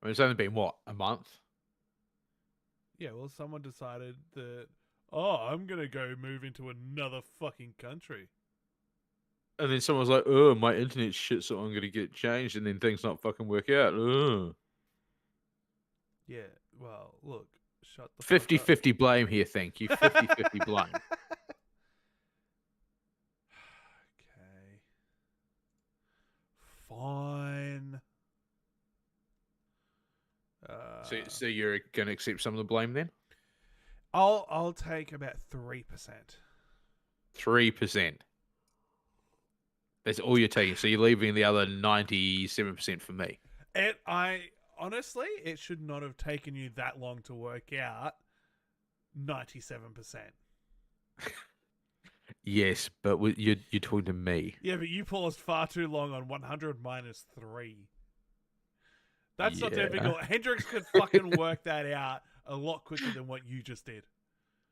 mean, it's only been, what, a month? Yeah, well, someone decided that, oh, I'm going to go move into another fucking country. And then someone's like, oh, my internet's shit, so I'm going to get it changed, and then things not fucking work out. Ugh. Yeah, well, look, shut the fuck up. 50-50 blame here, thank you. 50-50 blame. Okay. Fine. So you're going to accept some of the blame then? I'll take about 3%. 3%. That's all you're taking. So you're leaving the other 97% for me. Honestly, it should not have taken you that long to work out 97%. Yes, but you're talking to me. Yeah, but you paused far too long on 100 minus 3. That's not Yeah. difficult. Hendrix could fucking work that out a lot quicker than what you just did.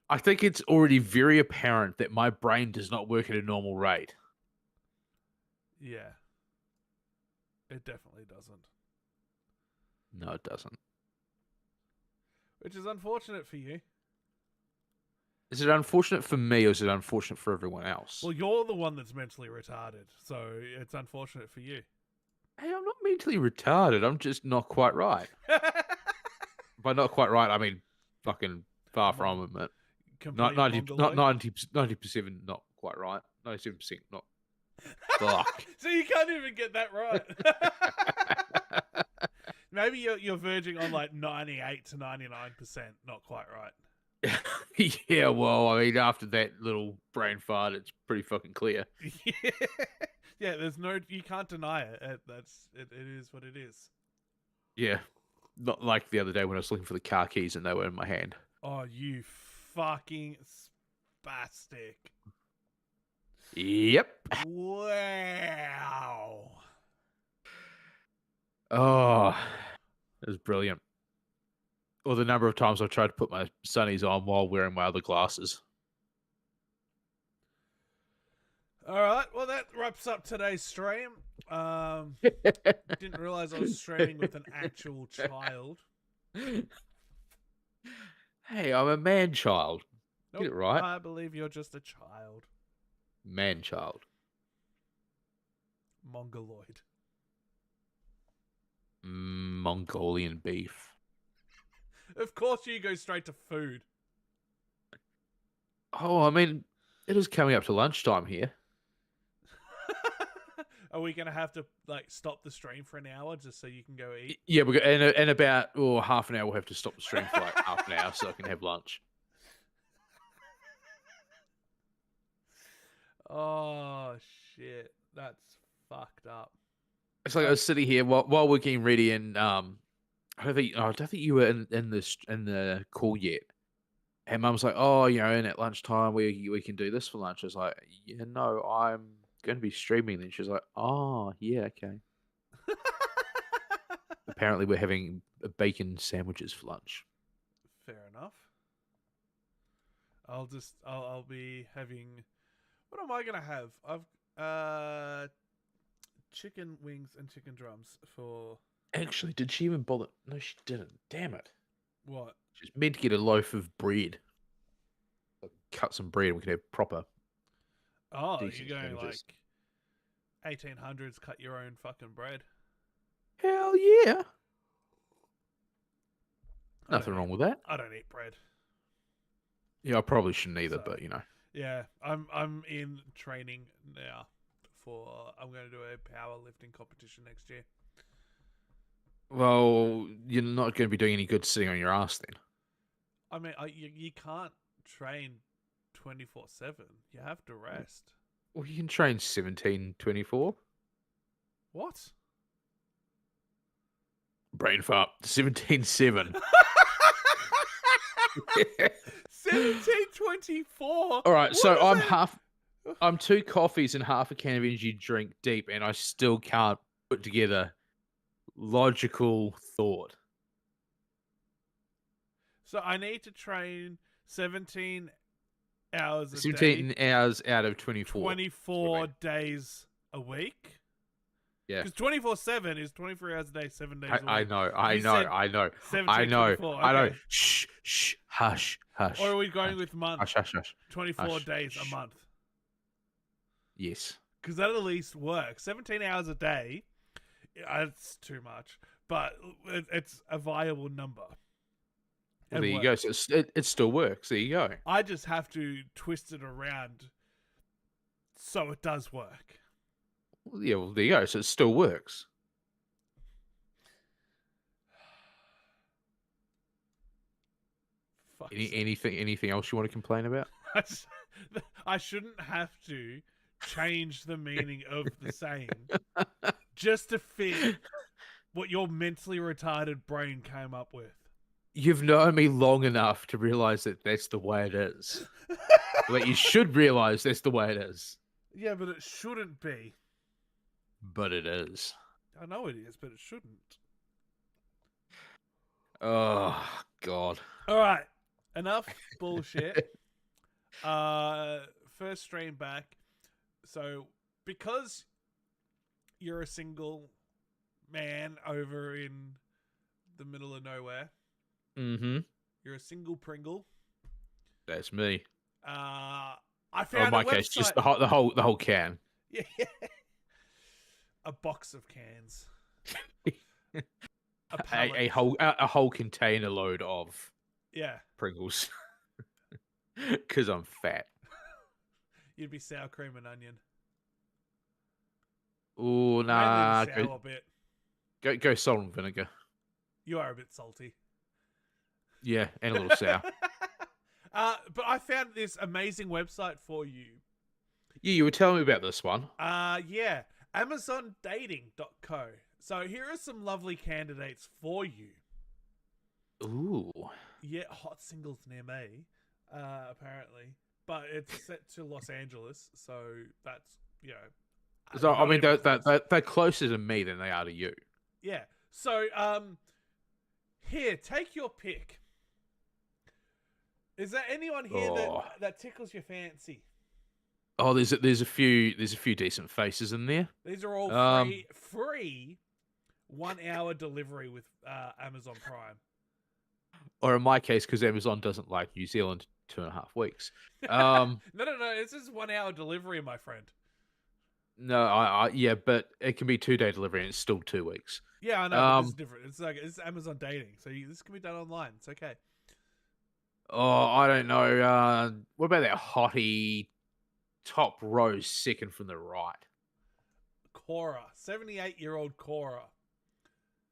I think it's already very apparent that my brain does not work at a normal rate. Yeah. It definitely doesn't. No, it doesn't. Which is unfortunate for you. Is it unfortunate for me or is it unfortunate for everyone else? Well, you're the one that's mentally retarded, so it's unfortunate for you. Hey, I'm not mentally retarded. I'm just not quite right. By not quite right, I mean fucking far from it. Not 90%, not quite right. 97% not. Fuck. So you can't even get that right. Maybe you're verging on like 98 to 99%, not quite right. Yeah, well, I mean, after that little brain fart, it's pretty fucking clear. Yeah, you can't deny it. It is what it is. Yeah, not like the other day when I was looking for the car keys and they were in my hand. Oh, you fucking spastic. Yep. Wow. Oh, it was brilliant. Or the number of times I've tried to put my sunnies on while wearing my other glasses. All right, well, that wraps up today's stream. Didn't realize I was streaming with an actual child. Hey, I'm a man-child. Nope, Get it right. I believe you're just a child. Man-child. Mongoloid. Mongolian beef. Of course you go straight to food. Oh, I mean, it is coming up to lunchtime here. Are we going to have to like stop the stream for an hour just so you can go eat? Yeah, in about half an hour, we'll have to stop the stream for like half an hour so I can have lunch. Oh, shit. That's fucked up. It's like I was sitting here while we're getting ready, and I don't think you were in the call yet. And Mum's like, "Oh, and at lunchtime we can do this for lunch." I was like, "Yeah, no, I'm going to be streaming." Then she's like, "Oh, yeah, okay." Apparently, we're having bacon sandwiches for lunch. Fair enough. I'll be having. What am I gonna have? I've chicken wings and chicken drums for. Actually, did she even bother? No, she didn't. Damn it. What? She's meant to get a loaf of bread. Cut some bread and we can have proper. Oh, you're going sandwiches. like 1800s, cut your own fucking bread. Hell yeah. Nothing wrong with that. I don't eat bread. Yeah, I probably shouldn't either, but Yeah, I'm in training now I'm going to do a powerlifting competition next year. Well, you're not going to be doing any good sitting on your ass then. I mean, you can't train 24/7. You have to rest. Well, you can train 17-24. What? Brain fart. 17-7. 17-24. All right, so I'm 2 coffees and half a can of energy drink deep, and I still can't put together logical thought. So I need to train 17 hours a 17 day. hours out of 24. 24 days a week. Yeah. Because 24/7 is 24 hours a day, 7 days a I week. know, You said I know, 17, 24. I know. Okay. Shh, shh, hush, Or are hush, we going hush, with month? hush, hush, hush, 24 hush. days a Shh. month. Yes. Because that at least works. 17 hours a day, it's too much. But it's a viable number. Well, And there you go. works. So it still works. There you go. I just have to twist it around so it does work. Well, yeah, well, there you go. So it still works. Anything else you want to complain about? I shouldn't have to change the meaning of the saying just to fit what your mentally retarded brain came up with. You've known me long enough to realize that that's the way it is. Like, you should realize that's the way it is. Yeah, but it shouldn't be. But it is. I know it is, but it shouldn't. Oh, God. All right, enough bullshit. First stream back. So, because you're a single man over in the middle of nowhere, Mm-hmm. you're a single Pringle. That's me. I Or found in my a case, website. just the whole can. Yeah, a box of cans. A pallet. A whole container load of Yeah, Pringles. Because I'm fat. you'd be sour cream and onion. Oh, nah. Mainly the sour bit. Go salt and vinegar. You are a bit salty. Yeah, and a little sour. But I found this amazing website for you. Yeah, you were telling me about this one. Yeah, AmazonDating.co. So here are some lovely candidates for you. Ooh. Yeah, hot singles near me, apparently. But it's set to Los Angeles, so that's, you know. So, I mean, not even close. they're closer to me than they are to you. Yeah. So, here, take your pick. Is there anyone here that tickles your fancy? Oh, there's a few decent faces in there. These are all free 1 hour delivery with Amazon Prime. Or in my case, because Amazon doesn't like New Zealand, 2.5 weeks. No. This is 1 hour delivery, my friend. No, yeah, but it can be 2-day delivery and it's still 2 weeks. Yeah, I know, but this is different. It's Amazon Dating, so this can be done online. It's okay. Oh, I don't know. What about that hottie top row second from the right? Cora, 78-year-old Cora.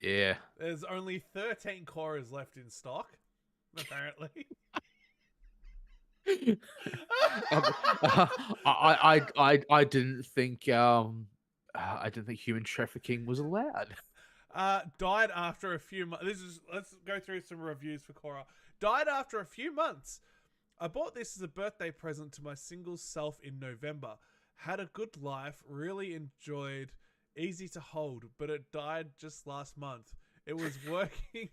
Yeah. There's only 13 Coras left in stock, apparently. I didn't think human trafficking was allowed. Died after a few months. Let's go through some reviews for Cora. Died after a few months. I bought this as a birthday present to my single self in November. Had a good life, really enjoyed, easy to hold, but it died just last month. It was working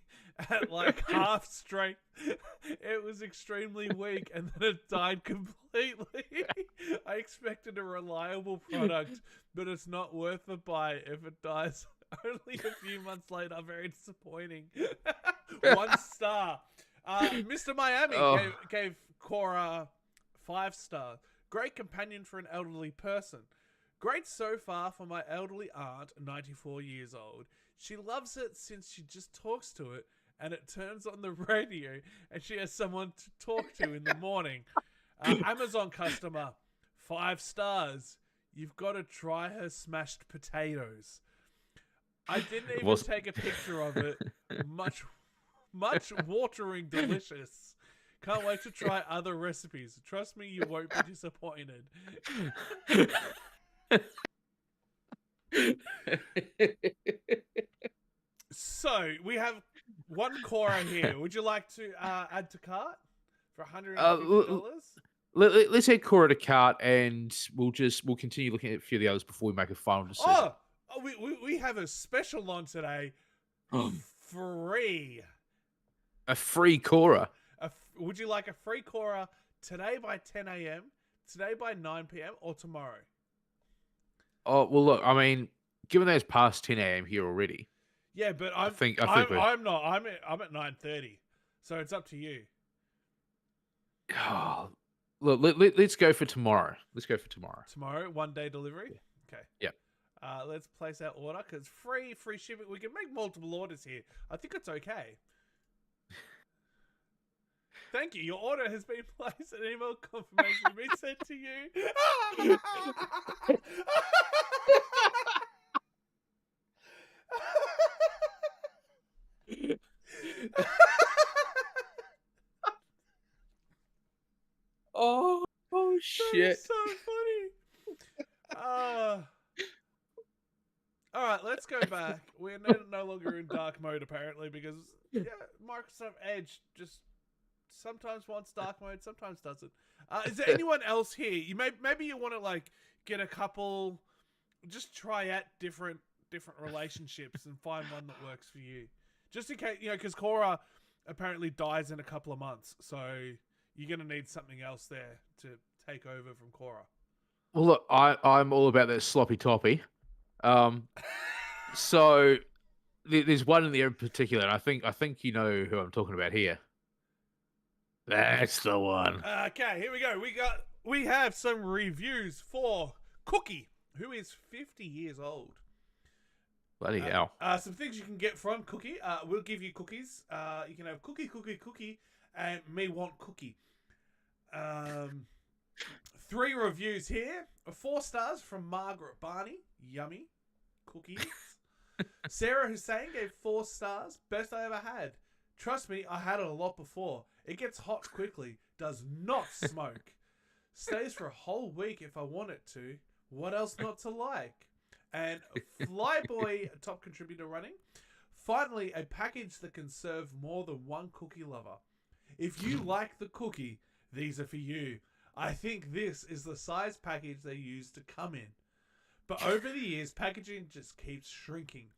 at like half strength. It was extremely weak and then it died completely. I expected a reliable product, but it's not worth the buy if it dies only a few months later. Very disappointing. 1 star. Mr. Miami gave Cora 5 stars. Great companion for an elderly person. Great so far for my elderly aunt, 94 years old. She loves it since she just talks to it and it turns on the radio and she has someone to talk to in the morning. Amazon customer, 5 stars. You've got to try her smashed potatoes. I didn't even take a picture of it. Much watering delicious. Can't wait to try other recipes. Trust me, you won't be disappointed. So, we have 1 Cora here. Would you like to add to cart for $150? Let's head Cora to cart and we'll continue looking at a few of the others before we make a final decision. We have a special on today. Free. A free Cora. Would you like a free Cora today by 10 a.m., today by 9 p.m., or tomorrow? Oh, well, look, I mean, given that it's past 10 a.m. here already, Yeah, but I think we're. I'm not. I'm at 9:30, so it's up to you. Oh, look, let's go for tomorrow. Let's go for tomorrow. Tomorrow, 1 day delivery. Yeah. Okay. Yeah. Let's place our order because free shipping. We can make multiple orders here. I think it's okay. Thank you. Your order has been placed. An email confirmation has been sent to you. Oh, That is shit. so funny. All right, let's go back. We're no longer in dark mode apparently because Microsoft Edge just sometimes wants dark mode, sometimes doesn't. Is there anyone else here? Maybe you want to like get a couple, just try out different relationships and find one that works for you, just in case because Cora apparently dies in a couple of months, so you're gonna need something else there to take over from Cora. Well, look, I'm all about that sloppy toppy. So there's one in there in particular, and I think you know who I'm talking about here. That's the one. Okay, here we go. We have some reviews for Cookie, who is 50 years old. Bloody hell. Some things you can get from Cookie. We'll give you cookies. You can have cookie, and me want cookie. 3 reviews here. 4 stars from Margaret Barney. Yummy. Cookies. Sarah Hussein gave 4 stars. Best I ever had. Trust me, I had it a lot before. It gets hot quickly. Does not smoke. Stays for a whole week if I want it to. What else not to like? And Flyboy, top contributor running. Finally, a package that can serve more than one cookie lover. If you like the cookie, these are for you. I think this is the size package they used to come in. But over the years, packaging just keeps shrinking.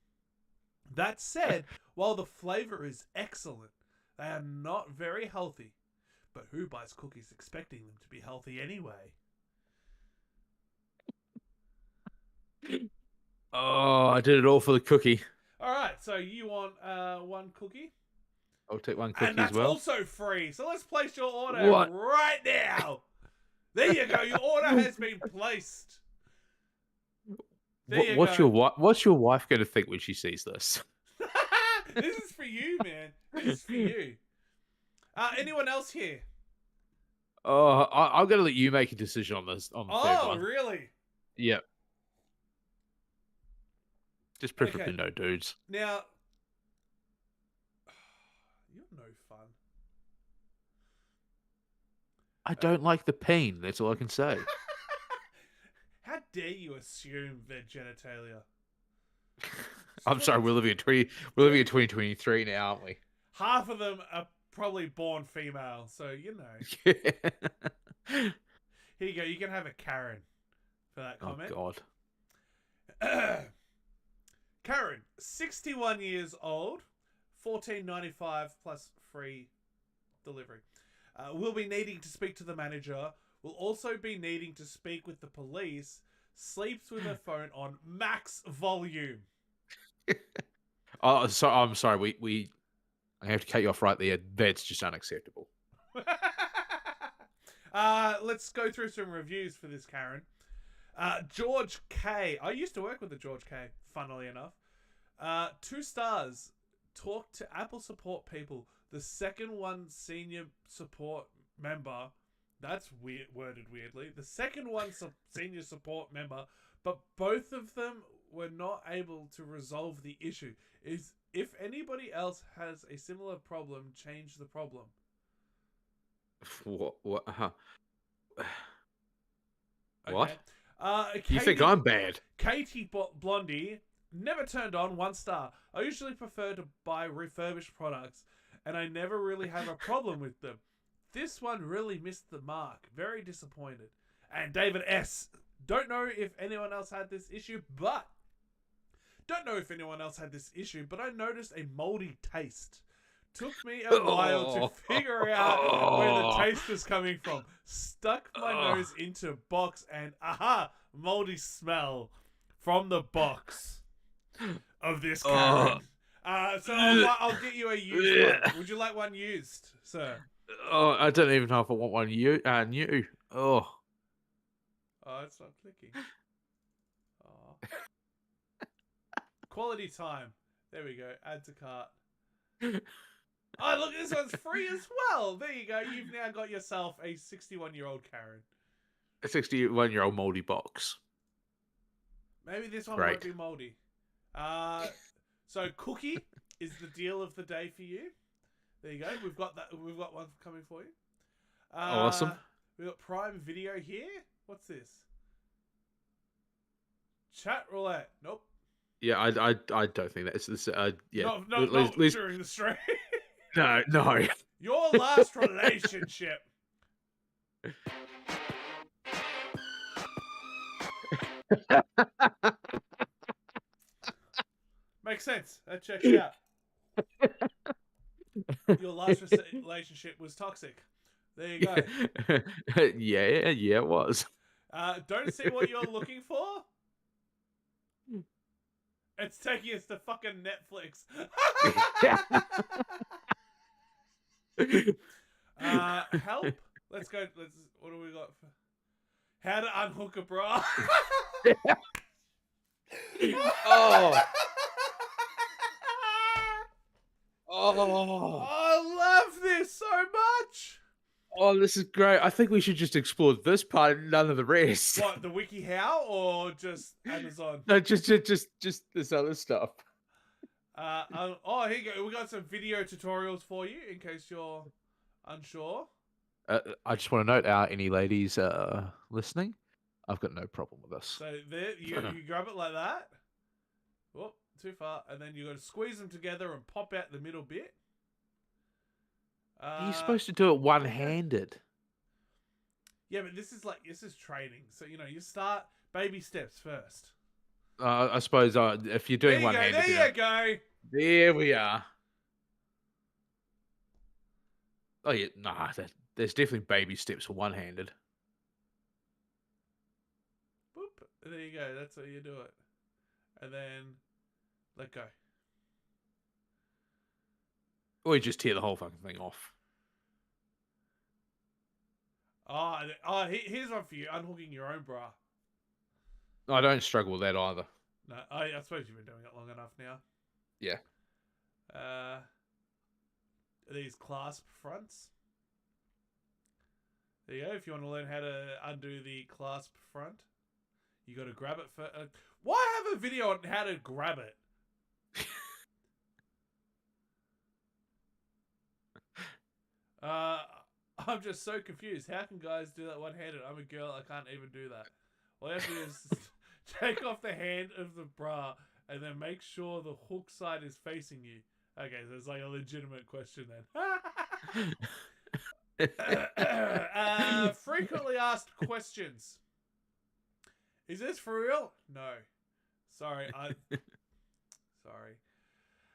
That said, while the flavor is excellent, they are not very healthy. But who buys cookies expecting them to be healthy anyway? Oh, I did it all for the cookie. All right, so you want one cookie? I'll take one cookie And that's as well. also free. So let's place your order What? right now. There you go. Your order has been placed. There you What's go. what's your wife going to think when she sees this? This is for you, man. This is for you. Anyone else here? Oh, I'm going to let you make a decision on this on the third Oh, one. really? Yep. Just preferably Okay. no dudes. Now, you're no fun. I don't like the pain. That's all I can say. How dare you assume their genitalia? I'm sorry. We're living in 2023 now, aren't we? Half of them are probably born female, so you know. Yeah. Here you go. You can have a Karen for that Oh comment. God. Karen, 61 years old, $14.95 plus free delivery. Will be needing to speak to the manager. Will also be needing to speak with the police. Sleeps with her phone on max volume. Oh, I'm sorry. I have to cut you off right there. That's just unacceptable. Let's go through some reviews for this, Karen. George K. I used to work with the George K, funnily enough. 2 stars. Talk to Apple support people. The second one, senior support member. That's weird, worded weirdly. The second one, senior support member. But both of them were not able to resolve the issue. If anybody else has a similar problem, change the problem. What? What? Okay. What? Katie, You think I'm bad? Katie Blondie, never turned on, 1 star. I usually prefer to buy refurbished products, and I never really have a problem with them. This one really missed the mark. Very disappointed. And David S. Don't know if anyone else had this issue, but I noticed a moldy taste. Took me a while to figure out where the taste was coming from. Stuck my nose into box and aha, moldy smell. from the box of this Oh, Karen. So I'll get you a used one. Would you like one used, sir? oh, I don't even know if I want one new. Oh, Oh, it's not clicking. Oh. Quality time. There we go. Add to cart. Oh, look, this one's free as well. There you go. You've now got yourself a 61-year-old Karen. a 61-year-old moldy box. Maybe this one won't Great. be moldy. So Cookie is the deal of the day for you. There you go. We've got that. We've got one coming for you. Awesome. We've got Prime Video here. What's this? Chat roulette. Nope. Yeah, I don't think that's this. Yeah, Not during the stream. no. Your last relationship. Makes sense. That checks out. Your last relationship was toxic. There you go. Yeah, it was. Don't see what you're looking for? It's taking us to fucking Netflix. Help. Let's go. What do we got? How to unhook a bra. Oh. Oh. I love this so much. Oh, this is great. I think we should just explore this part and none of the rest. What, the WikiHow or just Amazon? No, just this other stuff. Oh, here you go. We got some video tutorials for you in case you're unsure. I just want to note, any ladies listening, I've got no problem with this. So there, you grab it like that. Whoop, too far. And then you got to squeeze them together and pop out the middle bit. You're supposed to do it one-handed. Yeah, but this is training. So, you start baby steps first. I suppose if you're doing one-handed... There you go. There we are. Oh, yeah. Nah, there's definitely baby steps for one-handed. Boop. There you go. That's how you do it. And then let go. Or you just tear the whole fucking thing off. Here's one for you. Unhooking your own bra. I don't struggle with that either. No, I suppose you've been doing it long enough now. Yeah. These clasp fronts. There you go. If you want to learn how to undo the clasp front, you got to grab it for. Why have a video on how to grab it? I'm just so confused. How can guys do that one-handed? I'm a girl. I can't even do that. All you have to do is take off the hand of the bra and then make sure the hook side is facing you. Okay, so it's like a legitimate question then. Frequently asked questions. Is this for real? No. Sorry. Sorry.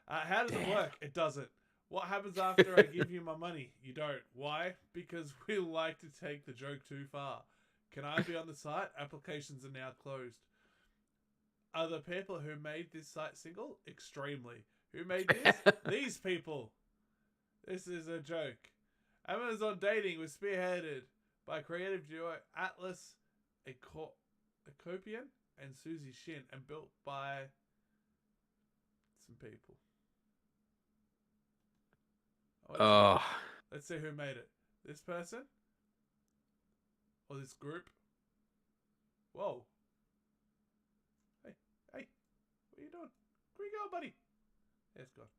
How does it work? It doesn't. What happens after I give you my money? You don't. Why? Because we like to take the joke too far. Can I be on the site? Applications are now closed. Are the people who made this site single? Extremely. Who made this? These people. This is a joke. Amazon Dating was spearheaded by creative duo Atlas Acopian and Susie Shin and built by some people. Oh. Let's see who made it. This person? Or this group? Whoa. Hey. What are you doing? Where you going, buddy? Yeah, it's gone.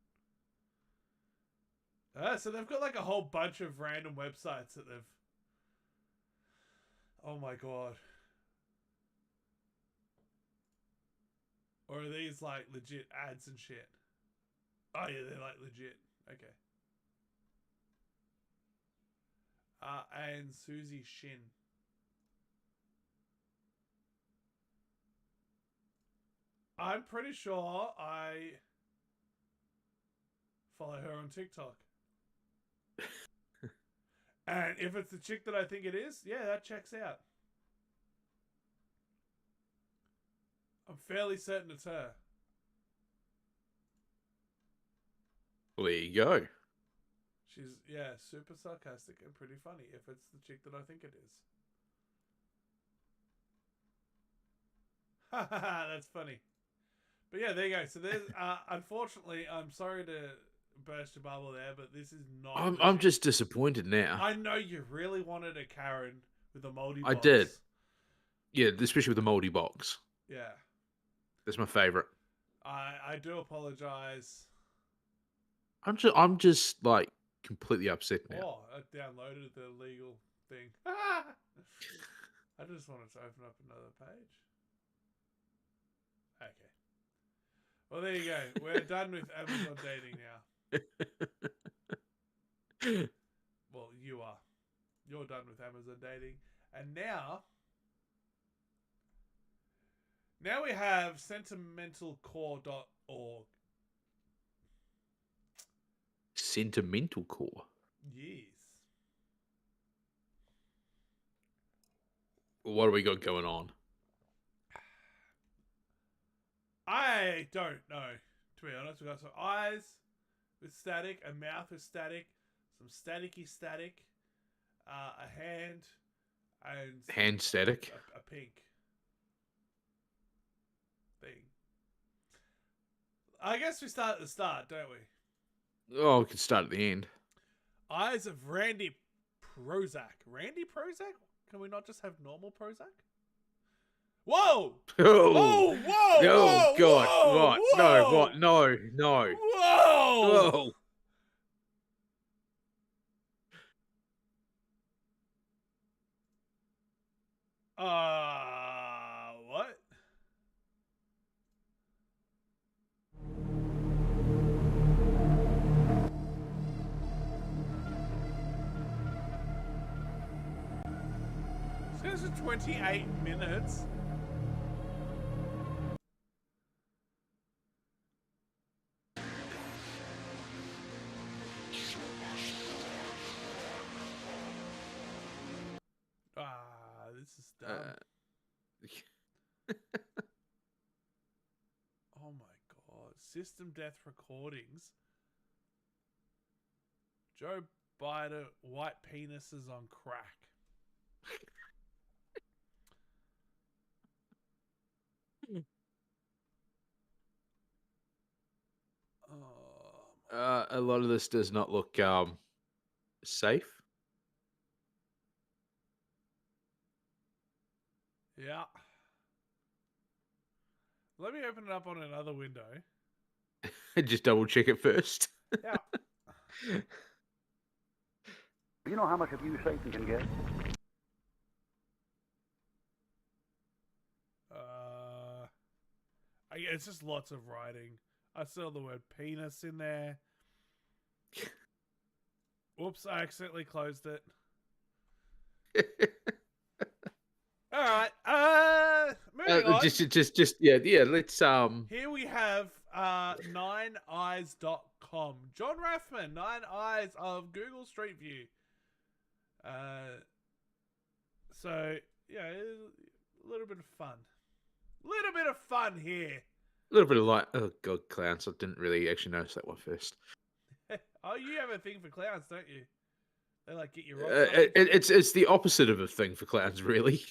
So they've got like a whole bunch of random websites that they've... Oh my god. Or are these like legit ads and shit? Oh yeah, they're like legit. Okay. And Susie Shin. I'm pretty sure I follow her on TikTok. And if it's the chick that I think it is, yeah, that checks out. I'm fairly certain it's her. Well, there you go. She's, yeah, super sarcastic and pretty funny if it's the chick that I think it is. That's funny. But yeah, there you go. So there's, unfortunately, I'm sorry to burst your bubble there, but this is not. I'm just disappointed now. I know you really wanted a Karen with a moldy I box. did. Yeah, especially with the moldy box. Yeah. That's my favorite. I do apologize. I'm just like completely upset now. Oh, I downloaded the legal thing. I just wanted to open up another page. Okay. Well, there you go. We're done with Amazon dating now. Well, you are. You're done with Amazon dating. And now we have sentimentalcore.org. Sentimental core. Yes. What do we got going on? I don't know, to be honest. We've got some eyes with static, a mouth with static, some staticky static, a hand, and Hand static. a pink thing. I guess we start at the start, don't we? Oh, we can start at the end. Eyes of Randy Prozac. Randy Prozac? Can we not just have normal Prozac? Whoa! Oh, Whoa! Whoa! oh Whoa! God! Whoa, What? whoa. No! What? No! No! Whoa! Oh! What? This is 28 minutes. This is dumb. Oh my god. System Death Recordings. Joe Biden, white penises on crack. A lot of this does not look safe. Yeah. Let me open it up on another window. Just double check it first. Yeah. You know how much abuse Satan can get? It's just lots of writing. I saw the word penis in there. Whoops, I accidentally closed it. All right. Moving on. Just yeah. Let's Here we have 9eyes.com. John Raffman, 9 Eyes of Google Street View. So yeah, a little bit of fun. Little bit of fun here. A little bit of like, oh god, clowns. I didn't really actually notice that one first. Oh, you have a thing for clowns, don't you? They like get you wrong. It's the opposite of a thing for clowns, really.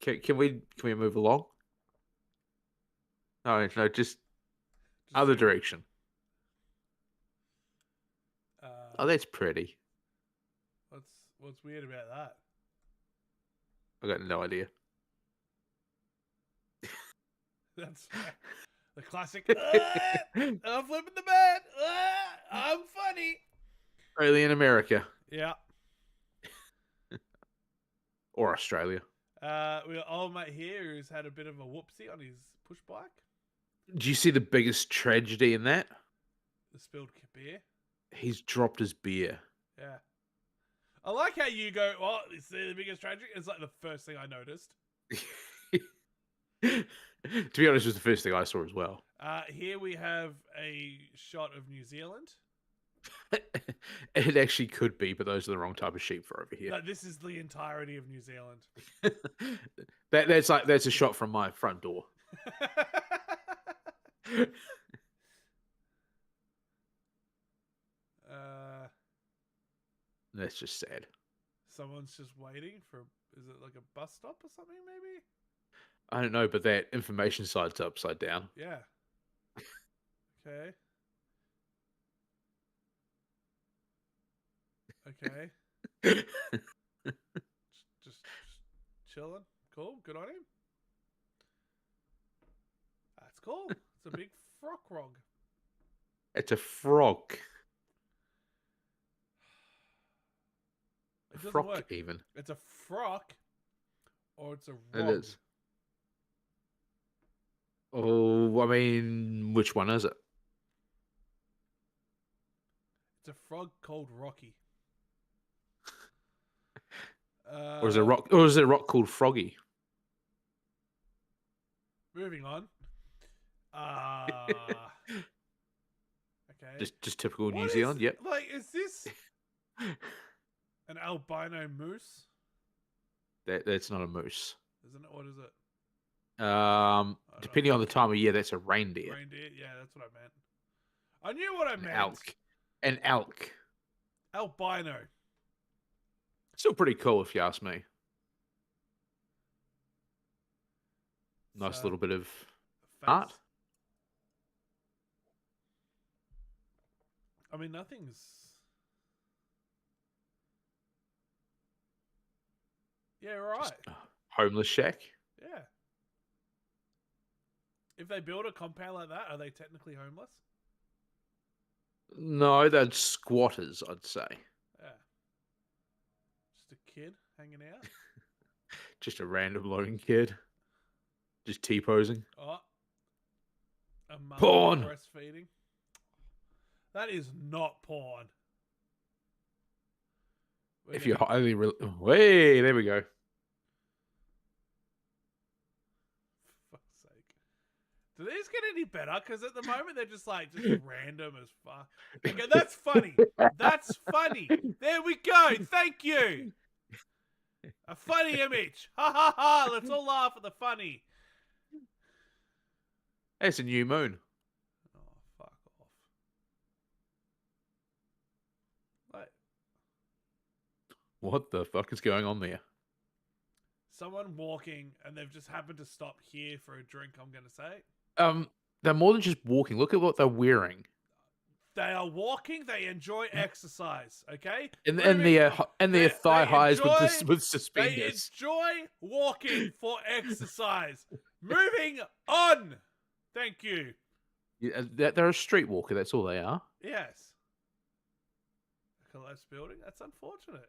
Can we move along? No, just other direction. Oh, that's pretty. What's weird about that? I got no idea. That's the classic. I'm flipping the bed. I'm funny. Only in America Yeah. or Australia. We got old mate here who's had a bit of a whoopsie on his push bike. Do you see the biggest tragedy in that? The spilled beer. He's dropped his beer. Yeah. I like how you go, oh, is the biggest tragedy? It's like the first thing I noticed. To be honest, it was the first thing I saw as well. Here we have a shot of New Zealand. It actually could be, but those are the wrong type of sheep for over here. No, this is the entirety of New Zealand. That's a shot from my front door. That's just sad. Someone's just waiting for. Is it like a bus stop or something? Maybe. I don't know, but that information site's upside down. Yeah. Okay. Okay. just chilling. Cool. Good on him. That's cool. It's a big frock rog. It's a frog. It doesn't Frock, work. even. It's a frock, or it's a It rog. is. Oh, I mean, which one is it? It's a frog called Rocky. Or is it a rock? Or is it a rock called Froggy? Moving on. Okay. Just typical New What Zealand. is- Yep. Like, is this an albino moose? That's not a moose. Isn't it? What is it? I don't Depending know. on the time of year, that's a reindeer. Reindeer? Yeah, that's what I meant. I knew what I An meant. elk. An elk. Albino. Still pretty cool, if you ask me. Nice So, little bit of face. art. I mean, nothing's. Yeah, right. Just a homeless shack. Yeah. If they build a compound like that, are they technically homeless? No, they're squatters, I'd say. Yeah. Just a kid hanging out. Just a random looking kid. Just T-posing. Oh. A mum Porn. breastfeeding. That is not porn. We're If you're gonna- highly... Way, there we go. For fuck's sake. Do these get any better? Because at the moment they're just random as fuck. Okay, that's funny. That's funny. There we go. Thank you. A funny image. Ha ha ha. Let's all laugh at the funny. It's a new moon. Oh, fuck off. Like, What the fuck is going on there? someone walking and they've just happened to stop here for a drink, I'm going to say. They're more than just walking. Look at what they're wearing. They are walking. They enjoy exercise. Okay, And Moving- their thigh they highs enjoy- with they suspenders. enjoy walking for exercise. Moving on. Thank you. Yeah, they're a street walker. That's all they are. Yes. A collapsed building. That's unfortunate.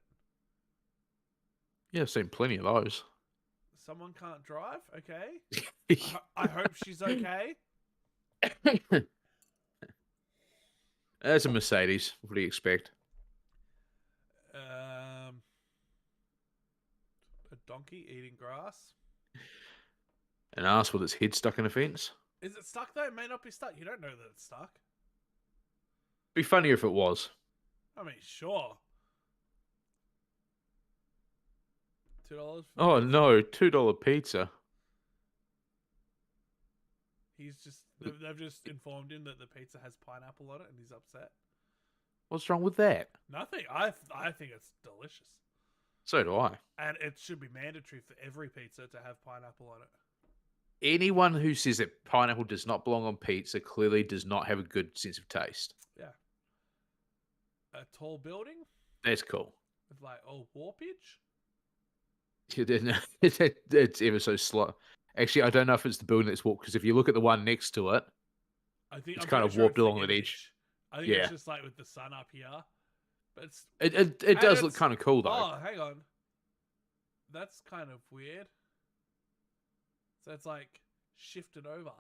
Yeah, I've seen plenty of those. Someone can't drive. Okay. I hope she's okay. That's a Mercedes. What do you expect? A donkey eating grass. An ass with its head stuck in a fence. Is it stuck though? It may not be stuck. You don't know that it's stuck. Be funnier if it was. I mean, sure. $2. Oh no, $2 pizza. He's just. They've just informed him that the pizza has pineapple on it, and he's upset. What's wrong with that? Nothing. I think it's delicious, So do I. and it should be mandatory for every pizza to have pineapple on it. Anyone who says that pineapple does not belong on pizza clearly does not have a good sense of taste. Yeah. A tall building That's cool. with old warpage. It's ever so slow. Actually, I don't know if it's the building that's warped, because if you look at the one next to it, I think It's I'm kind pretty of sure warped it's the along that edge. image. I think Yeah. it's just with the sun up here, but it's. it does look it's- kind of cool though. Oh, hang on. That's kind of weird. So it's shifted over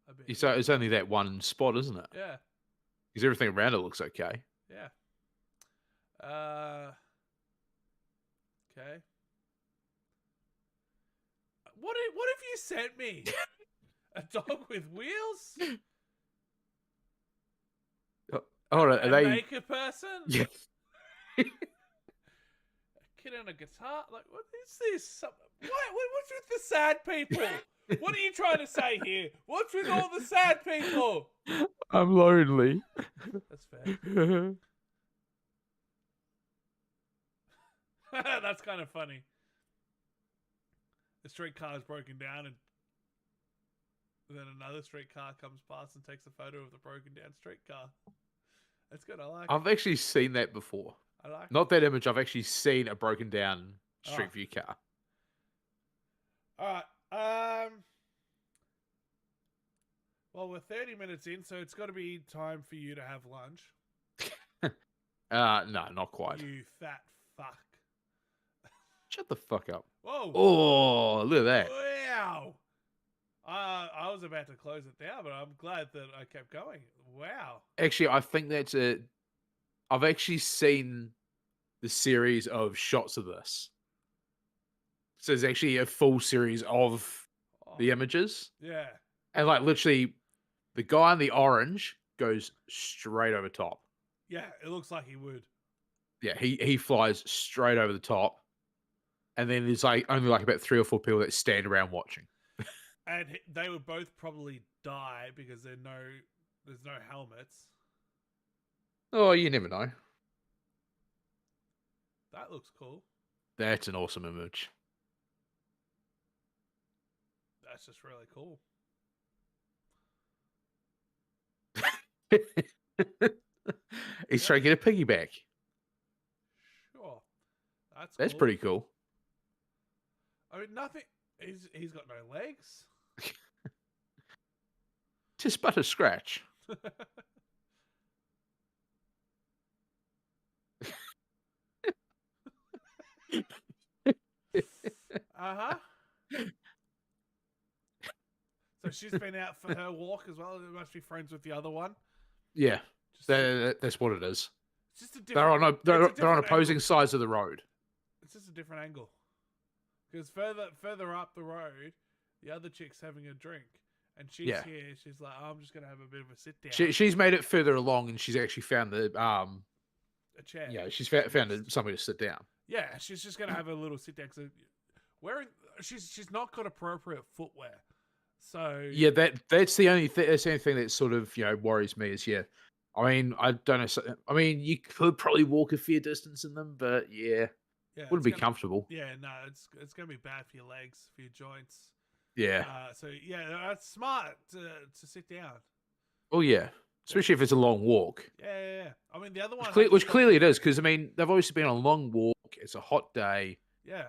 a bit. So it's only that one spot, isn't it? Yeah, Because everything around it looks okay. yeah. Okay. What have you sent me? A dog with wheels? Oh, are A they? naked person? Yeah. A kid on a guitar? Like, what is this? What's with the sad people? What are you trying to say here? What's with all the sad people? I'm lonely. That's fair. That's kind of funny. The streetcar is broken down, and then another streetcar comes past and takes a photo of the broken down streetcar. That's good. I like it. I've actually seen that before. I like Not that image. I've actually seen a broken down Oh. Street View car. All right. Well, we're 30 minutes in, so it's got to be time for you to have lunch. No, not quite. You fat fuck. Shut the fuck up. Whoa. Oh, look at that. Wow. I was about to close it down, but I'm glad that I kept going. Wow. Actually, I think that's it. I've actually seen the series of shots of this. So there's actually a full series of the images. Yeah. And like literally the guy in the orange goes straight over top. Yeah, it looks like he would. Yeah, he flies straight over the top. And then there's like only like about 3 or 4 people that stand around watching. And they would both probably die because there's no helmets. Oh, you never know. That looks cool. That's an awesome image. That's just really cool. He's trying to get a piggyback. Sure. That's cool. pretty cool. I mean, nothing. He's got no legs. Just but a scratch. Uh-huh. So she's been out for her walk as well. Must be friends with the other one. Yeah, Just, that's what it is. it's just a different. They're on opposing sides of the road. It's just a different angle. Because further up the road, the other chick's having a drink, and she's here. She's like, oh, I'm just gonna have a bit of a sit down. She's made it further along, and she's actually found the a chair. Yeah, she's found somewhere to sit down. Yeah, she's just gonna have a little sit down. So she's not got appropriate footwear. So Yeah, that's the only that's the only thing that sort of worries me is I mean, I don't know. I mean, you could probably walk a fair distance in them, but wouldn't be comfortable. Yeah, no, it's gonna be bad for your legs, for your joints. Yeah. So yeah, that's smart to sit down. Oh yeah, especially if it's a long walk. Yeah. I mean, the other one, Which clearly it is, because I mean, they've obviously been on a long walk. It's a hot day. Yeah.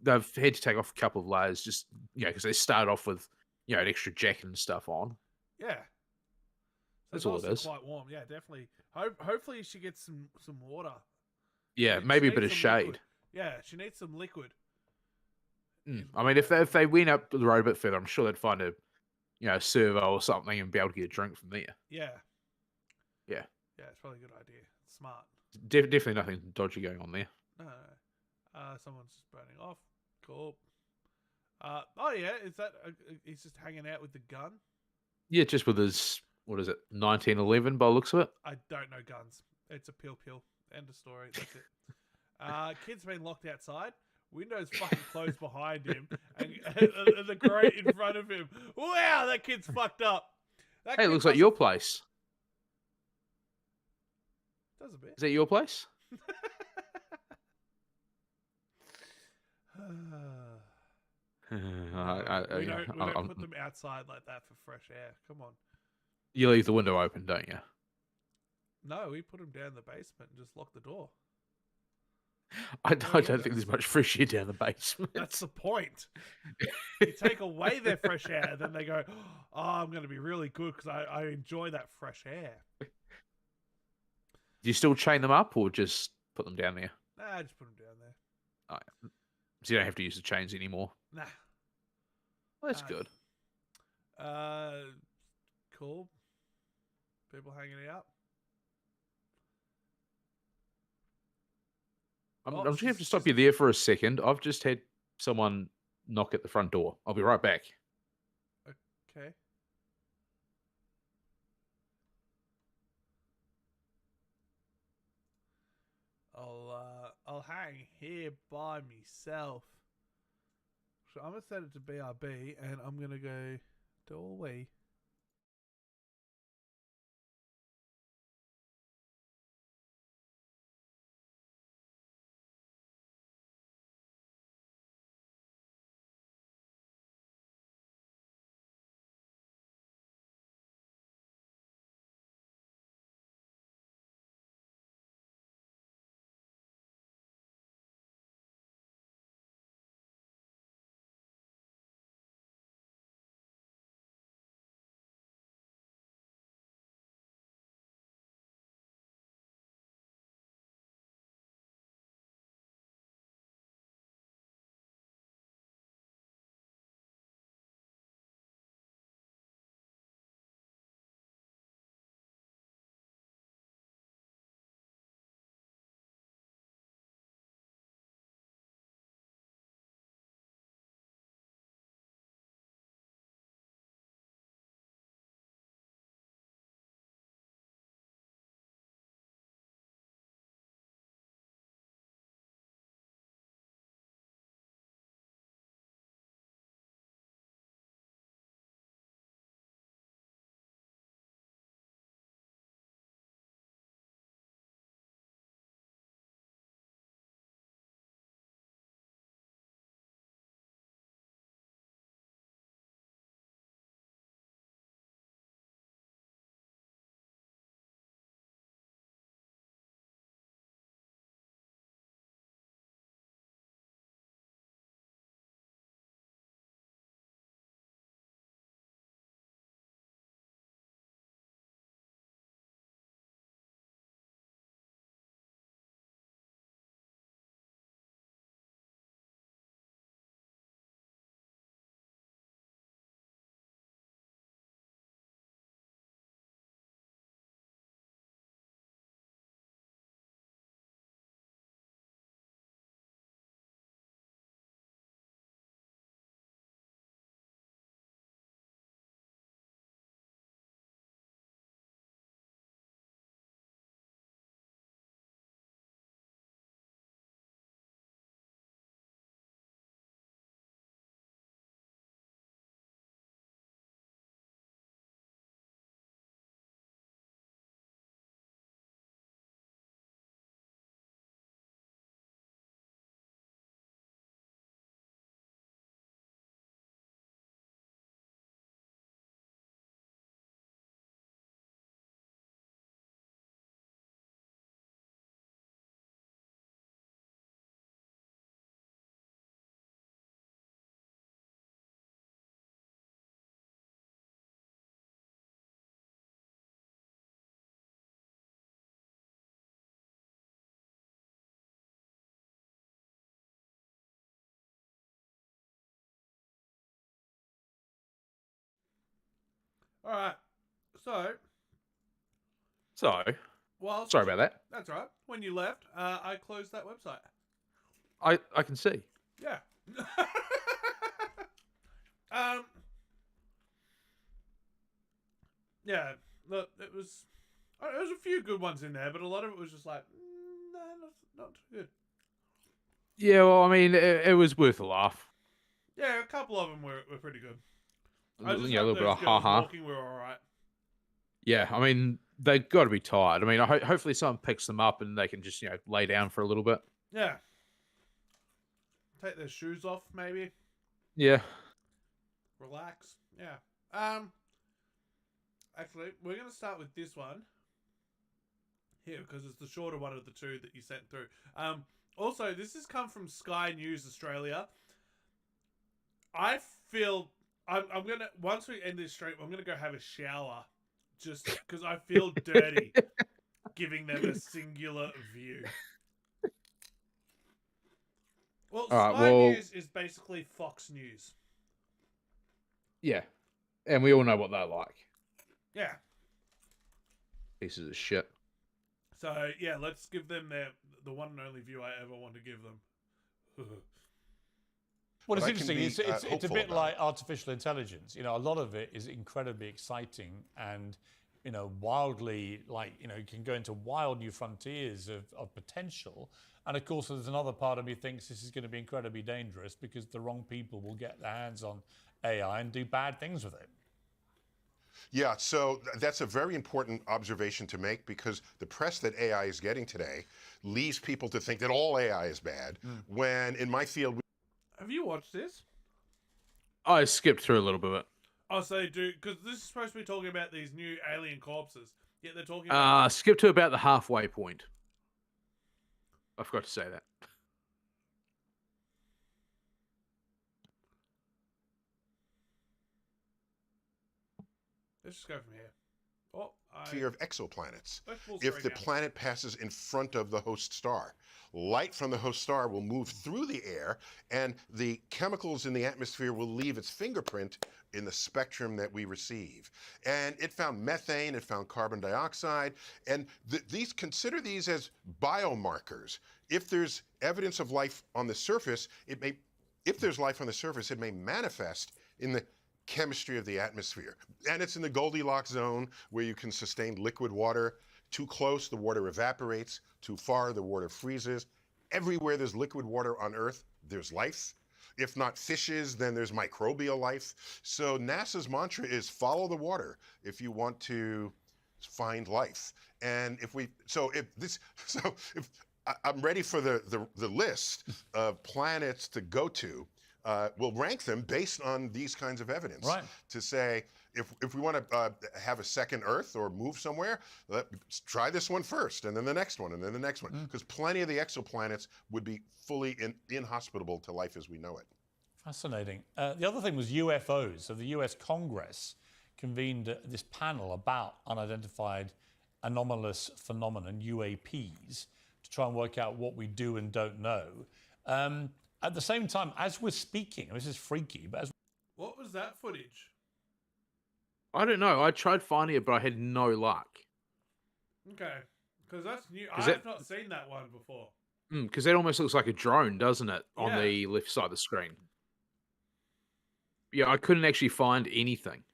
They've had to take off a couple of layers, just because they start off with an extra jacket and stuff on. Yeah. That's all it is. Quite warm. Yeah, definitely. Hopefully she gets some water. Yeah, maybe a bit of shade. Liquid. Yeah, she needs some liquid. I mean, if they went up the road a bit further, I'm sure they'd find a servo or something and be able to get a drink from there. Yeah. Yeah. Yeah, it's probably a good idea. It's smart. Definitely nothing dodgy going on there. No. Someone's just burning off. Cool. Oh yeah, is that he's just hanging out with the gun? Yeah, just with his 1911 by the looks of it. I don't know guns. It's a pill. End of story. That's it. Kid's been locked outside. Windows fucking closed behind him, and the grate in front of him. Wow, that kid's fucked up. Hey, it looks like your place. Does a bit. Is that your place? We don't put them outside like that for fresh air. Come on. You leave the window open, don't you? No, we put them down in the basement and just lock the door. I don't think there's much fresh air down the basement. That's the point. You take away their fresh air, then they go, oh, I'm going to be really good because I enjoy that fresh air. Do you still chain them up or just put them down there? Nah, just put them down there. Oh, yeah. So you don't have to use the chains anymore? Nah. Well, that's good. Cool. People hanging out. I'm just going to have to stop you there for a second. I've just had someone knock at the front door. I'll be right back. Okay. I'll hang here by myself. So I'm gonna set it to BRB, and I'm gonna go doorway. All right. So So, whilst sorry about that. that's all right. When you left, I closed that website. I can see. Yeah. um. Yeah. Look, it was. There was a few good ones in there, but a lot of it was just like, no, not too good. Yeah, well, I mean, it was worth a laugh. Yeah, a couple of them were pretty good. A I just a hope little bit those of girls ha-ha. walking were all right. Yeah, I mean, they've got to be tired. I mean, hopefully someone picks them up and they can just, lay down for a little bit. Yeah. Take their shoes off, maybe. Yeah. Relax. Yeah. Actually, we're gonna start with this one here because it's the shorter one of the two that you sent through. Also, this has come from Sky News Australia. I feel I'm gonna once we end this stream, I'm gonna go have a shower, just because I feel dirty giving them a singular view. Well, All right, Sky well, News is basically Fox News. yeah. And we all know what they're like. Yeah. Pieces of shit. So yeah, let's give them the one and only view I ever want to give them. Well, it's But I can interesting. be, It's a hopeful bit about like it. artificial intelligence. You know, a lot of it is incredibly exciting and, you know, wildly, like, you know, you can go into wild new frontiers of potential. And of course, there's another part of me thinks this is going to be incredibly dangerous because the wrong people will get their hands on AI and do bad things with it. Yeah, so that's a very important observation to make, because the press that AI is getting today leads people to think that all AI is bad, when in my field, Have you watched this? I skipped through a little bit of it. Oh, so they do, because this is supposed to be talking about these new alien corpses. Yet they're talking about. Skip to about the halfway point. I forgot to say that. Let's just go from here. Oh, fear of exoplanets. Let's full If screen the now. planet passes in front of the host star, light from the host star will move through the air, and the chemicals in the atmosphere will leave its fingerprint in the spectrum that we receive. And it found methane, it found carbon dioxide, and consider these as biomarkers. If there's evidence of life on the surface, if there's life on the surface, it may manifest in the chemistry of the atmosphere. And it's in the Goldilocks zone, where you can sustain liquid water. Too close, the water evaporates. Too far, the water freezes. Everywhere there's liquid water on Earth, there's life. If not fishes, then there's microbial life. So NASA's mantra is follow the water if you want to find life. And I'm ready for the list of planets to go to. We'll rank them based on these kinds of evidence. Right. To say, if we want to have a second Earth or move somewhere, let's try this one first, and then the next one, and then the next one. Because plenty of the exoplanets would be fully inhospitable to life as we know it. Fascinating. The other thing was UFOs. So the US Congress convened this panel about unidentified anomalous phenomenon, UAPs, to try and work out what we do and don't know. At the same time, as we're speaking, this is freaky, but What was that footage? I don't know. I tried finding it, but I had no luck. Okay, because that's new. 'Cause I've not seen that one before. Because that almost looks like a drone, doesn't it? On Yeah. the left side of the screen. Yeah, I couldn't actually find anything.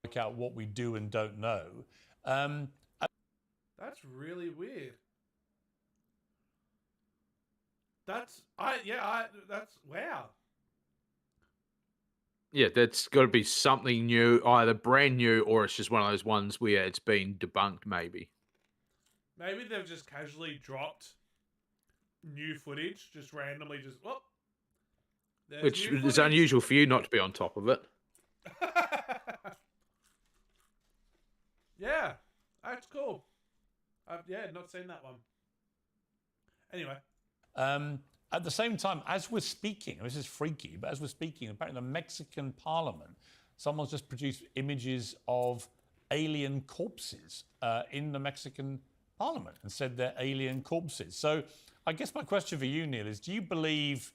work out what we do and don't know. That's really weird. That's wow. Yeah, that's got to be something new, either brand new or it's just one of those ones where it's been debunked, maybe. Maybe they've just casually dropped new footage, just randomly, just whoop. There's Which new is footage. unusual for you not to be on top of it. Yeah, that's cool. I've not seen that one. Anyway, At the same time, as we're speaking, this is freaky, but as we're speaking, apparently the Mexican parliament, someone's just produced images of alien corpses in the Mexican parliament and said they're alien corpses. So I guess my question for you, Neil, is do you believe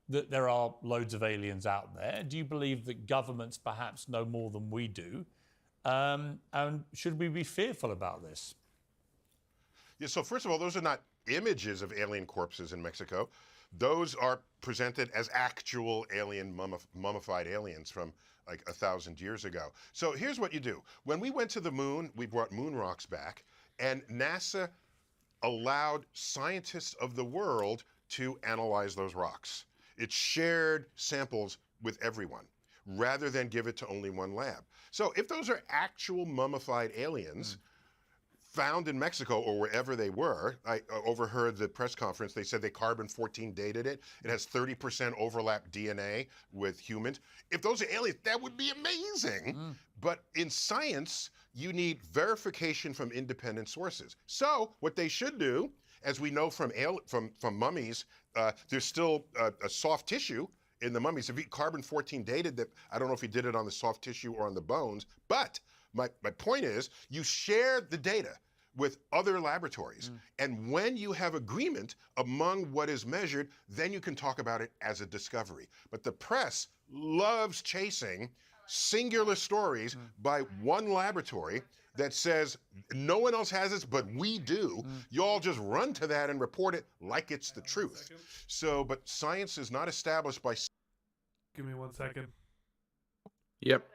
that there are loads of aliens out there? Do you believe that governments perhaps know more than we do? And should we be fearful about this? Yeah, so first of all, those are not images of alien corpses in Mexico. Those are presented as actual alien mummified aliens from like 1,000 years ago. So here's what you do. When we went to the moon, we brought moon rocks back, and NASA allowed scientists of the world to analyze those rocks. It shared samples with everyone rather than give it to only one lab. So if those are actual mummified aliens found in Mexico or wherever they were, I overheard the press conference, they said they carbon-14 dated it. It has 30% overlap DNA with humans. If those are aliens, that would be amazing. But in science, you need verification from independent sources. So what they should do, as we know from mummies, there's still a soft tissue in the mummies. If he carbon-14 dated that, I don't know if he did it on the soft tissue or on the bones, but my point is, you share the data with other laboratories. And when you have agreement among what is measured, then you can talk about it as a discovery. But the press loves chasing singular stories by one laboratory that says no one else has this, but we do. You all just run to that and report it like it's the truth. So, but science is not established by Give me 1 second. Yep.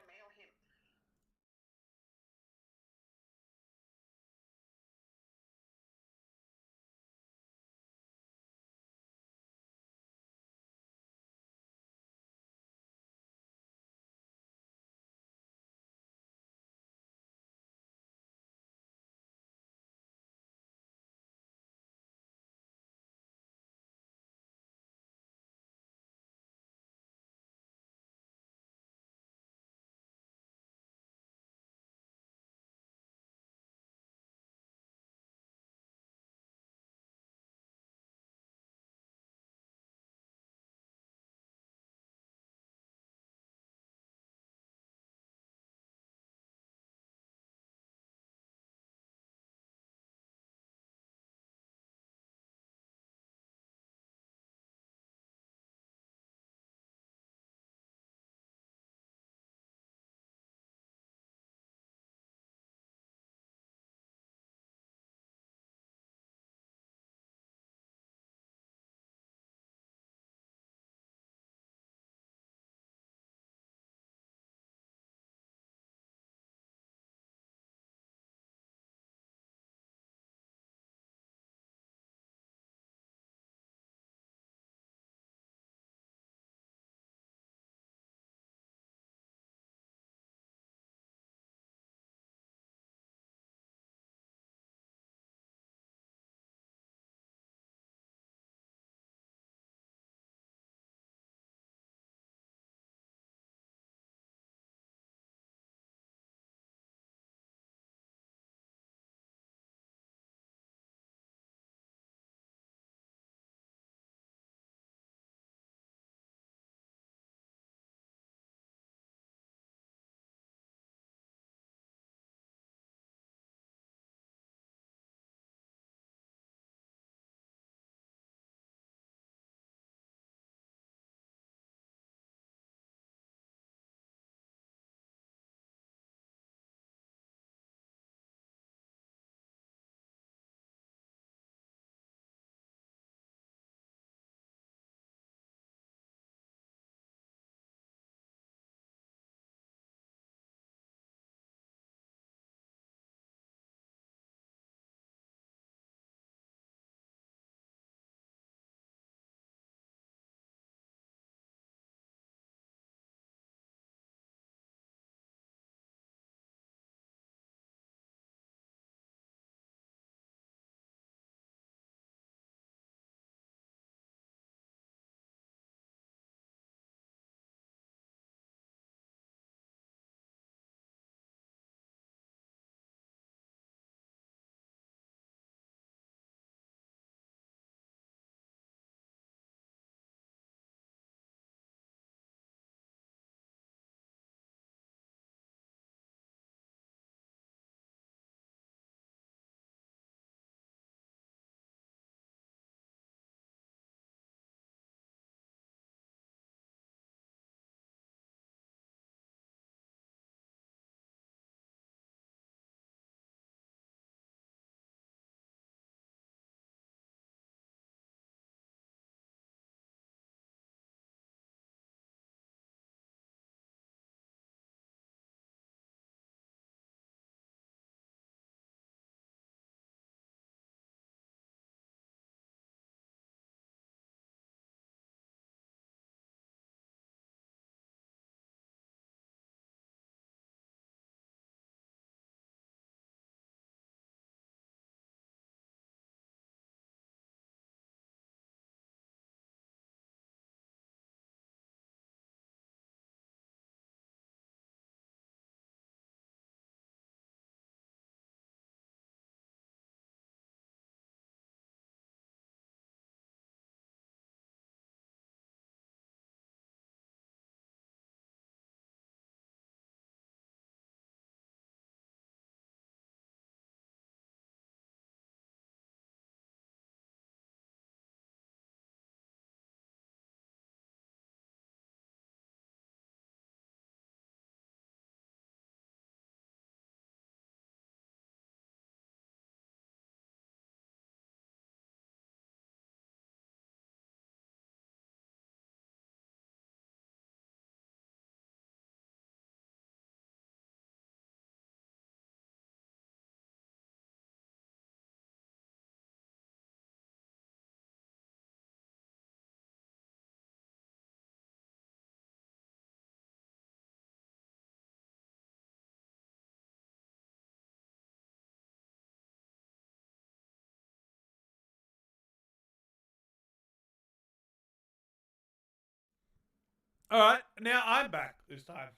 All right, now I'm back this time.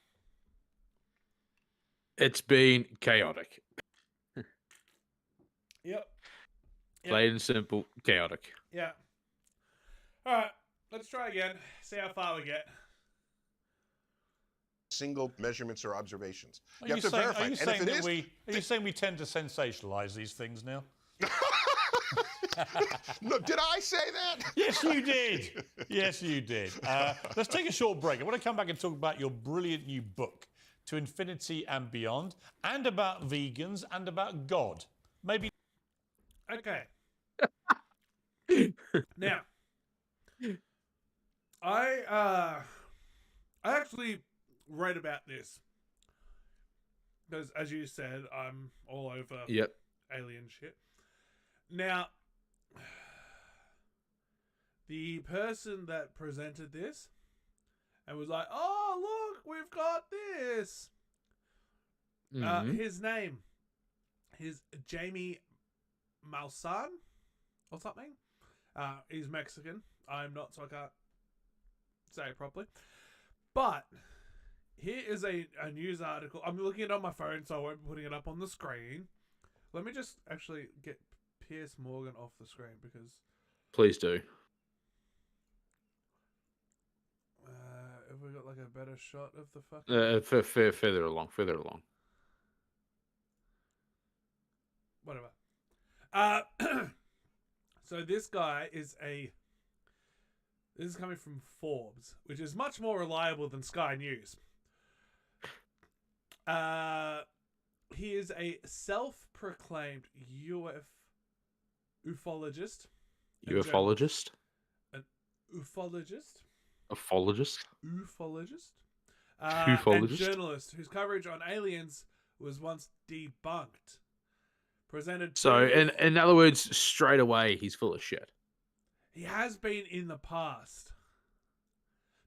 It's been chaotic. Yep. Plain and simple, chaotic. Yeah. All right, let's try again. See how far we get. Single measurements or observations. Are You have to verify. Are you And if saying it that is, are you saying we tend to sensationalize these things now? no, did I say that? Yes, you did. Yes, you did. Let's take a short break. I want to come back and talk about your brilliant new book, To Infinity and Beyond, and about vegans and about God. Maybe. Okay. Now, I actually read about this because, as you said, I'm all over Yep. alien shit. Now, the person that presented this and was like, "Oh, look, we've got this." Mhm. His name is Jamie Malsan or something. He's Mexican. I'm not, so I can't say it properly. But here is a news article. I'm looking at it on my phone, so I won't be putting it up on the screen. Let me just actually get Piers Morgan off the screen because Please do. have we got like a better shot of the fucking Further along. whatever. So this guy is this is coming from Forbes, which is much more reliable than Sky News. He is a self-proclaimed ufologist. UFologist? An ufologist. Ufologist? Ufologist. Ufologist? And journalist whose coverage on aliens was once debunked. Presented. So, in other words, straight away, he's full of shit. He has been in the past.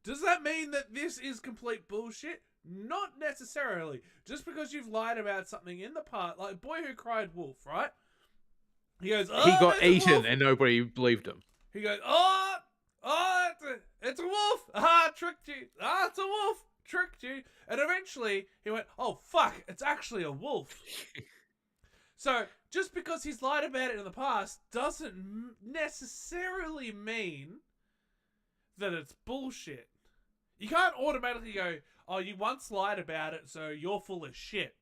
Does that mean that this is complete bullshit? Not necessarily. Just because you've lied about something in the past, like Boy Who Cried Wolf, right? He goes, "Oh, He got there's a wolf." eaten and nobody believed him. He goes, it's a wolf. Tricked you. It's a wolf. Tricked you. And eventually he went, oh, fuck, it's actually a wolf. So just because he's lied about it in the past doesn't necessarily mean that it's bullshit. You can't automatically go, oh, you once lied about it, so you're full of shit.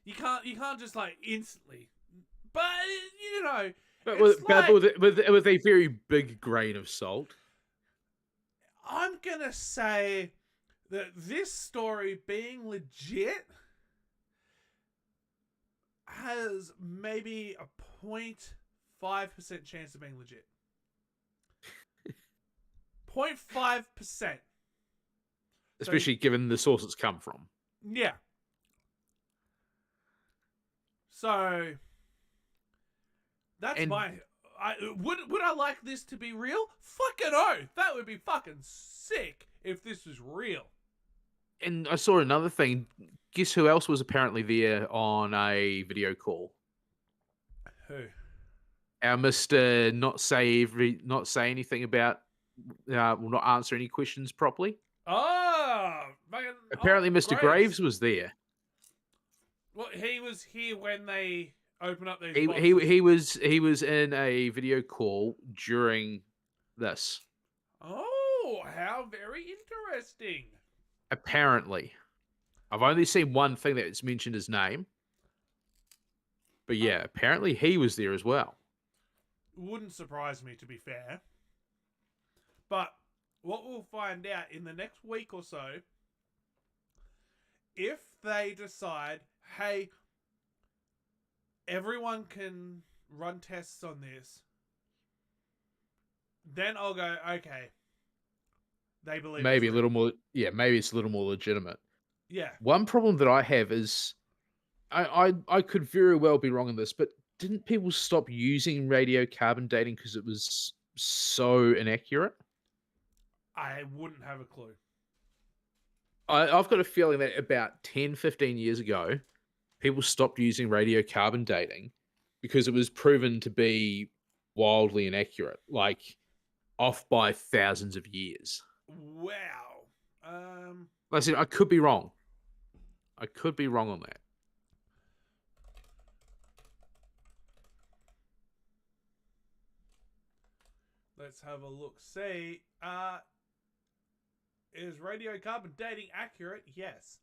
You can't just like instantly. But you know, But it's with a very big grain of salt. I'm gonna say that this story being legit has maybe a 0.5% chance of being legit. 0.5%. Especially given the source it's come from. Yeah. So that's would I like this to be real? Fucking oath. That would be fucking sick if this was real. And I saw another thing. Guess who else was apparently there on a video call? Who? Our Mr. Not say anything about will not answer any questions properly. Oh, fucking, Apparently Mr. Graves was there. Well, he was here when they open up these He boxes. he was in a video call during this. Oh, how very interesting. Apparently. I've only seen one thing that's mentioned his name. But yeah, apparently he was there as well. Wouldn't surprise me, to be fair. But what we'll find out in the next week or so, if they decide, hey, everyone can run tests on this, then I'll go, okay. They believe Maybe it's a little more. Yeah, maybe it's a little more legitimate. Yeah. One problem that I have is, I could very well be wrong in this, but didn't people stop using radiocarbon dating because it was so inaccurate? I wouldn't have a clue. I've got a feeling that about 10, 15 years ago, people stopped using radiocarbon dating because it was proven to be wildly inaccurate, like off by thousands of years. Wow. Listen, I could be wrong. I could be wrong on that. Let's have a look. See, is radiocarbon dating accurate? Yes.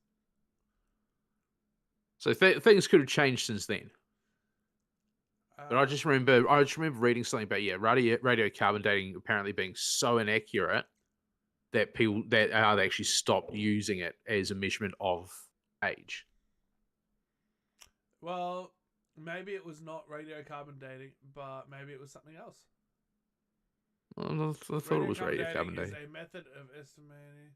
So things could have changed since then. But I just remember reading something about radiocarbon dating apparently being so inaccurate that people they actually stopped using it as a measurement of age. Well, maybe it was not radiocarbon dating, but maybe it was something else. Well, I thought it was radiocarbon is dating. a method of estimating.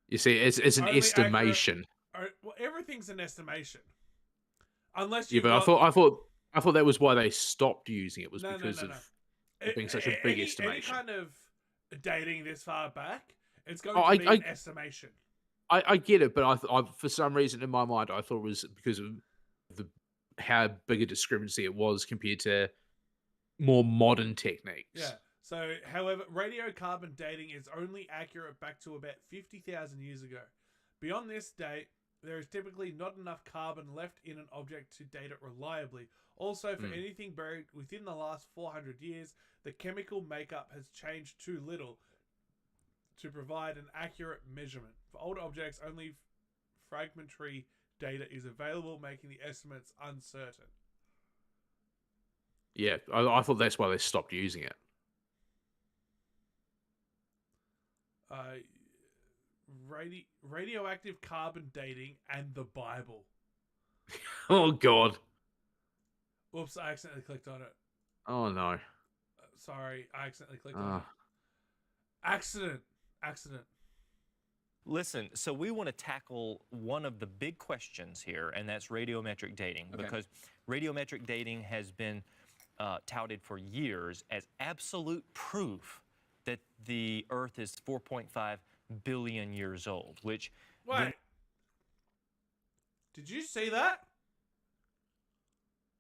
You see, it's an Only estimation. Well, everything's an estimation, unless Yeah, you. but I thought that was why they stopped using it was because of it being such a big estimation. Any kind of dating this far back, it's going Oh, to be an estimation. I get it, but I for some reason in my mind I thought it was because of how big a discrepancy it was compared to more modern techniques. Yeah. So, however, radiocarbon dating is only accurate back to about 50,000 years ago. Beyond this date, there is typically not enough carbon left in an object to date it reliably. Also, for anything buried within the last 400 years, the chemical makeup has changed too little to provide an accurate measurement. For older objects, only fragmentary data is available, making the estimates uncertain. Yeah, I thought that's why they stopped using it. Radioactive carbon dating and the Bible. Oh God. Whoops, I accidentally clicked on it. Oh no. Sorry, I accidentally clicked on it. Accident. Listen, so we want to tackle one of the big questions here, and that's radiometric dating, because radiometric dating has been touted for years as absolute proof that the Earth is 4.5 billion years old, which... Wait. Did you see that?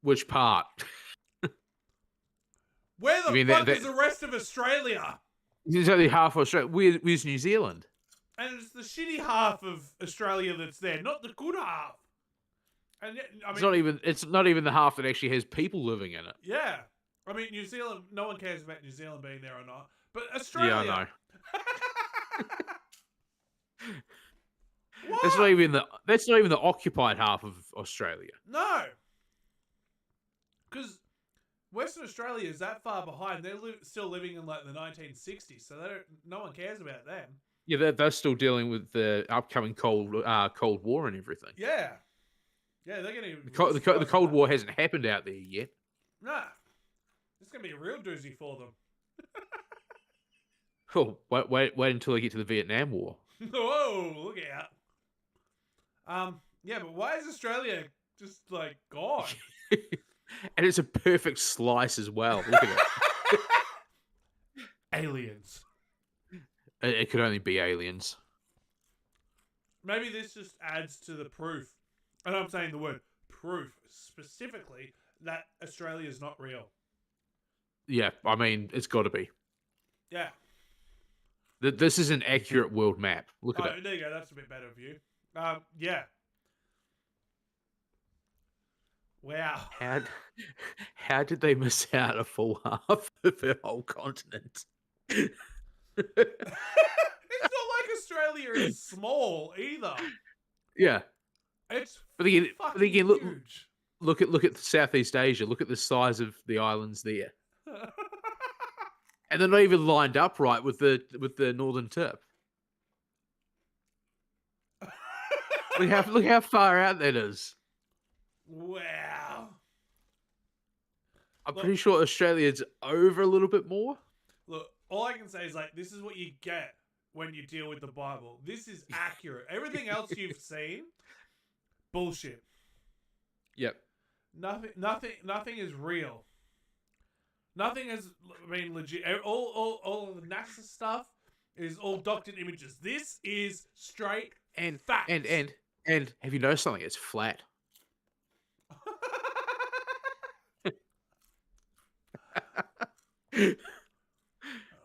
Which part? Where the fuck is the rest of Australia? It's only half Australia. Where's New Zealand? And it's the shitty half of Australia that's there, not the good half. And I mean, it's not even the half that actually has people living in it. Yeah. I mean, New Zealand, no one cares about New Zealand being there or not. But Australia. Yeah, I know. What? That's not even the occupied half of Australia. No. Because Western Australia is that far behind. They're still living in like the 1960s, so no one cares about them. Yeah, they're still dealing with the upcoming Cold War and everything. Yeah. Yeah, they're getting... The Cold War hasn't happened out there yet. Nah. It's going to be a real doozy for them. Oh, wait until they get to the Vietnam War. Whoa, look out. Yeah, but why is Australia just, like, gone? And it's a perfect slice as well. Look at it. Aliens. It could only be aliens. Maybe this just adds to the proof. And I'm saying the word proof specifically that Australia is not real. Yeah, I mean, it's got to be. Yeah. This is an accurate world map. Look at it. There you go. That's a bit better view. Yeah. Wow. How did they miss out a full half of the whole continent? It's not like Australia is small either. Yeah. It's But again, huge. look at Southeast Asia. Look at the size of the islands there. And they're not even lined up right with the northern tip. Look how far out that is. Wow. I'm pretty sure Australia's over a little bit more. Look, all I can say is like this is what you get when you deal with the Bible. This is accurate. Everything else you've seen, bullshit. Yep. Nothing is real. Nothing is, I mean, legit. All of the NASA stuff is all doctored images. This is straight and facts. And have you noticed something? It's flat.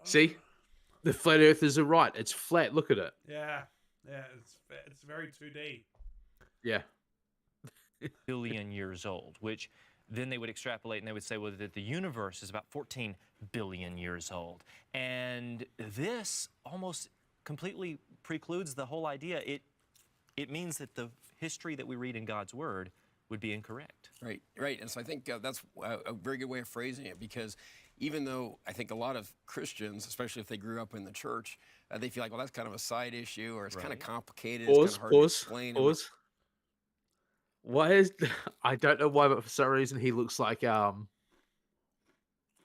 See? The flat earthers are right. It's flat. Look at it. Yeah, it's very 2D. Yeah. billion years old, which then they would extrapolate and they would say, well, that the universe is about 14 billion years old. And this almost completely precludes the whole idea. It means that the history that we read in God's Word would be incorrect. Right, right. And so I think that's a very good way of phrasing it, because even though I think a lot of Christians, especially if they grew up in the church, they feel like, well, that's kind of a side issue, or it's kind of complicated, it's kind of hard to explain. Pause. Why is I don't know why, but for some reason he looks like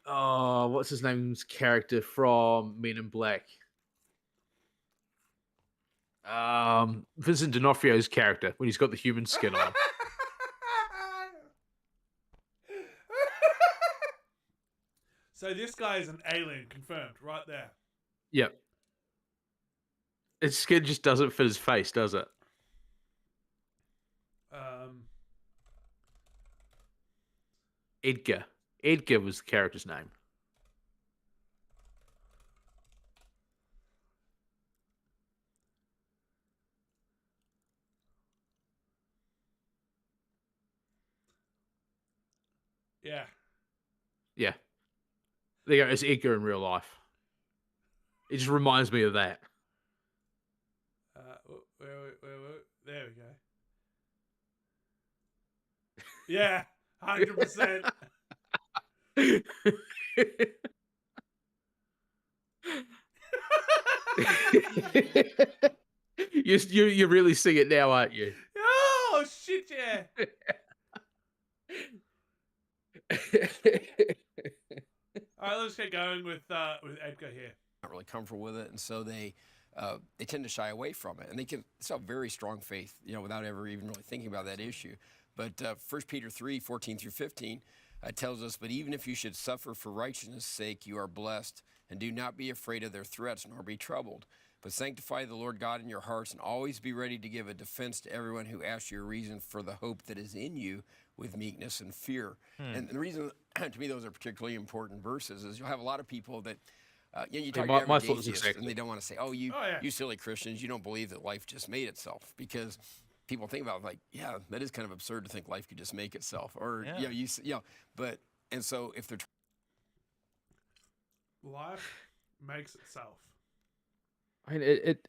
what's his name's character from Men in Black? Vincent D'Onofrio's character when he's got the human skin on. So this guy is an alien, confirmed, right there. Yep. His skin just doesn't fit his face, does it? Edgar. Edgar was the character's name. Yeah. Yeah. There you go. It's Edgar in real life. It just reminds me of that. There we go. Yeah, 100%. You really see it now, aren't you? Oh shit! Yeah. All right, let's get going with Edgar here. Not really comfortable with it, and so they tend to shy away from it, and they can still have very strong faith, without ever even really thinking about that issue. But 1 Peter 3:14-15 tells us, but even if you should suffer for righteousness' sake, you are blessed, and do not be afraid of their threats, nor be troubled. But sanctify the Lord God in your hearts, and always be ready to give a defense to everyone who asks you a reason for the hope that is in you with meekness and fear. And the reason, to me, those are particularly important verses is you'll have a lot of people that, you talk to my average thoughts atheists, exactly. and they don't want to say, you silly Christians, you don't believe that life just made itself. Because people think about it like, yeah, that is kind of absurd to think life could just make itself. Or, and so if they're Life makes itself. I mean, it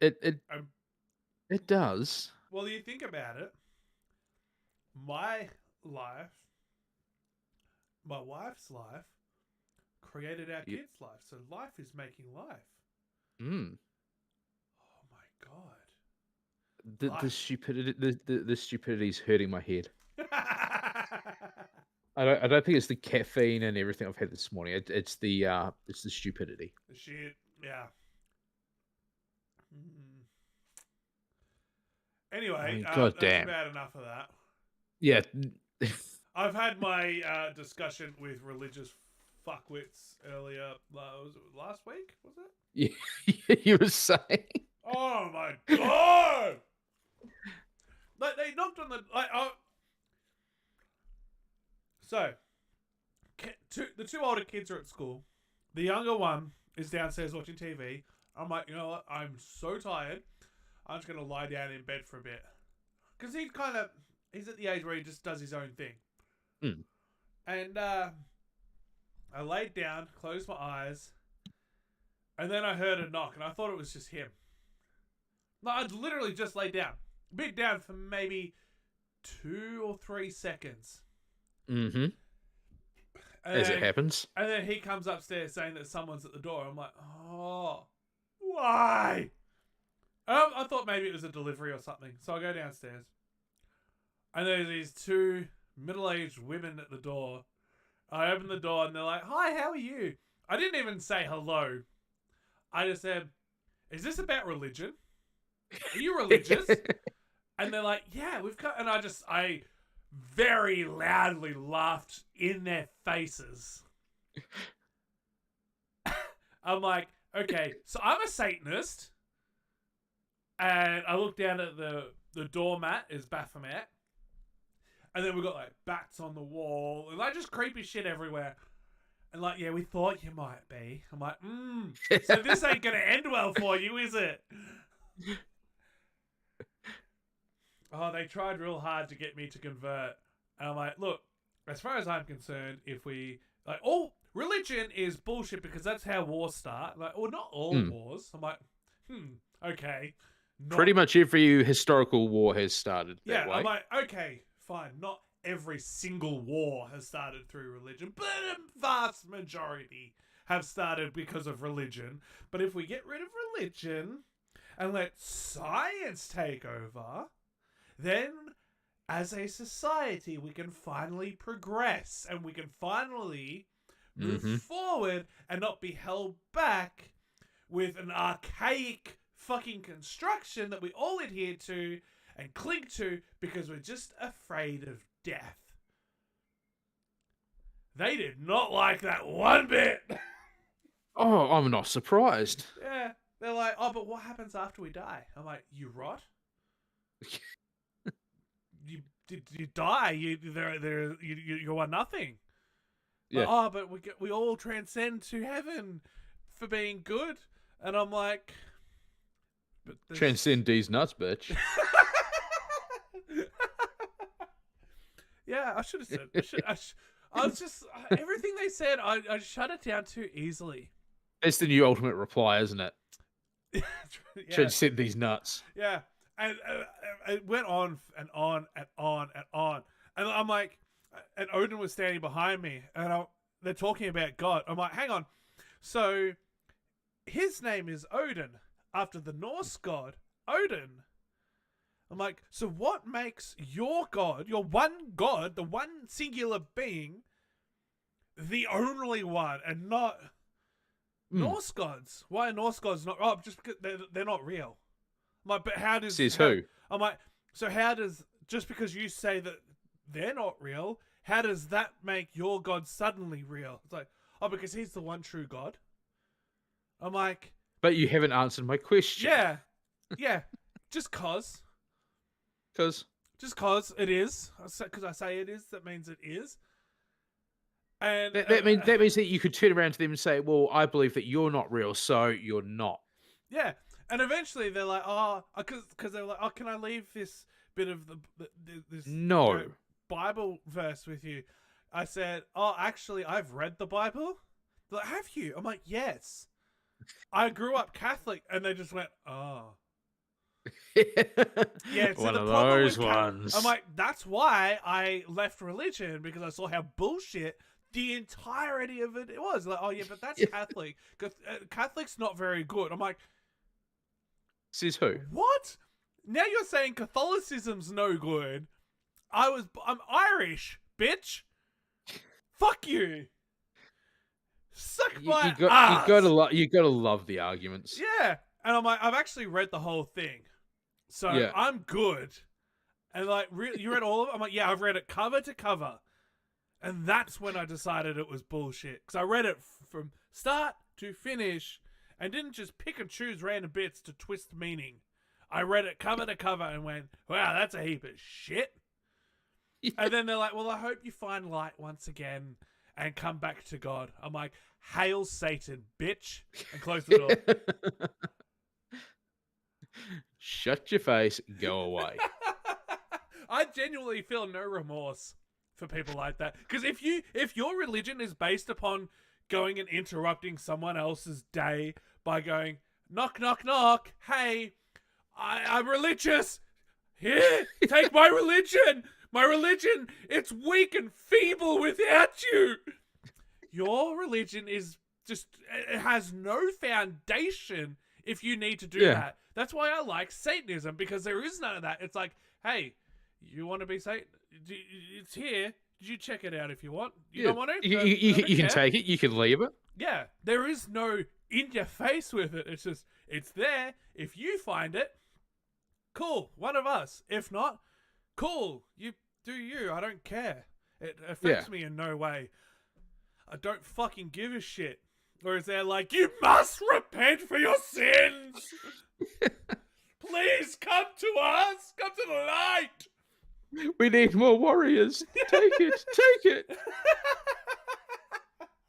does. Well, you think about it. My wife's life created our kids' life. So life is making life. Mm. Oh my god. The stupidity, the stupidity is hurting my head. I don't think it's the caffeine and everything I've had this morning. It's the stupidity. The shit, yeah. Anyway, God that's damn. about enough of that. Yeah. I've had my discussion with religious fuckwits earlier. Was it last week? Was it? Yeah, you were saying. Oh my god! Like they knocked on the So, the two older kids are at school. The younger one is downstairs watching TV. I'm like, you know what? I'm so tired. I'm just gonna lie down in bed for a bit, because he's at the age where he just does his own thing. Mm. And I laid down, closed my eyes, and then I heard a knock, and I thought it was just him. No, I literally just laid down, bit down for maybe 2 or 3 seconds. Mm-hmm. As it happens. And then he comes upstairs saying that someone's at the door. I'm like, oh, why? I thought maybe it was a delivery or something. So I go downstairs. And there's these 2 middle-aged women at the door. I open the door and they're like, hi, how are you? I didn't even say hello. I just said, is this about religion? Are you religious? And they're like, yeah, we've got... And I very loudly laughed in their faces. I'm like, okay, so I'm a Satanist. And I look down at the doormat is Baphomet. And then we've got like bats on the wall and like just creepy shit everywhere. And like, yeah, we thought you might be. I'm like, so this ain't gonna end well for you, is it? Oh, they tried real hard to get me to convert. And I'm like, look, as far as I'm concerned, if we like all religion is bullshit because that's how wars start. Like, well, not all wars. I'm like, okay. Pretty much every historical war has started that way. I'm like, okay, fine. Not every single war has started through religion, but a vast majority have started because of religion. But if we get rid of religion and let science take over, then as a society we can finally progress and we can finally move forward and not be held back with an archaic fucking construction that we all adhere to and cling to because we're just afraid of death. They did not like that one bit. Oh, I'm not surprised. Yeah, they're like, oh, but what happens after we die? I'm like, you rot. you die. You are nothing. Yeah. Like, oh, but we all transcend to heaven for being good, and I'm like, but Transcend these nuts, bitch. Yeah, I should have said. I was just everything they said. I shut it down too easily. It's the new ultimate reply, isn't it? Yeah. Transcend these nuts. Yeah, and it went on and on and on and on, and I'm like, and Odin was standing behind me, and they're talking about God. I'm like, hang on, so his name is Odin after the Norse god Odin. I'm like, so what makes your God, your one God, the one singular being, the only one, and not Norse gods? Why are Norse gods not? Oh, just because they're not real. I'm like, but how does who? I'm like, so how does just because you say that they're not real, how does that make your God suddenly real? It's like, oh, because he's the one true God. I'm like, but you haven't answered my question. Yeah, just cause. Because it is. Because I say it is, that means it is. And that means that you could turn around to them and say, well, I believe that you're not real, so you're not. Yeah. And eventually they're like, oh, because they were like, oh, can I leave this bit of this Bible verse with you? I said, oh, actually, I've read the Bible. They're like, have you? I'm like, yes. I grew up Catholic. And they just went, oh. Yeah, one of those ones. I'm like, that's why I left religion, because I saw how bullshit the entirety of it was. Like, oh yeah, but that's Catholic. Catholic's not very good. I'm like, says who? What? Now you're saying Catholicism's no good. I'm Irish, bitch. Fuck you. Suck my ass. You gotta love the arguments. Yeah. And I'm like, I've actually read the whole thing. So I'm good. And like, you read all of it? I'm like, yeah, I've read it cover to cover. And that's when I decided it was bullshit. Because I read it from start to finish and didn't just pick and choose random bits to twist meaning. I read it cover to cover and went, wow, that's a heap of shit. Yeah. And then they're like, well, I hope you find light once again and come back to God. I'm like, hail Satan, bitch. And close the door. Shut your face, go away. I genuinely feel no remorse for people like that. Because if your religion is based upon going and interrupting someone else's day by going, knock, knock, knock, hey, I'm religious. Here, take my religion. My religion, it's weak and feeble without you. Your religion is just, it has no foundation if you need to do that. That's why I like Satanism, because there is none of that. It's like, hey, you want to be Satan? It's here. You check it out if you want. You don't want to? You can take it. You can leave it. Yeah. There is no in your face with it. It's just, it's there. If you find it, cool. One of us. If not, cool. You do you. I don't care. It affects me in no way. I don't fucking give a shit. Whereas they're like, you must repent for your sins. Please come to us. Come to the light. We need more warriors. Take it. Take it.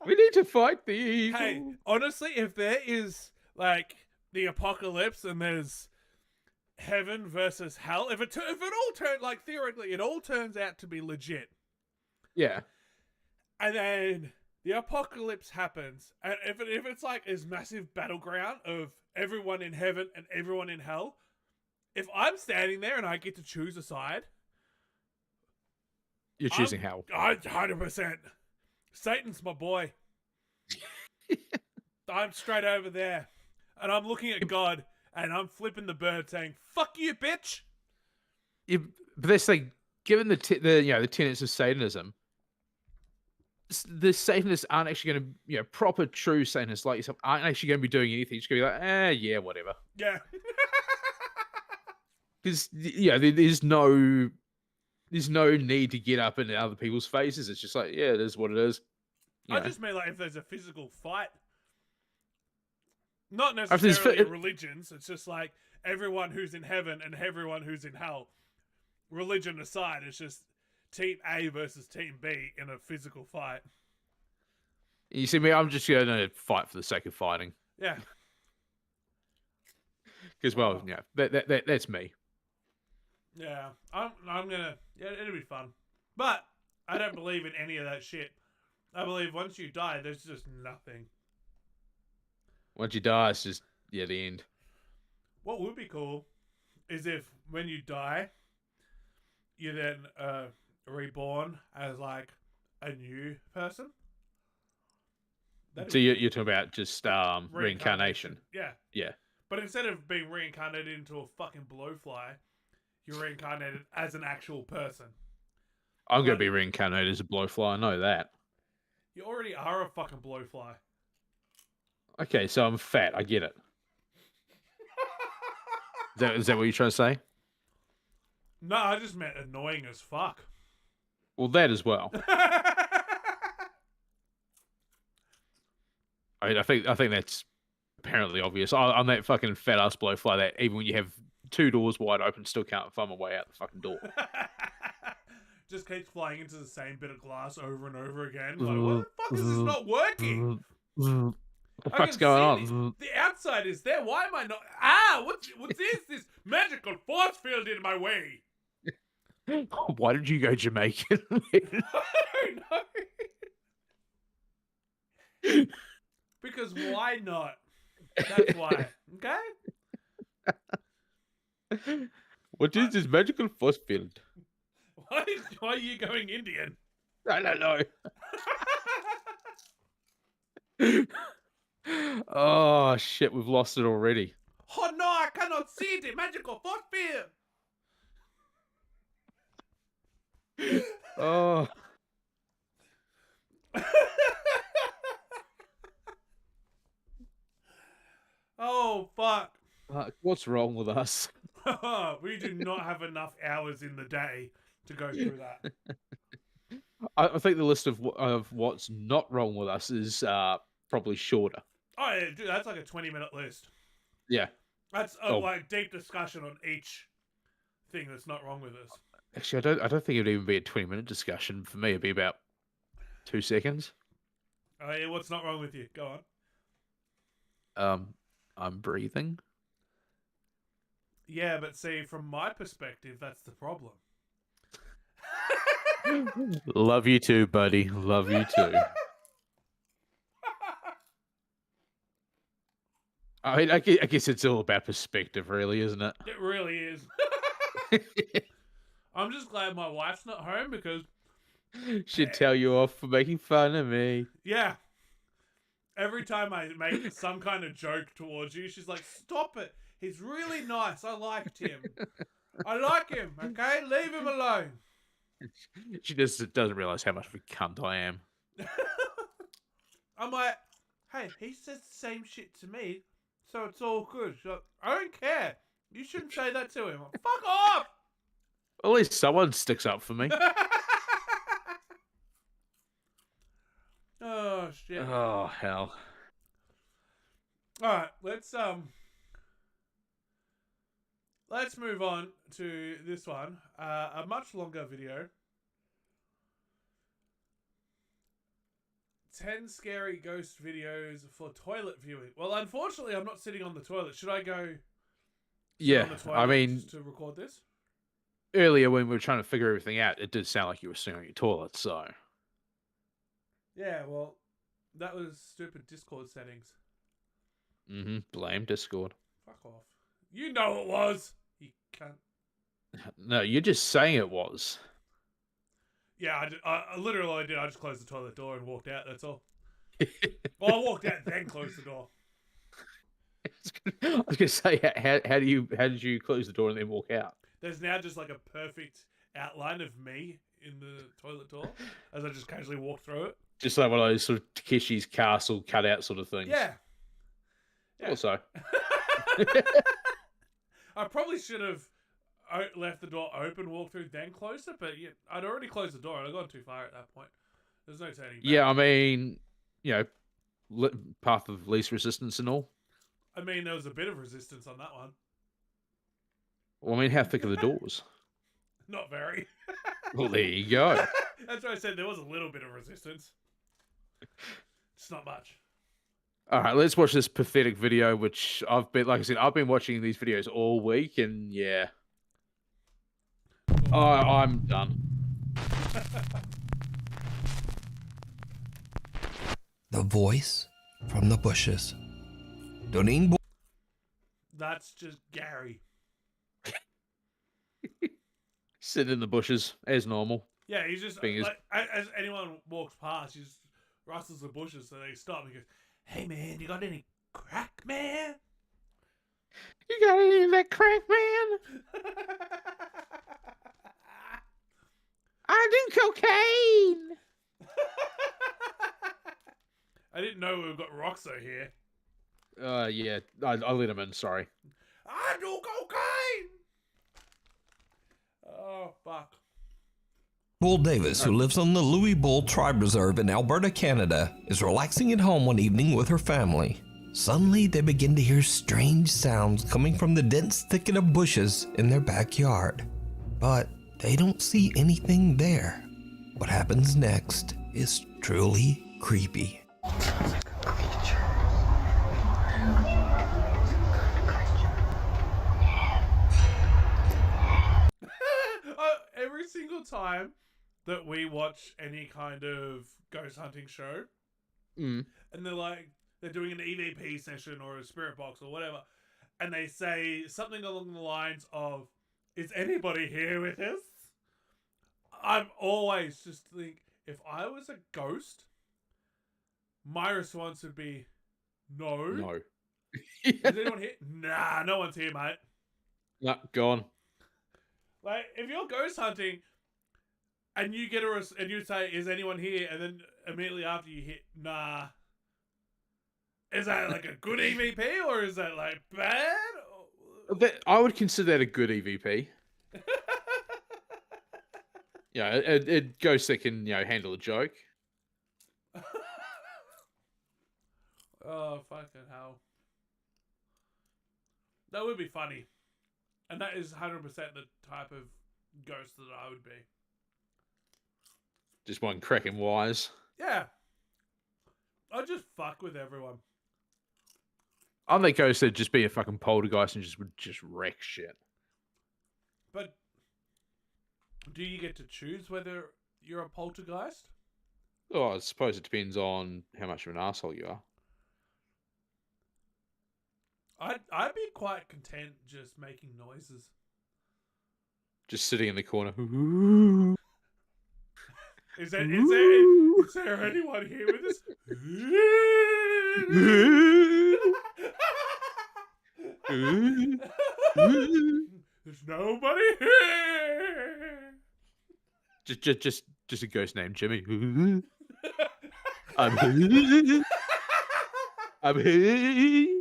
We need to fight the evil. Hey, honestly, if there is like the apocalypse and there's heaven versus hell, if it all turns like theoretically, it all turns out to be legit, Yeah. and then the apocalypse happens, and if it's like this massive battleground of everyone in heaven and everyone in hell, if I'm standing there and I get to choose a side, You're choosing hell. 100%. Satan's my boy. I'm straight over there, and I'm looking at God, and I'm flipping the bird, saying "Fuck you, bitch." But that's like, given the tenets of Satanism, the Satanists aren't actually going to, proper true Satanists like yourself aren't actually going to be doing anything. Just going to be like, yeah, whatever. Yeah. Because there's no need to get up in other people's faces. It's just like, yeah, it is what it is. I just mean like if there's a physical fight, not there's necessarily religions. It's just like everyone who's in heaven and everyone who's in hell. Religion aside, it's just Team A versus Team B in a physical fight. You see me, I'm just going to fight for the sake of fighting. Yeah. Because, well, that's me. Yeah, I'm gonna. Yeah, it'll be fun, but I don't believe in any of that shit. I believe once you die, there's just nothing. Once you die, it's just the end. What would be cool is if when you die, you then reborn as like a new person. So you're talking about just reincarnation. Yeah. Yeah. But instead of being reincarnated into a fucking blowfly, you're reincarnated as an actual person. I'm going to be reincarnated as a blowfly. I know that. You already are a fucking blowfly. Okay, so I'm fat. I get it. Is that what you're trying to say? No, I just meant annoying as fuck. Well, that as well. I think that's apparently obvious. I'm that fucking fat ass blowfly that even when you have 2 doors wide open, still can't find my way out the fucking door. Just keeps flying into the same bit of glass over and over again. Like, what the fuck is this not working? What the fuck's going on? The outside is there. Why am I not? What's this magical force field in my way? Why did you go Jamaican? I don't know. Because why not? That's why. Okay? What is this magical force field? Why are you going Indian? I don't know. Oh shit, we've lost it already. Oh no, I cannot see the magical force field. Oh. Oh fuck. What's wrong with us? We do not have enough hours in the day to go through that. I think the list of what's not wrong with us is probably shorter. Oh yeah, dude, that's like a 20-minute list. Yeah. That's like deep discussion on each thing that's not wrong with us. Actually, I don't think it'd even be a 20-minute discussion. For me, it'd be about 2 seconds. Oh yeah, what's not wrong with you? Go on. I'm breathing. Yeah, but see, from my perspective, that's the problem. Love you too, buddy. Love you too. I mean, I guess it's all about perspective, really, isn't it? It really is. I'm just glad my wife's not home because she'd tell you off for making fun of me. Yeah. Every time I make some kind of joke towards you, she's like, "Stop it. He's really nice. I liked him. I like him, okay? Leave him alone." She just doesn't realize how much of a cunt I am. I'm like, "Hey, he says the same shit to me, so it's all good." She's like, "I don't care. You shouldn't say that to him." Like, fuck off! At least someone sticks up for me. Oh, shit. Oh, hell. Alright, let's move on to this one. A much longer video. 10 scary ghost videos for toilet viewing. Well, unfortunately, I'm not sitting on the toilet. Should I go sit on the toilet I mean, just to record this? earlier when we were trying to figure everything out, it did sound like you were sitting on your toilet, so. Yeah, well, that was stupid Discord settings. Blame Discord. Fuck off. You know it was. You can't. No, you're just saying it was. Yeah, I literally did. I just closed the toilet door and walked out. That's all. Well, I walked out, then closed the door. I was gonna say, how did you close the door and then walk out? There's now just like a perfect outline of me in the toilet door as I just casually walk through it. Just like one of those sort of Takeshi's Castle cutout sort of things. Yeah. Also, I probably should have left the door open, walked through, then closed it, but yeah, I'd already closed the door. I'd gone too far at that point. There's no turning back. yeah, I mean, path of least resistance and all. I mean, there was a bit of resistance on that one. Well, I mean, how thick are the doors? Not very. Well, there you go. That's why I said there was a little bit of resistance. It's not much. All right, let's watch this pathetic video, which I've been watching these videos all week, and yeah. I'm done. The voice from the bushes. That's just Gary. Sit in the bushes as normal. Yeah, he's just Being like, as anyone walks past, he just rustles the bushes, so they stop and he goes, "Hey man, you got any crack, man? You got any of that crack, man? I do cocaine." I didn't know we've got Roxo here. Yeah, I let him in. Sorry. I do cocaine. Oh fuck. Bull Davis, who lives on the Louis Bull Tribe Reserve in Alberta, Canada, is relaxing at home one evening with her family. Suddenly, they begin to hear strange sounds coming from the dense thicket of bushes in their backyard. But they don't see anything there. What happens next is truly creepy. Every single time that we watch any kind of ghost hunting show, and they're doing an EVP session or a spirit box or whatever, and they say something along the lines of, "Is anybody here with us?" I'm always just think, if I was a ghost, my response would be, no. No. Is anyone here? Nah, no one's here, mate. Nah, gone. Like, if you're ghost hunting and you get and you say, "Is anyone here?" and then immediately after you hit, "Nah," is that like a good EVP or is that like bad? I would consider that a good EVP. Yeah, it ghosts that can handle a joke. Oh fucking hell! That would be funny. And that is 100% the type of ghost that I would be. Just one cracking wise. Yeah. I'd just fuck with everyone. I think ghosts would just be a fucking poltergeist and would just wreck shit. But do you get to choose whether you're a poltergeist? Oh, I suppose it depends on how much of an asshole you are. I'd be quite content just making noises. Just sitting in the corner. Is there anyone here with us? There's nobody here. Just a ghost named Jimmy. I'm here. I'm here.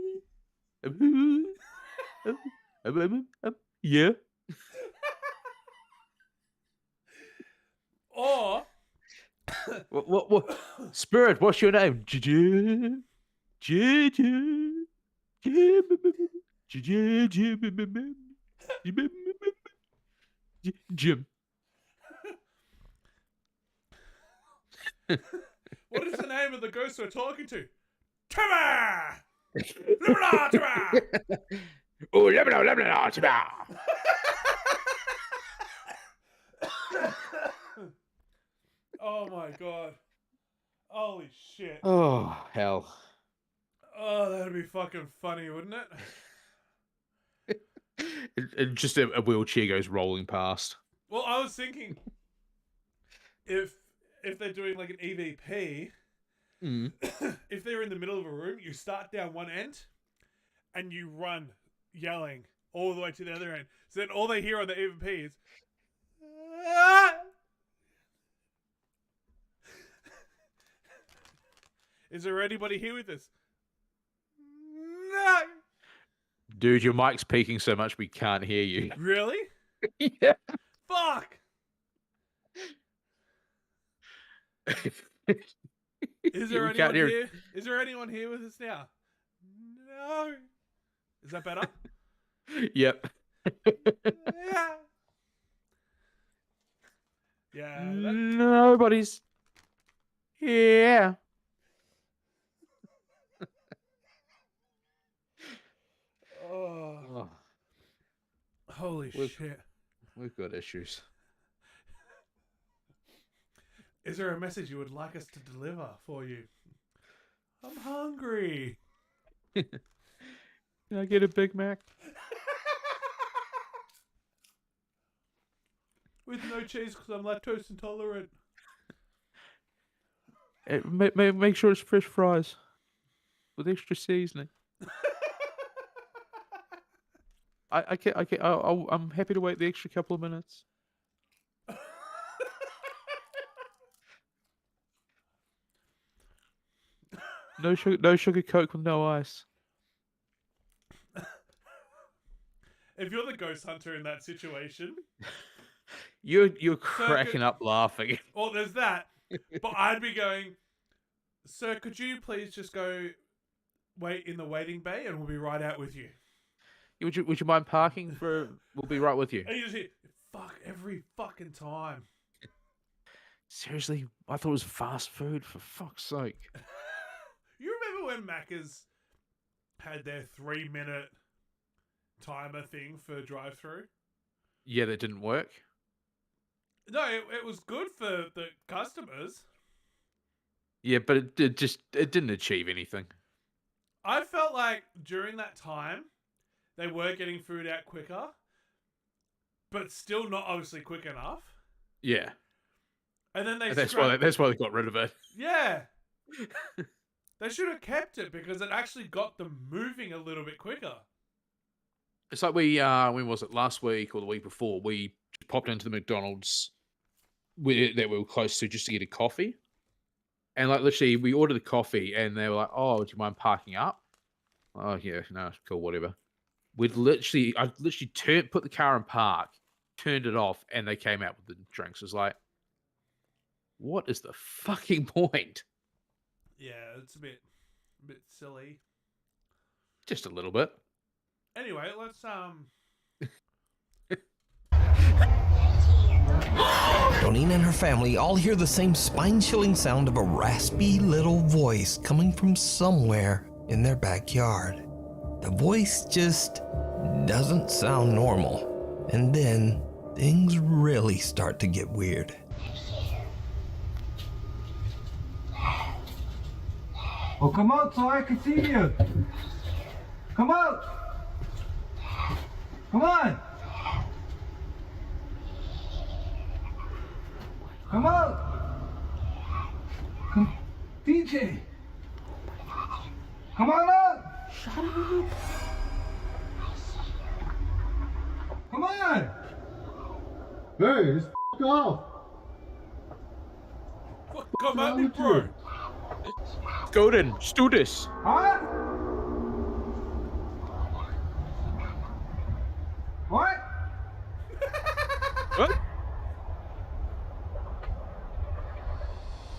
Yeah. Or what? Spirit, what's your name? Jim. What is the name of the ghost we're talking to? Timmy! Timmy! Oh, let Oh my god. Holy shit. Oh, hell. Oh, that'd be fucking funny, wouldn't it? Just a wheelchair goes rolling past. Well, I was thinking if they're doing like an EVP, if they're in the middle of a room, you start down one end and you run yelling all the way to the other end. So then all they hear on the EVP is "Ah!" Is there anybody here with us? No. Dude, your mic's peaking so much we can't hear you. Really? Yeah. Fuck. Is there We anyone can't hear- here? Is there anyone here with us now? No. Is that better? Yep. Yeah. Yeah. Nobody's here. Oh, holy We've- shit. We've got issues. Is there a message you would like us to deliver for you? I'm hungry. Can I get a Big Mac? With no cheese because I'm lactose intolerant. Make sure it's fresh fries with extra seasoning. I'm happy to wait the extra couple of minutes. No sugar Coke with no ice. If you're the ghost hunter in that situation, You're cracking up laughing. well, there's that. But I'd be going, sir, could you please just go wait in the waiting bay and we'll be right out with you. Would you mind parking for? We'll be right with you. And you just hear, fuck, every fucking time. Seriously, I thought it was fast food. For fuck's sake. You remember when Macca's had their 3-minute timer thing for drive-through? Yeah, that didn't work. No, it was good for the customers. Yeah, but it didn't achieve anything. I felt like during that time, they were getting food out quicker, but still not obviously quick enough. Yeah, And then that's why they got rid of it. Yeah. They should have kept it because it actually got them moving a little bit quicker. It's like we when was it, last week or the week before, we popped into the McDonald's that we were close to just to get a coffee. And like literally we ordered the coffee and they were like, "Oh, do you mind parking up?" Oh yeah, no, cool, whatever. I literally put the car in park, turned it off, and they came out with the drinks. It's like, what is the fucking point? Yeah, it's a bit silly. Just a little bit. Anyway, let's Donine and her family all hear the same spine-chilling sound of a raspy little voice coming from somewhere in their backyard. The voice just doesn't sound normal. And then things really start to get weird. Oh, come out so I can see you. Come out. Come on. Come out. Come, DJ. Come on out. Shut up. Come on. Hey, just f*** off. come at me, bro. Go then, just do this. Huh? What? What?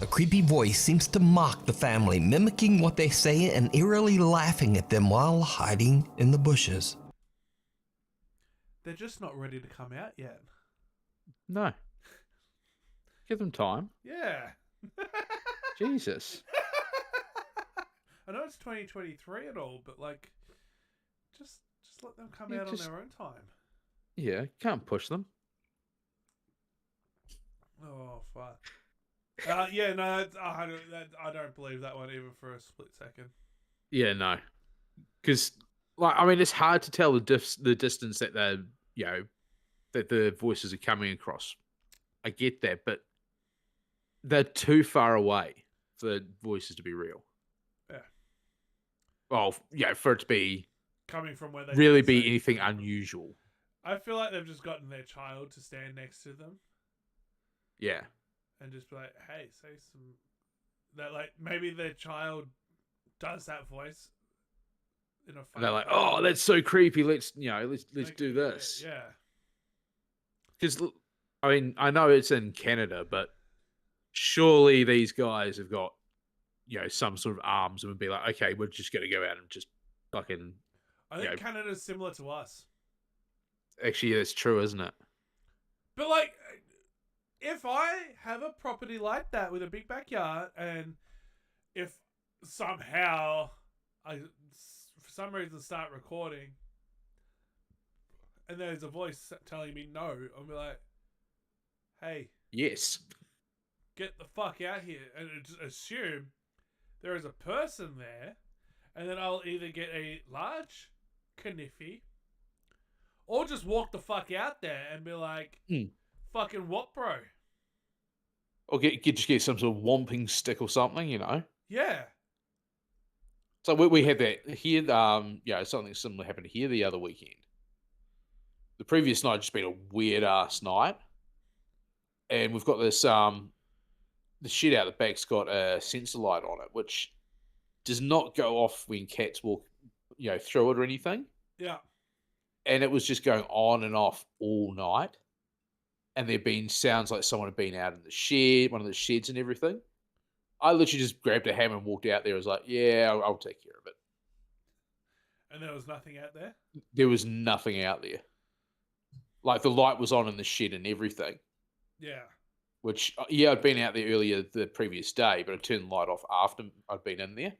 The creepy voice seems to mock the family, mimicking what they say and eerily laughing at them while hiding in the bushes. They're just not ready to come out yet. No. Give them time. Yeah. Jesus. I know it's 2023 and all, but like, just let them come Yeah, out just- on their own time. Yeah, can't push them. Oh fuck. Yeah, no, I don't believe that one even for a split second. Yeah, no. Because, like, I mean, it's hard to tell the distance that they're, that the voices are coming across. I get that, but they're too far away for the voices to be real. Yeah. Well, for it to be Coming from where they really can be say anything something. unusual. I feel like they've just gotten their child to stand next to them Yeah. and just be like, "Hey, say some." That like maybe their child does that voice in a. And they're like, way. "Oh, that's so creepy. Let's Make do it- this." Yeah. Because, I mean, I know it's in Canada, but surely these guys have got, some sort of arms and would be like, okay, we're just going to go out and just fucking. I think Canada's similar to us. Actually, that's true, isn't it? But like, if I have a property like that with a big backyard, and if somehow I, for some reason, start recording, and there's a voice telling me no, I'll be like, "Hey, Yes. get the fuck out here," and just assume there is a person there, and then I'll either get a large kniffy, or just walk the fuck out there and be like, "Fucking what, bro?" Or just get some sort of whomping stick or something, Yeah. So we had that here. Something similar happened here the other weekend. The previous night just been a weird ass night, and we've got this the shed out the back's got a sensor light on it, which does not go off when cats walk, through it or anything. Yeah. And it was just going on and off all night. And there'd been sounds like someone had been out in the shed, one of the sheds and everything. I literally just grabbed a hammer and walked out there. I was like, yeah, I'll take care of it. And there was nothing out there? There was nothing out there. Like, the light was on in the shed and everything. Yeah. Which, I'd been out there earlier the previous day, but I turned the light off after I'd been in there.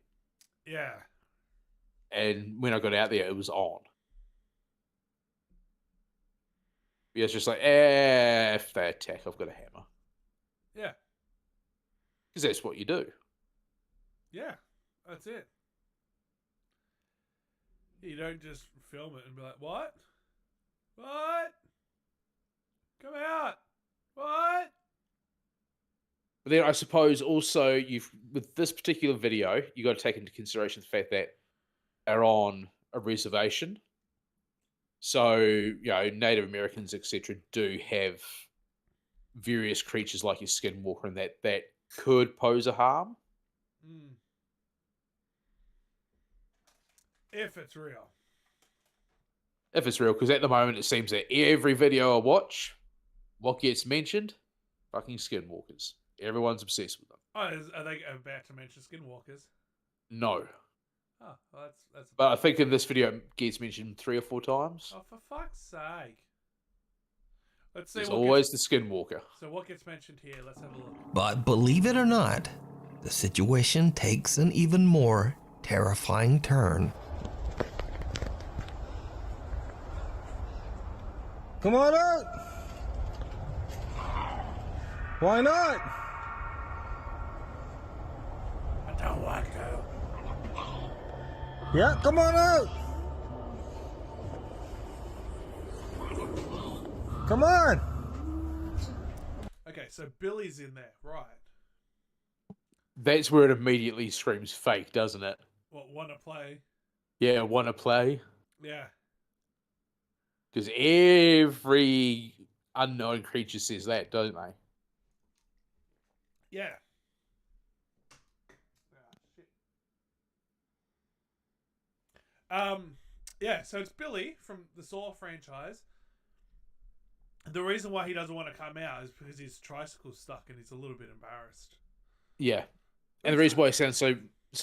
Yeah. And when I got out there, it was on. Yeah, it's just like, if they attack, I've got a hammer. Yeah. Because that's what you do. Yeah. That's it. You don't just film it and be like, "What? What? Come out. What?" But then I suppose also with this particular video, you got to take into consideration the fact that they're on a reservation. So, Native Americans, etc., do have various creatures like your skinwalker and that could pose a harm. If it's real. If it's real, because at the moment it seems that every video I watch, what gets mentioned? Fucking skinwalkers. Everyone's obsessed with them. Oh, are they about to mention skinwalkers? No. Oh, well, that's. But I think in this video it gets mentioned 3 or 4 times. Oh, for fuck's sake! Let's see. There's what always gets, the skinwalker. So what gets mentioned here? Let's have a look. But believe it or not, the situation takes an even more terrifying turn. Come on out! Why not? I don't want to. Yeah, come on out! Come on! Okay, so Billy's in there, right? That's where it immediately screams fake, doesn't it? What, wanna play? Yeah, want to play? Yeah. Because every unknown creature says that, don't they? Yeah. Yeah, so it's Billy from the Saw franchise. The reason why he doesn't want to come out is because his tricycle's stuck and he's a little bit embarrassed. Yeah. And the reason why he sounds so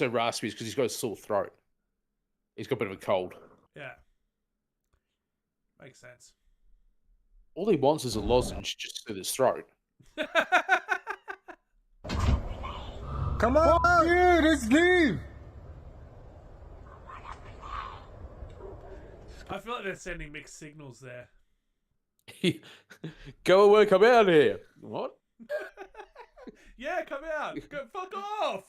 raspy is because he's got a sore throat. He's got a bit of a cold. Yeah. Makes sense. All he wants is a lozenge just to his throat. Come on, dude, let's leave. I feel like they're sending mixed signals there. Go away, come out here. What? Yeah, come out. Go fuck off.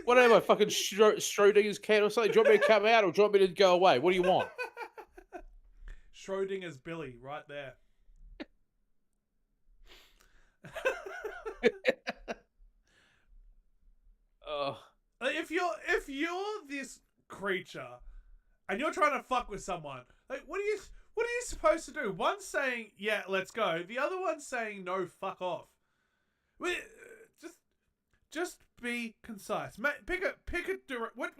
What am I, fucking Schrodinger's cat or something? Do you want me to come out or do you want me to go away? What do you want? Schrodinger's Billy, right there. If you're this creature and you're trying to fuck with someone, like what are you supposed to do? One's saying, yeah, let's go. The other one's saying, no, fuck off. Just be concise. Pick a direct. What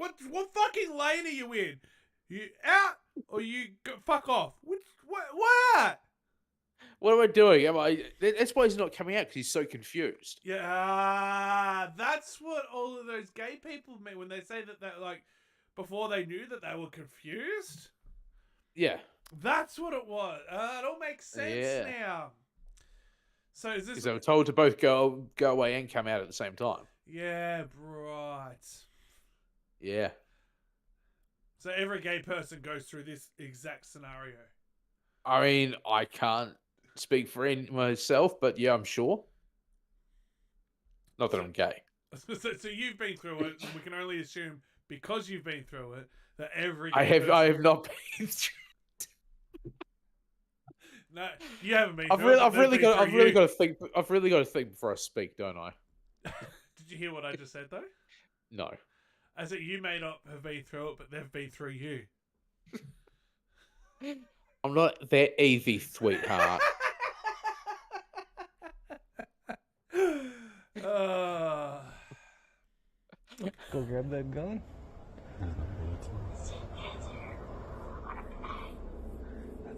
fucking lane are you in? You out or you go, fuck off? What? What am I doing? That's why he's not coming out, because he's so confused. Yeah, that's what all of those gay people mean when they say that they're like, before they knew that they were confused. Yeah. That's what it was. It all makes sense now. So is this? Because they were told to both go away and come out at the same time. Yeah, right. Yeah. So every gay person goes through this exact scenario. I mean, I can't speak for myself, but yeah, I'm sure. Not that I'm gay. So you've been through it, and we can only assume because you've been through it that every I have not been through. No, you haven't been. I've really got to think. I've really got to think before I speak, don't I? Did you hear what I just said though? No. I said you may not have been through it, but they've been through you. I'm not that easy, sweetheart. Go grab that gun.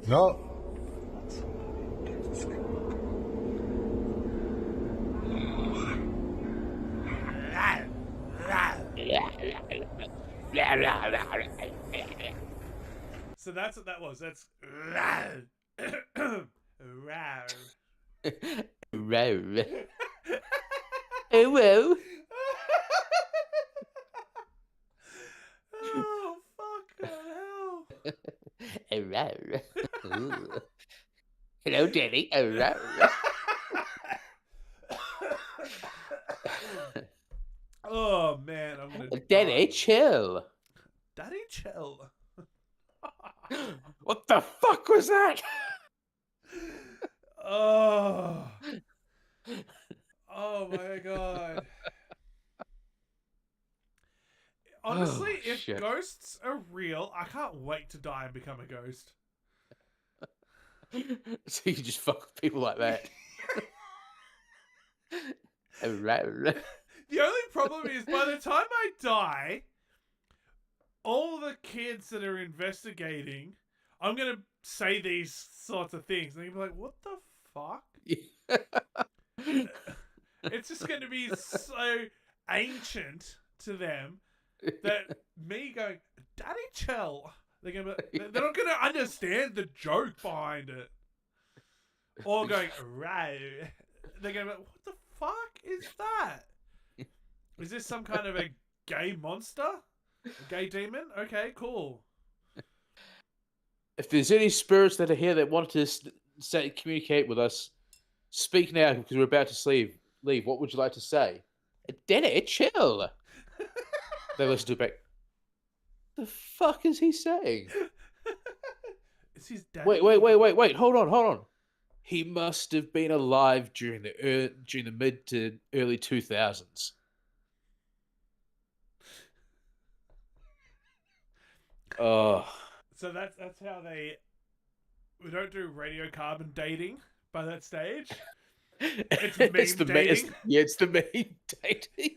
No. So that's what that was. That's Hello. Oh fuck hell. Hello, Daddy. Oh man, I'm gonna Daddy, die. chill. Daddy, chill. What the fuck was that? Oh. Oh my god. Honestly, if shit. ghosts are real, I can't wait to die and become a ghost. So you just fuck with people like that. The only problem is by the time I die, all the kids that are investigating, I'm going to say these sorts of things. And they're going to be like, what the fuck? It's just going to be so ancient to them that me going, Daddy, chill. They're not going to understand the joke behind it. Or going, right. They're going to be like, what the fuck is that? Is this some kind of a gay monster? A gay demon? Okay, cool. If there's any spirits that are here that want to communicate with us, speak now because we're about to leave. What would you like to say? Daddy, chill. They listen to it back. The fuck is he saying? Is his dad? Wait. Hold on. He must have been alive during the mid to early 2000s. Oh. So that's how we don't do radiocarbon dating by that stage. It's meme dating. It's the meme dating.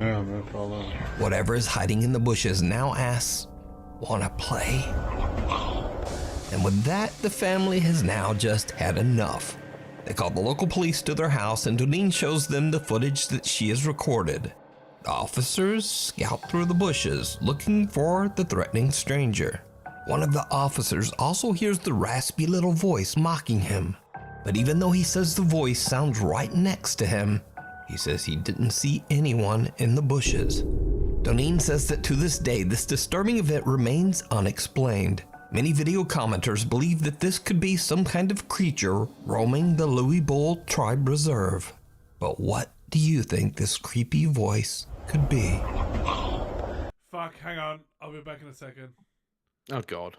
Yeah, no problem. Whatever is hiding in the bushes now asks, "Wanna play?" And with that, the family has now just had enough. They call the local police to their house, and Doneen shows them the footage that she has recorded. The officers scout through the bushes, looking for the threatening stranger. One of the officers also hears the raspy little voice mocking him. But even though he says the voice sounds right next to him, he says he didn't see anyone in the bushes. Doneen says that to this day, this disturbing event remains unexplained. Many video commenters believe that this could be some kind of creature roaming the Louis Bull Tribe Reserve. But what do you think this creepy voice could be? Fuck, hang on. I'll be back in a second. Oh, God.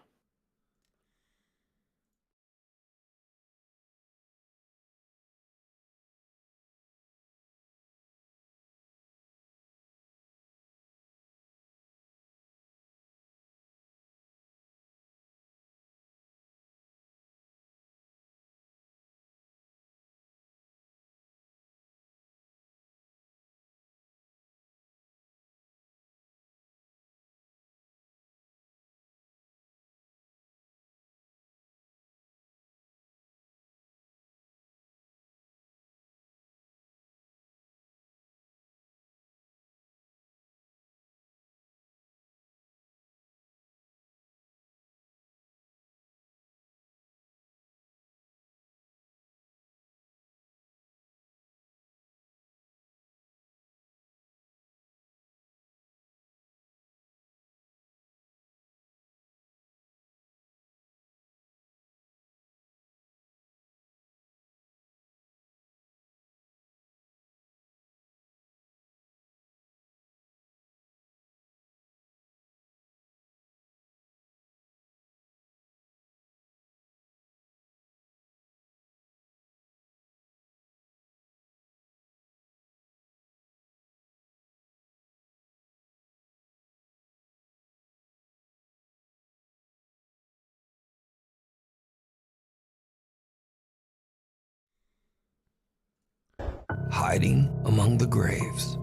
Hiding among the graves.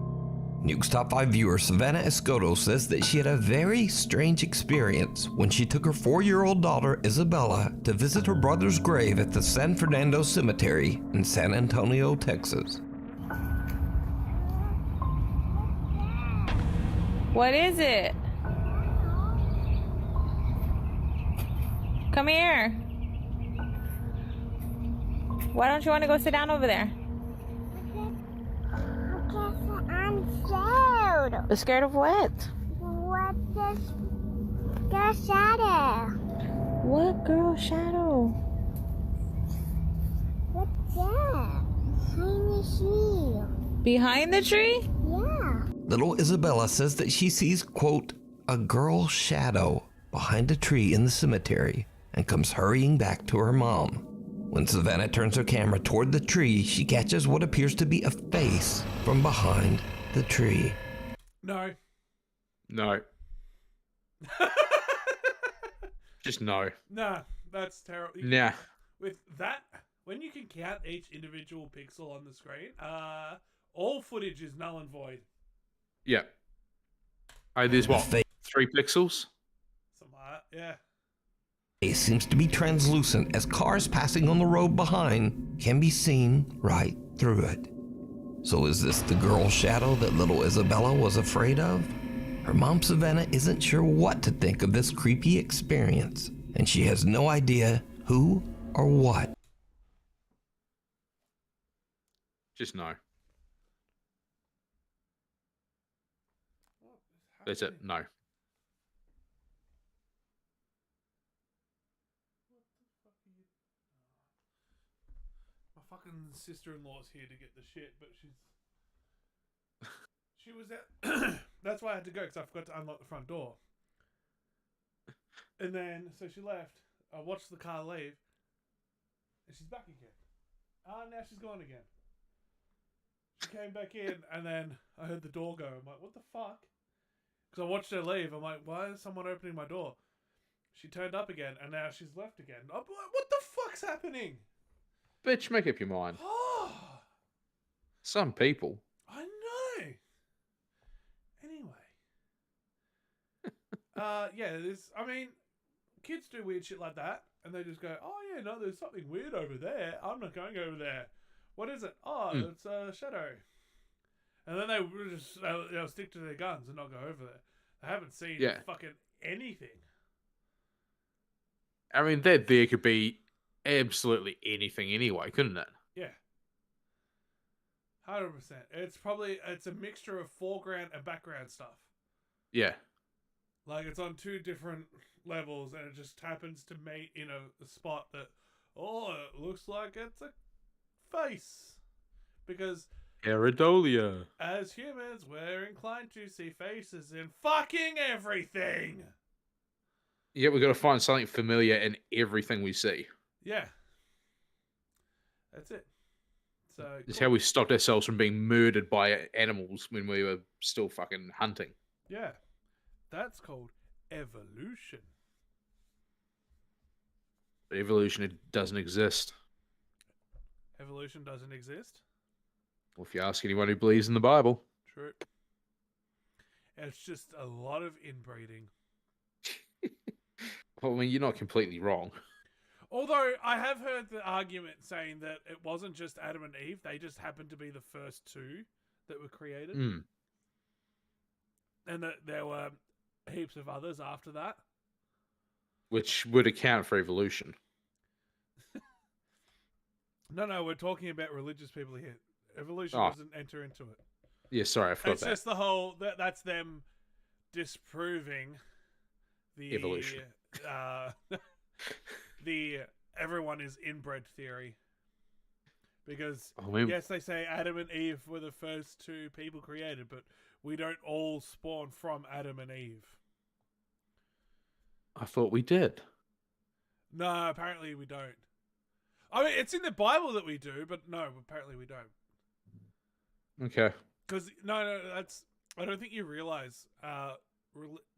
Nuke's Top 5 viewer Savannah Escoto says that she had a very strange experience when she took her 4-year-old daughter Isabella to visit her brother's grave at the San Fernando Cemetery in San Antonio, Texas. What is it? Come here. Why don't you want to go sit down over there? I'm scared. Scared of what? What's this girl shadow? What girl shadow? What's that? Behind the tree. Behind the tree? Yeah. Little Isabella says that she sees, quote, a girl shadow behind a tree in the cemetery and comes hurrying back to her mom. When Savannah turns her camera toward the tree, she catches what appears to be a face from behind the tree. No. No. Just no. Nah, that's terrible. Nah. With that, when you can count each individual pixel on the screen, all footage is null and void. Yeah. Oh, there's what? Face 3 pixels? Something like that, yeah. It seems to be translucent as cars passing on the road behind can be seen right through it. So is this the girl shadow that little Isabella was afraid of? Her mom Savannah isn't sure what to think of this creepy experience, and she has no idea who or what. Just no. That's it. No. My fucking sister-in-law's here to get the shit, but she was at. That's why I had to go, because I forgot to unlock the front door. And then, so she left. I watched the car leave, and she's back again. Now she's gone again. She came back in, and then I heard the door go. I'm like, what the fuck? Because I watched her leave. I'm like, why is someone opening my door? She turned up again, and now she's left again. I'm like, what the fuck's happening? Bitch, make up your mind. Some people. I know. Anyway. Yeah, there's, I mean, kids do weird shit like that, and they just go, oh yeah, no, there's something weird over there. I'm not going over there. What is it? Oh, it's a shadow. And then they just they'll stick to their guns and not go over there. They haven't seen fucking anything. I mean, there could be absolutely anything anyway, couldn't it? Yeah. 100%. It's a mixture of foreground and background stuff. Yeah. Like, it's on two different levels, and it just happens to meet in a spot that, it looks like it's a face. Because Pareidolia. as humans, we're inclined to see faces in fucking everything. Yeah, we've got to find something familiar in everything we see. Yeah. That's it. So It's cool. how we stopped ourselves from being murdered by animals when we were still fucking hunting. Yeah. That's called evolution. But evolution, it doesn't exist. Evolution doesn't exist? Well, if you ask anyone who believes in the Bible. True. It's just a lot of inbreeding. Well, I mean, you're not completely wrong. Although I have heard the argument saying that it wasn't just Adam and Eve, they just happened to be the first two that were created. Mm. And that there were heaps of others after that. Which would account for evolution. No, we're talking about religious people here. Evolution Oh. doesn't enter into it. Yeah, sorry, I forgot It's that. just the whole... That's them disproving the... Evolution. the everyone is inbred theory. Because, I mean, yes, they say Adam and Eve were the first two people created, but we don't all spawn from Adam and Eve. I thought we did. No, apparently we don't. I mean, it's in the Bible that we do, but no, apparently we don't. Okay. Because, no, that's... I don't think you realize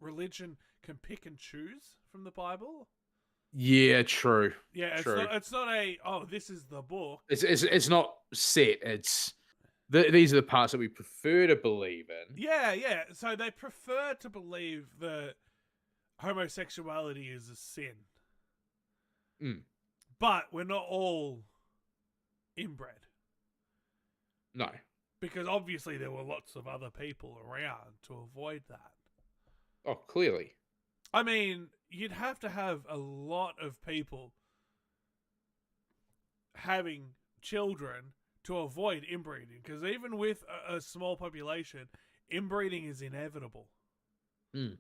religion can pick and choose from the Bible. Yeah, true. Yeah, true. it's not a, this is the book. It's not set. It's these are the parts that we prefer to believe in. Yeah. So they prefer to believe that homosexuality is a sin. Mm. But we're not all inbred. No. Because obviously there were lots of other people around to avoid that. Oh, clearly. I mean, you'd have to have a lot of people having children to avoid inbreeding. Because even with a small population, inbreeding is inevitable. Mm.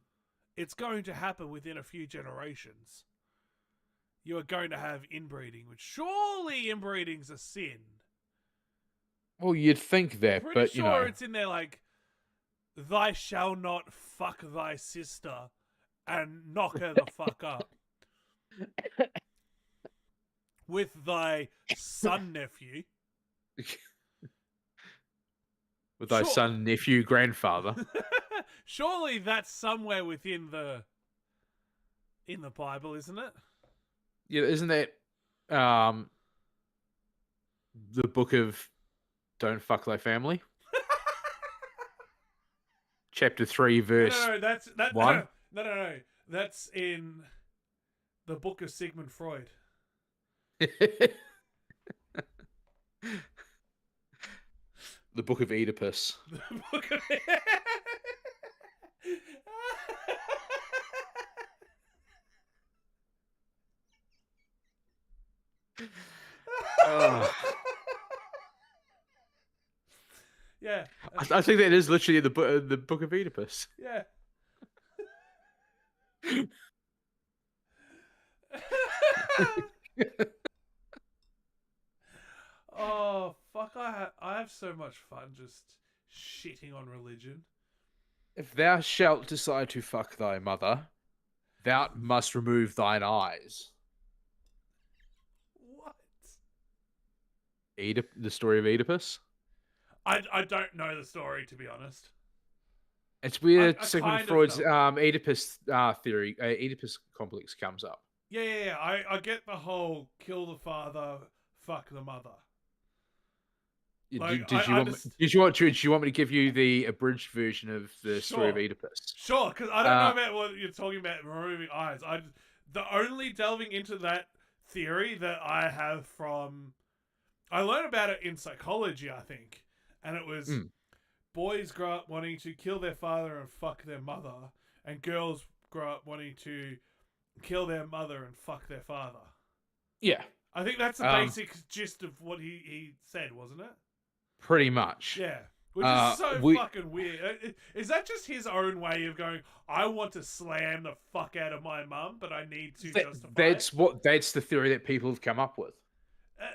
It's going to happen within a few generations. You are going to have inbreeding, which surely inbreeding's a sin. Well, you'd think that, Pretty but sure you know, it's in there like, "Thy shall not fuck thy sister and knock her the fuck up with thy son nephew." with thy son, nephew, grandfather. Surely that's somewhere within in the Bible, isn't it? Yeah, isn't that the book of Don't Fuck Thy Family? Chapter 3, verse No, that's 1. No. That's in the book of Sigmund Freud. The book of Oedipus. The book of Oh. Yeah. I think that is literally the book of Oedipus. Yeah. Oh, fuck. I have so much fun just shitting on religion. If thou shalt decide to fuck thy mother, thou must remove thine eyes. What? The story of Oedipus? I don't know the story, to be honest. It's weird. I Sigmund kind of Freud's know. Oedipus theory, Oedipus complex comes up. Yeah. I get the whole kill the father, fuck the mother. Like, Did you want me to give you the abridged version of the story of Oedipus? Sure, because I don't know about what you're talking about removing eyes. The only delving into that theory that I have from... I learned about it in psychology, I think. And it was boys grow up wanting to kill their father and fuck their mother. And girls grow up wanting to kill their mother and fuck their father. Yeah. I think that's the Um, basic gist of what he said, wasn't it? Pretty much. Yeah. Which is so we- fucking weird. Is that just his own way of going, I want to slam the fuck out of my mum, but I need to justify it? That's the theory that people have come up with.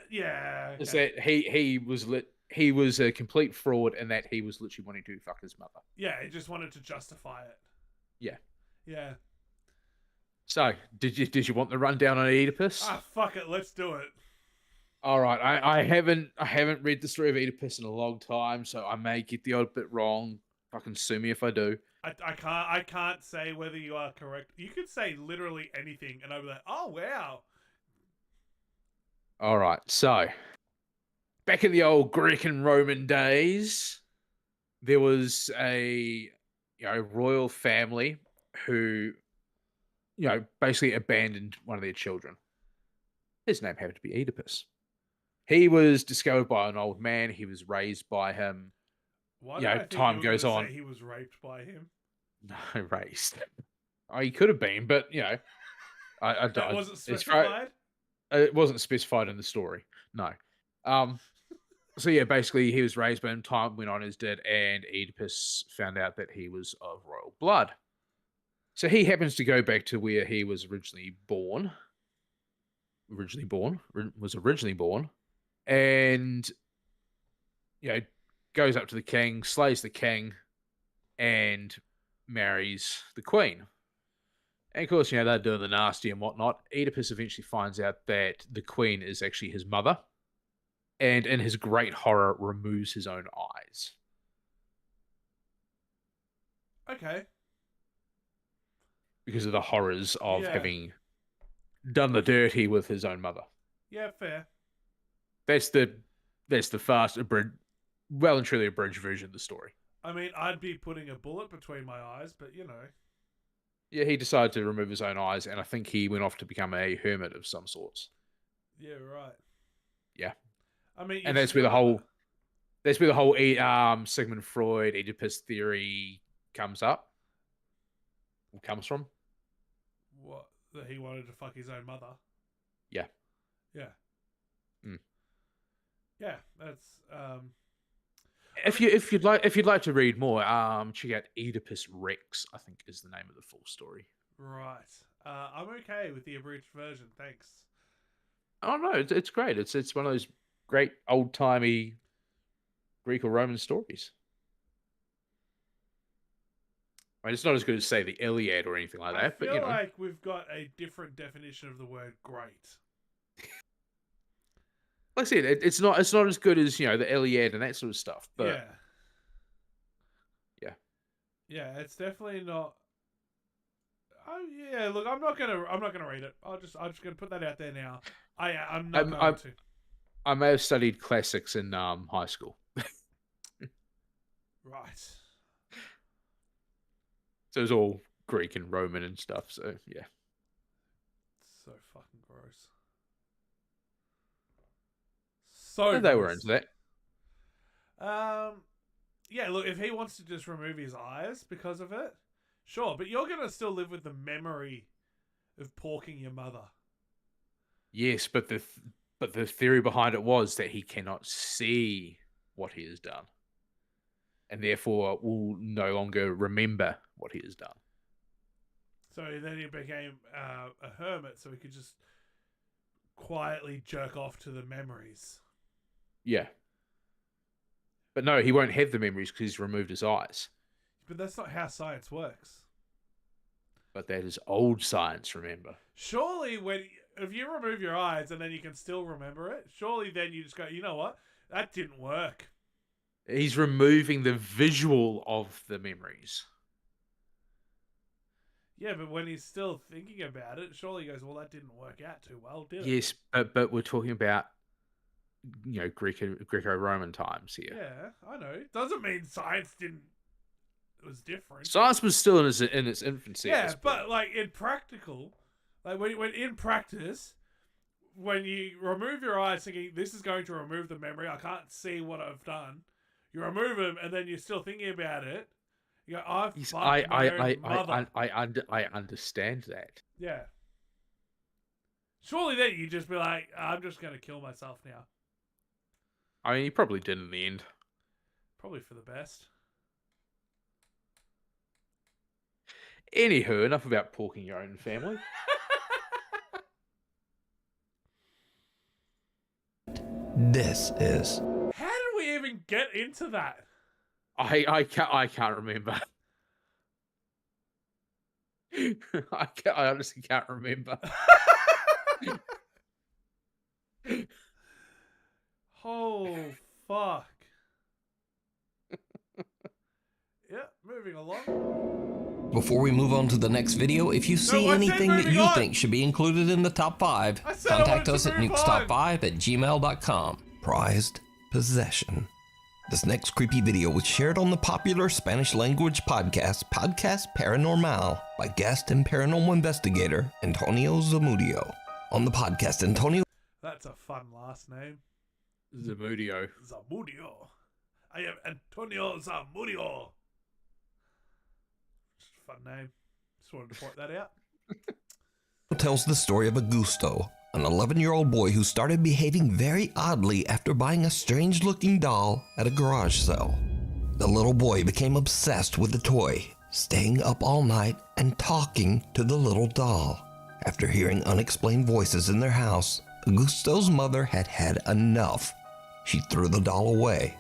Yeah. Is okay. that he was a complete fraud and that he was literally wanting to fuck his mother. Yeah, he just wanted to justify it. Yeah. Yeah. So, did you want the rundown on Oedipus? Ah, fuck it, let's do it. All right, I haven't read the story of Oedipus in a long time, so I may get the odd bit wrong. Fucking sue me if I do. I can't say whether you are correct. You could say literally anything, and I'd be like, oh wow. All right, so back in the old Greek and Roman days, there was a royal family who basically abandoned one of their children. His name happened to be Oedipus. He was discovered by an old man. He was raised by him. Why did I think time you were goes gonna on. say he was raped by him? No, raised. Oh, he could have been, but I That don't. wasn't it's very- specified? It wasn't specified in the story. No. So yeah, basically he was raised by him. Time went on as did, and Oedipus found out that he was of royal blood. So he happens to go back to where he was originally born. Was originally born, and goes up to the king, slays the king, and marries the queen. And of course, they're doing the nasty and whatnot. Oedipus eventually finds out that the queen is actually his mother, and in his great horror, removes his own eyes. Okay. Because of the horrors of Yeah. having done the dirty with his own mother. Yeah, fair. That's the fast, well and truly abridged version of the story. I mean, I'd be putting a bullet between my eyes, but Yeah, he decided to remove his own eyes, and I think he went off to become a hermit of some sorts. Yeah, right. Yeah. I mean, And that's where the whole Sigmund Freud Oedipus theory comes from. What? That he wanted to fuck his own mother? Yeah. Yeah. Mm. Yeah, that's If you'd like to read more, check out Oedipus Rex, I think is the name of the full story. right. I'm okay with the abridged version, thanks. Oh no, it's great. It's one of those great old timey Greek or Roman stories. I mean, it's not as good as say the Iliad or anything like that, I but feel like we've got a different definition of the word great. like I said, it's not as good as the Iliad and that sort of stuff. But yeah. Yeah, it's definitely not. Oh yeah, look, I'm not gonna read it. I'm just gonna put that out there now. I'm not going to. I may have studied classics in high school. Right. So it was all Greek and Roman and stuff. So yeah. So fucking gross. So And they were gross. into that. Yeah, look, if he wants to just remove his eyes because of it, sure, but you're gonna still live with the memory of porking your mother. Yes, but the theory behind it was that he cannot see what he has done, and therefore will no longer remember what he has done. So then he became a hermit, so he could just quietly jerk off to the memories. Yeah. But no, he won't have the memories because he's removed his eyes. But that's not how science works. But that is old science, remember. Surely, if you remove your eyes and then you can still remember it, surely then you just go, you know what? That didn't work. He's removing the visual of the memories. Yeah, but when he's still thinking about it, surely he goes, well, that didn't work out too well, did it? Yes, but we're talking about Greco-Roman times here. Yeah, I know. Doesn't mean science didn't. It was different. Science was still in its infancy. Yeah, but like in practical, like when in practice, when you remove your eyes thinking this is going to remove the memory, I can't see what I've done. You remove them, and then you're still thinking about it. You go, I fucked my own mother. I understand that. Yeah. Surely then you just be like, I'm just going to kill myself now. I mean, he probably did in the end. Probably for the best. Anywho, enough about porking your own family. This is How did we even get into that? I can't remember. I honestly can't remember. Oh, fuck. Yeah, moving along. Before we move on to the next video, if you see I said anything that moving you on. think should be included in the top 5, I said I contact wanted us to at move nukestop5@gmail.com. Prized possession. This next creepy video was shared on the popular Spanish language podcast Paranormal by guest and paranormal investigator Antonio Zamudio. On the podcast, Antonio... That's a fun last name. Zamudio. Zamudio. I am Antonio Zamudio. Just a fun name. Just wanted to point that out. tells the story of Augusto, an 11-year-old boy who started behaving very oddly after buying a strange-looking doll at a garage sale. The little boy became obsessed with the toy, staying up all night and talking to the little doll. After hearing unexplained voices in their house, Augusto's mother had had enough. She threw the doll away.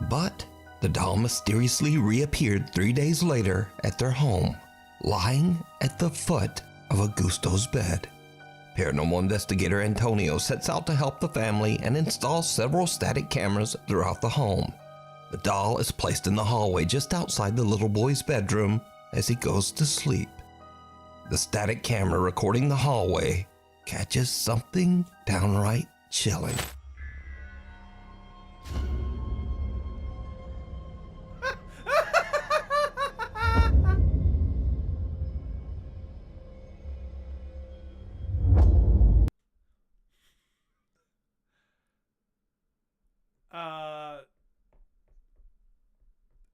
But the doll mysteriously reappeared 3 days later at their home, lying at the foot of Augusto's bed. Paranormal investigator Antonio sets out to help the family and install several static cameras throughout the home. The doll is placed in the hallway just outside the little boy's bedroom as he goes to sleep. The static camera recording the hallway catches something downright chilling.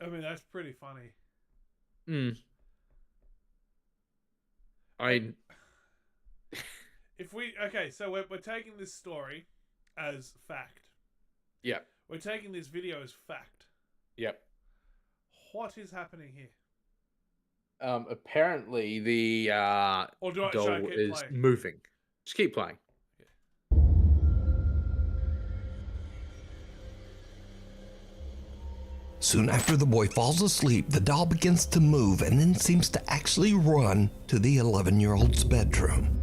I mean, that's pretty funny. I mean, If we so we're taking this story as fact. yeah, We're taking this video as fact. yep. What is happening here? Apparently the Or should I doll keep is playing? moving. Just keep playing. Soon after the boy falls asleep, the doll begins to move and then seems to actually run to the 11-year-old's bedroom.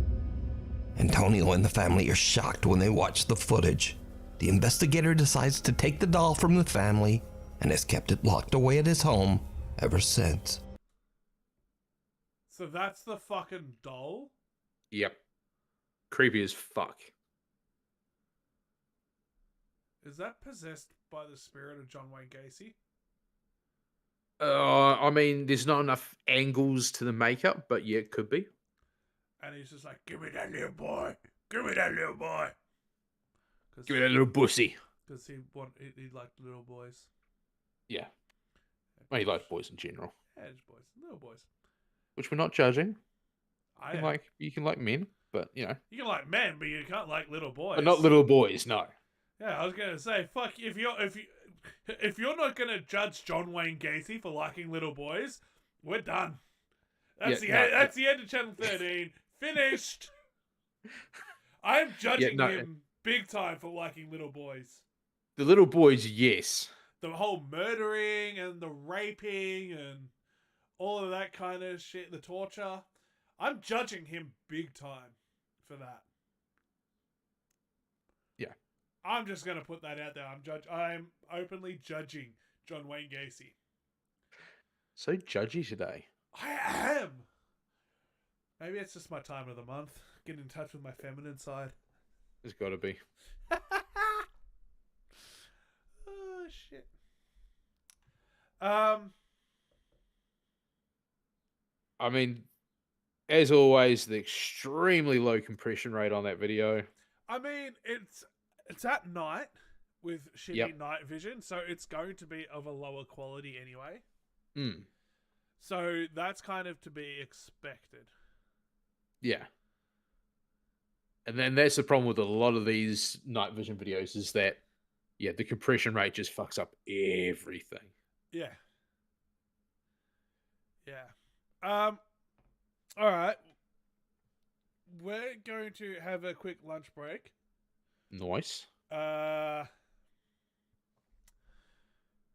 Antonio and the family are shocked when they watch the footage. The investigator decides to take the doll from the family and has kept it locked away at his home ever since. So that's the fucking doll? Yep. Creepy as fuck. Is that possessed by the spirit of John Wayne Gacy? I mean, there's not enough angles to the makeup, but yeah, it could be. And he's just like, give me that little boy. Give me that little boy. Give me that little pussy. Because he liked little boys. Yeah. Well, he likes boys in general, Yeah, just boys. Little boys. which we're not judging. I You am. can you can like men, but you know, You can like men, but you can't like little boys. but not little boys. No. Yeah, I was gonna say, fuck, if you're not gonna judge John Wayne Gacy for liking little boys, we're done. That's the end of Channel 13. Finished. I'm judging him big time for liking little boys. The little boys, yes. The whole murdering and the raping and all of that kind of shit, the torture. I'm judging him big time for that. Yeah. I'm just gonna put that out there. I'm openly judging John Wayne Gacy. So judgy today. I am. Maybe it's just my time of the month. Get in touch with my feminine side. There's got to be. Oh shit. I mean, as always, the extremely low compression rate on that video. I mean, it's at night with shitty night vision, so it's going to be of a lower quality anyway. So that's kind of to be expected. Yeah. And then that's the problem with a lot of these night vision videos is that, yeah, the compression rate just fucks up everything. Yeah. Yeah. All right. We're going to have a quick lunch break. Nice.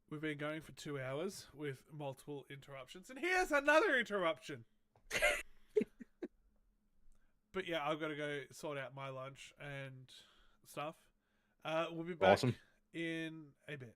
We've been going for 2 hours with multiple interruptions, and here's another interruption. But yeah, I've got to go sort out my lunch and stuff. We'll be back Awesome. in a bit.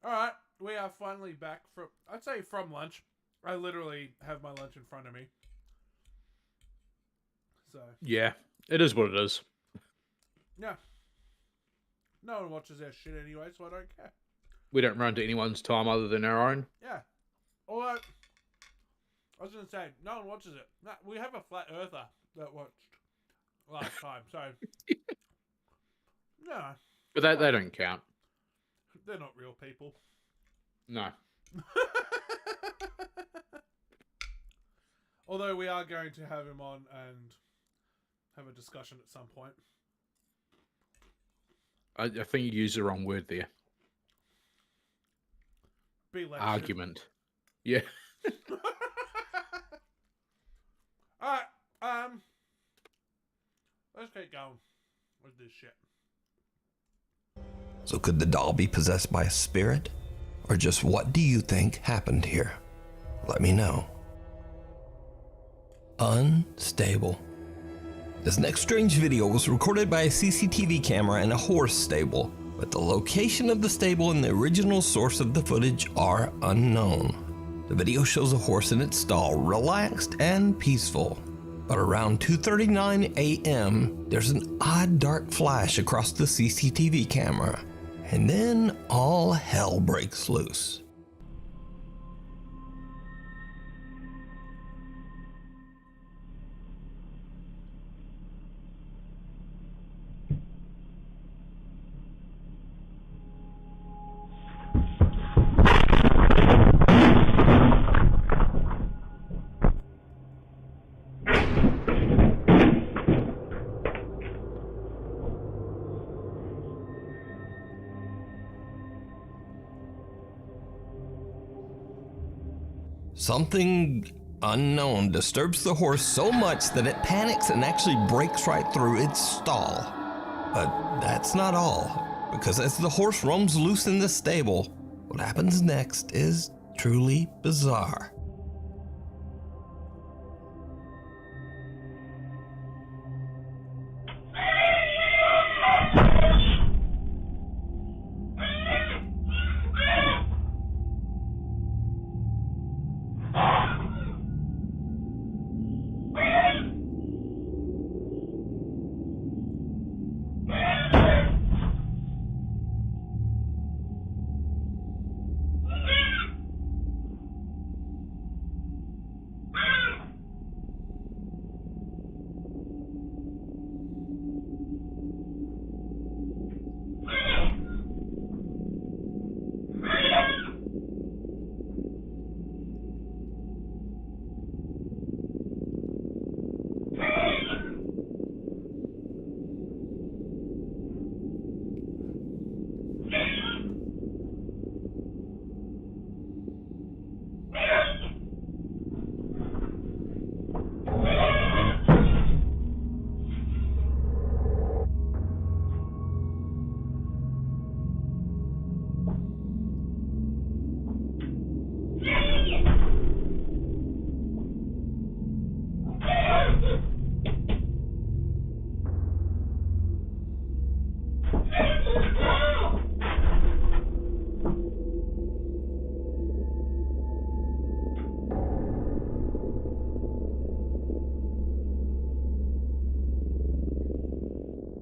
All right, we are finally back from, I'd say from lunch. I literally have my lunch in front of me. So, Yeah, it is what it is. yeah. No one watches our shit anyway, so I don't care. We don't run to anyone's time other than our own. Yeah. Although, I was going to say, no one watches it. No, we have a flat earther that watched last time, so. No. But they don't count. They're not real people. No. Although we are going to have him on and have a discussion at some point. I think you used the wrong word there. Be lectured. Argument. Yeah. Alright, let's get going with this shit. So could the doll be possessed by a spirit? Or just what do you think happened here? Let me know. Unstable. This next strange video was recorded by a CCTV camera in a horse stable, but the location of the stable and the original source of the footage are unknown. The video shows a horse in its stall, relaxed and peaceful. But around 2:39 a.m., there's an odd dark flash across the CCTV camera. And then all hell breaks loose. Something unknown disturbs the horse so much that it panics and actually breaks right through its stall. But that's not all, because as the horse roams loose in the stable, what happens next is truly bizarre.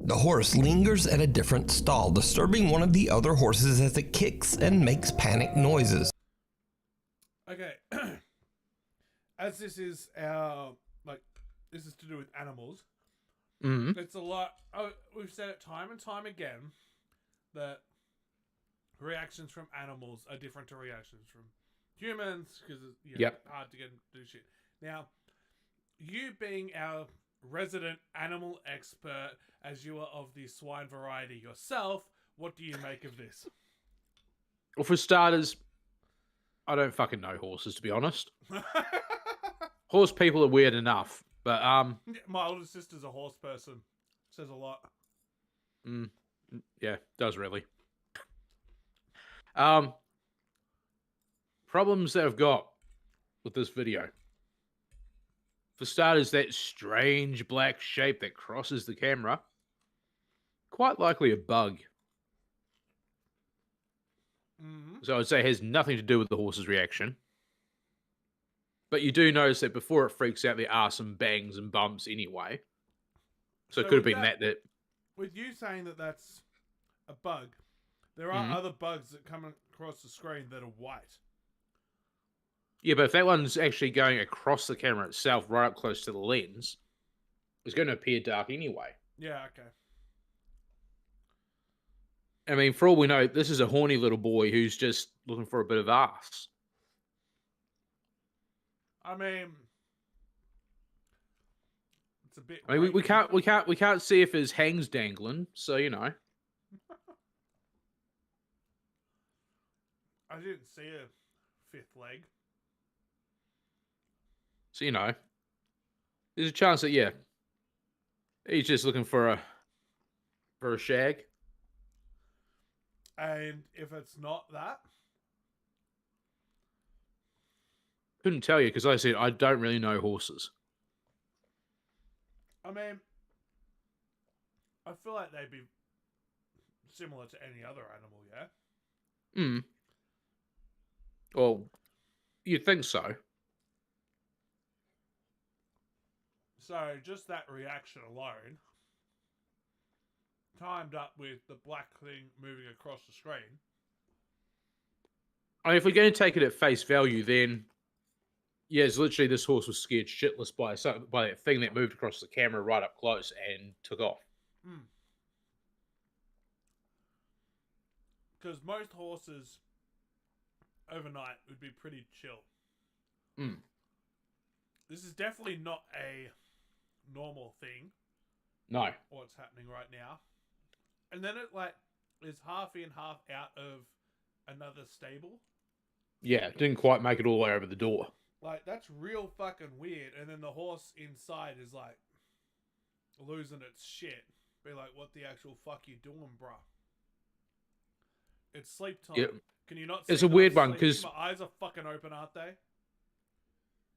The horse lingers at a different stall, disturbing one of the other horses as it kicks and makes panic noises. Okay. As this is our, this is to do with animals. Mm-hmm. It's a lot. We've said it time and time again that reactions from animals are different to reactions from humans because it's hard to get them to do shit. Now, you being our resident animal expert, as you are of the swine variety yourself, what do you make of this? Well, for starters, I don't fucking know horses, to be honest. Horse people are weird enough, but my older sister's a horse person. Says a lot. Yeah, does really. Problems that I've got with this video. For starters, that strange black shape that crosses the camera. Quite likely a bug. So I would say it has nothing to do with the horse's reaction. But you do notice that before it freaks out, there are some bangs and bumps anyway. So it could have with been that. With you saying that that's a bug, there are other bugs that come across the screen that are white. Yeah, but if that one's actually going across the camera itself, right up close to the lens, it's going to appear dark anyway. Yeah, okay. I mean, for all we know, this is a horny little boy who's just looking for a bit of ass. I mean, it's a bit. I mean, we can't see if his hang's dangling, so you know. I didn't see a fifth leg. So you know, there's a chance that he's just looking for a shag. And if it's not that, Couldn't tell you because like I said I don't really know horses. I mean, I feel like they'd be similar to any other animal, yeah? Hmm. Well, you'd think so. So just that reaction alone, timed up with the black thing moving across the screen. I mean, if we're going to take it at face value, then yeah, it's literally this horse was scared shitless by that thing that moved across the camera right up close and took off. Because most horses overnight would be pretty chill. This is definitely not a normal thing. No. What's happening right now. And then it is half in, half out of another stable. Yeah, didn't quite make it all the way over the door. Like, that's real fucking weird. And then the horse inside is like losing its shit. Be like, what the actual fuck you doing, bruh? It's sleep time. Yep. Can you not see It's a that weird I'm one, sleeping? 'cause- My eyes are fucking open, aren't they?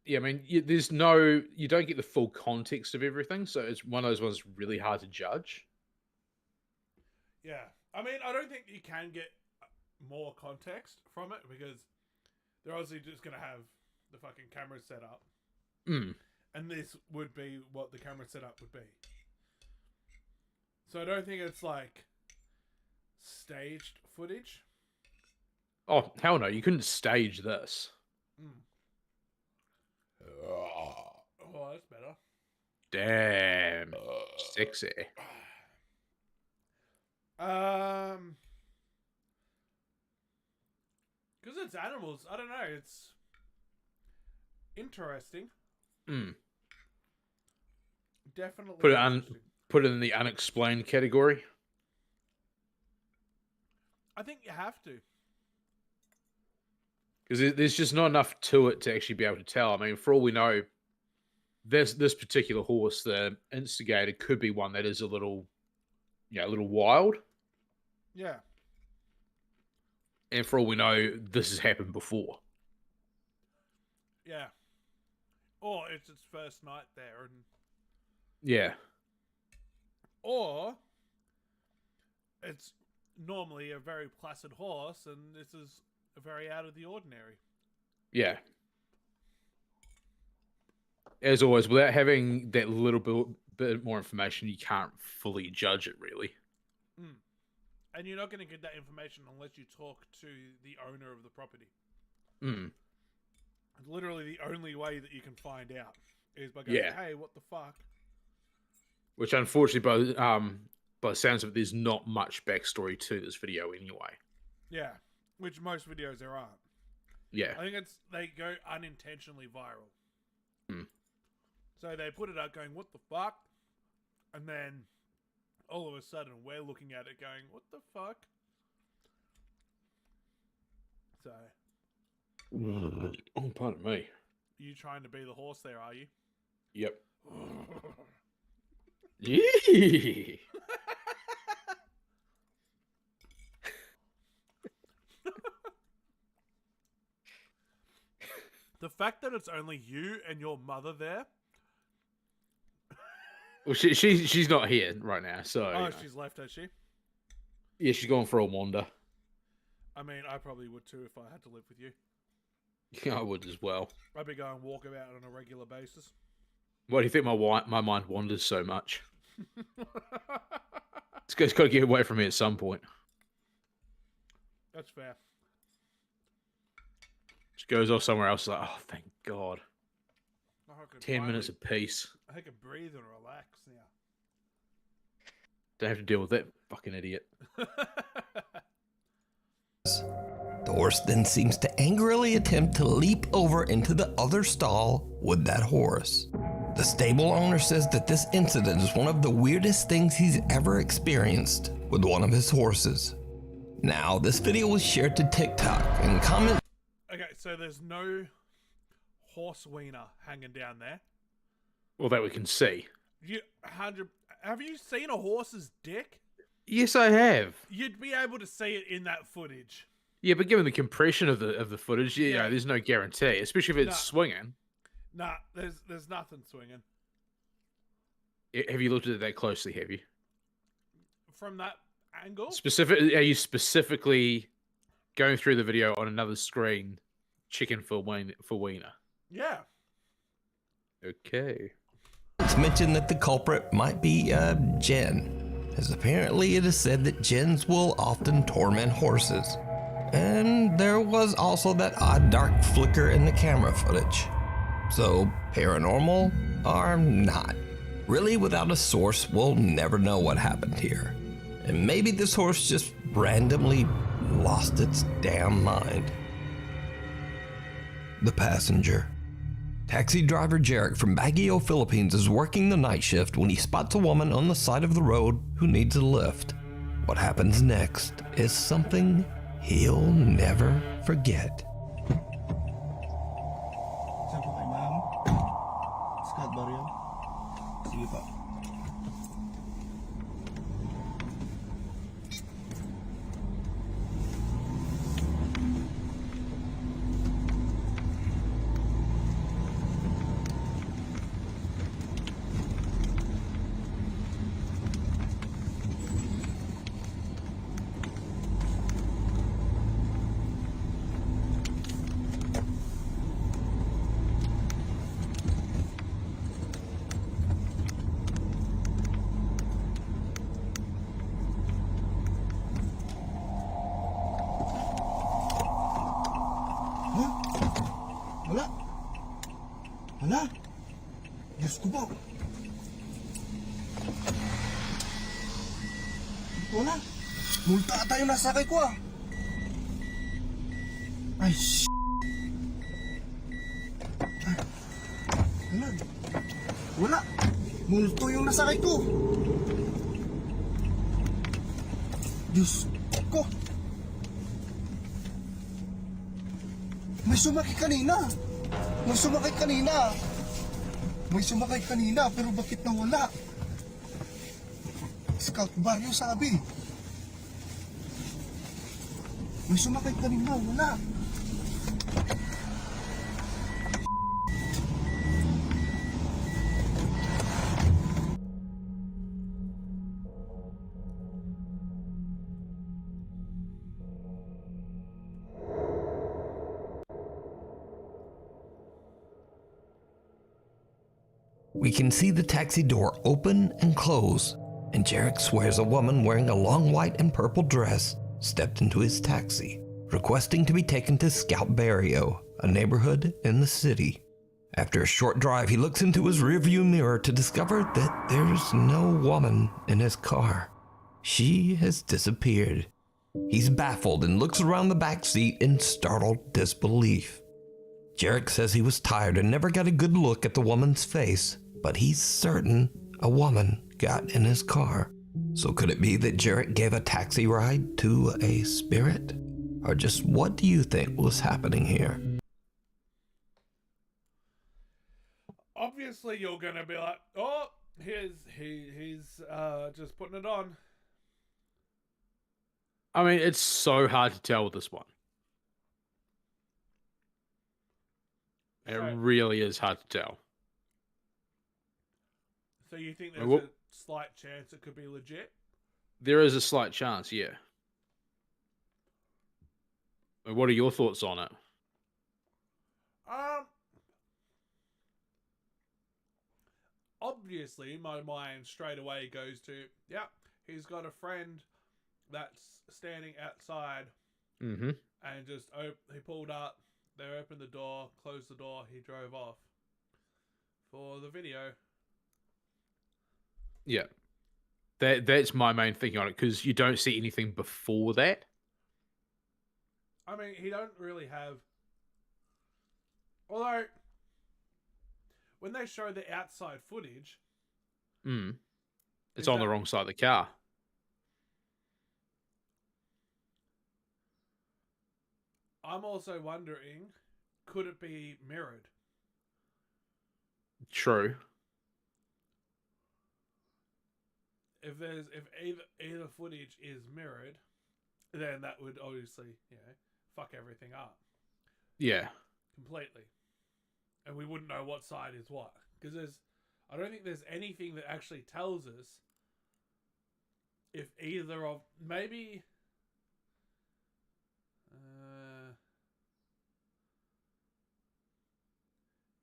Yeah, I mean, you don't get the full context of everything, so it's one of those ones really hard to judge. Yeah. I mean, I don't think you can get more context from it because they're obviously just going to have the fucking camera set up. And this would be what the camera setup would be. So I don't think it's like staged footage. Oh, hell no, you couldn't stage this. Oh, that's better. Damn. Sexy. Because it's animals. I don't know. It's interesting. Definitely. Put it in the unexplained category. I think you have to. Because there's just not enough to it to actually be able to tell. I mean, for all we know, this particular horse, the instigator, could be one that is a little wild. Yeah. And for all we know, this has happened before. Yeah. Or it's its first night there, and Yeah. or it's normally a very placid horse, and this is very out of the ordinary. Yeah. As always, without having that little bit more information, you can't fully judge it, really. And you're not going to get that information unless you talk to the owner of the property. Literally the only way that you can find out is by going, hey, what the fuck? Which, unfortunately, by the sounds of it, there's not much backstory to this video anyway. Yeah, which most videos there aren't. Yeah. I think they go unintentionally viral. So they put it out going, what the fuck? And then all of a sudden we're looking at it going, what the fuck? So. Oh, pardon me. You trying to be the horse there, are you? Yep. Yee. The fact that it's only you and your mother there. Well, she's not here right now, so. Oh, she's left, has she? Yeah, she's gone for a wander. I mean, I probably would too if I had to live with you. Yeah, I would as well. I'd be going walkabout on a regular basis. Why do you think my mind wanders so much? It's got to get away from me at some point. That's fair. Just goes off somewhere else. Like, oh, thank God. I could 10 minutes of peace. I can breathe and relax now. Don't have to deal with that fucking idiot. The horse then seems to angrily attempt to leap over into the other stall with that horse. The stable owner says that this incident is one of the weirdest things he's ever experienced with one of his horses. Now, this video was shared to TikTok and comments. Okay, so there's no horse wiener hanging down there. Well, that we can see. Have you seen a horse's dick? Yes, I have. You'd be able to see it in that footage. Yeah, but given the compression of the footage, you know, there's no guarantee, especially if it's swinging. Nah, there's nothing swinging. Have you looked at it that closely? Have you? From that angle? Are you specifically going through the video on another screen, checking for wiener? Yeah. Okay. It's mentioned that the culprit might be Jen, as apparently it is said that Jens will often torment horses. And there was also that odd dark flicker in the camera footage. So, paranormal or not? Really, without a source, we'll never know what happened here. And maybe this horse just randomly lost its damn mind. The passenger. Taxi driver Jarek from Baguio, Philippines is working the night shift when he spots a woman on the side of the road who needs a lift. What happens next is something he'll never forget. Saan po kay ma'am? Scott ba rin? Sige pa. Wala. Diyos ko po. Wala. Multa ata yung nasakay ko ah. Ay, Wala. Wala. Multo yung nasakay ko. Diyos ko. May sumakay kanina. May sumakay kanina. May sumakay kanina, pero bakit nawala? Scout Barrio sabi. May sumakay kanina, wala. We can see the taxi door open and close, and Jarek swears a woman wearing a long white and purple dress stepped into his taxi, requesting to be taken to Scout Barrio, a neighborhood in the city. After a short drive, he looks into his rearview mirror to discover that there's no woman in his car. She has disappeared. He's baffled and looks around the back seat in startled disbelief. Jarek says he was tired and never got a good look at the woman's face, but he's certain a woman got in his car. So could it be that Jarek gave a taxi ride to a spirit? Or just what do you think was happening here? Obviously, you're gonna be like, "Oh, he's just putting it on." I mean, it's so hard to tell with this one. It really is hard to tell. So you think there's a slight chance it could be legit? There is a slight chance, yeah. What are your thoughts on it? Obviously, my mind straight away goes to, yeah, he's got a friend that's standing outside Mm-hmm. and just he pulled up, they opened the door, closed the door, he drove off for the video. Yeah. That's my main thinking on it, because you don't see anything before that. I mean, he don't really have... Although, when they show the outside footage... It's on the wrong side of the car. I'm also wondering, could it be mirrored? True. If either footage is mirrored, then that would obviously, fuck everything up. Yeah. Completely. And we wouldn't know what side is what. Because I don't think there's anything that actually tells us if either of... Maybe...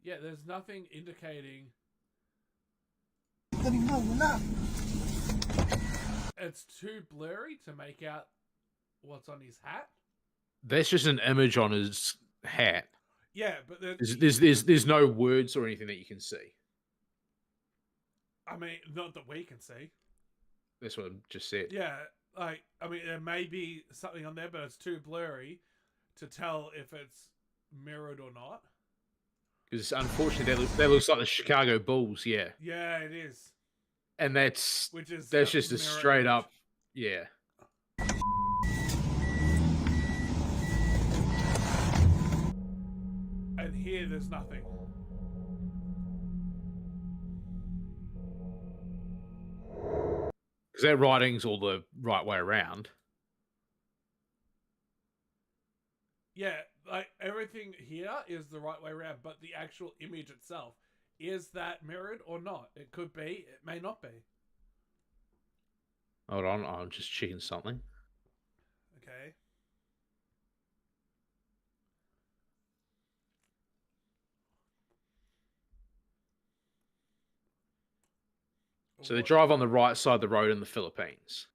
yeah, there's nothing indicating... It's too blurry to make out what's on his hat. That's just an image on his hat. Yeah, but there's no words or anything that you can see. I mean, not that we can see. That's what I just said. Yeah, like, I mean, there may be something on there, but it's too blurry to tell if it's mirrored or not. Because unfortunately, that looks like the Chicago Bulls. Yeah. Yeah, it is. And that's just a mirror straight image. up, yeah. And here, there's nothing. Because that writing's all the right way around. Yeah, like, everything here is the right way around, but the actual image itself, is that mirrored or not? It could be, it may not be. Hold on, I'm just checking something. Okay. So they drive on the right side of the road in the Philippines.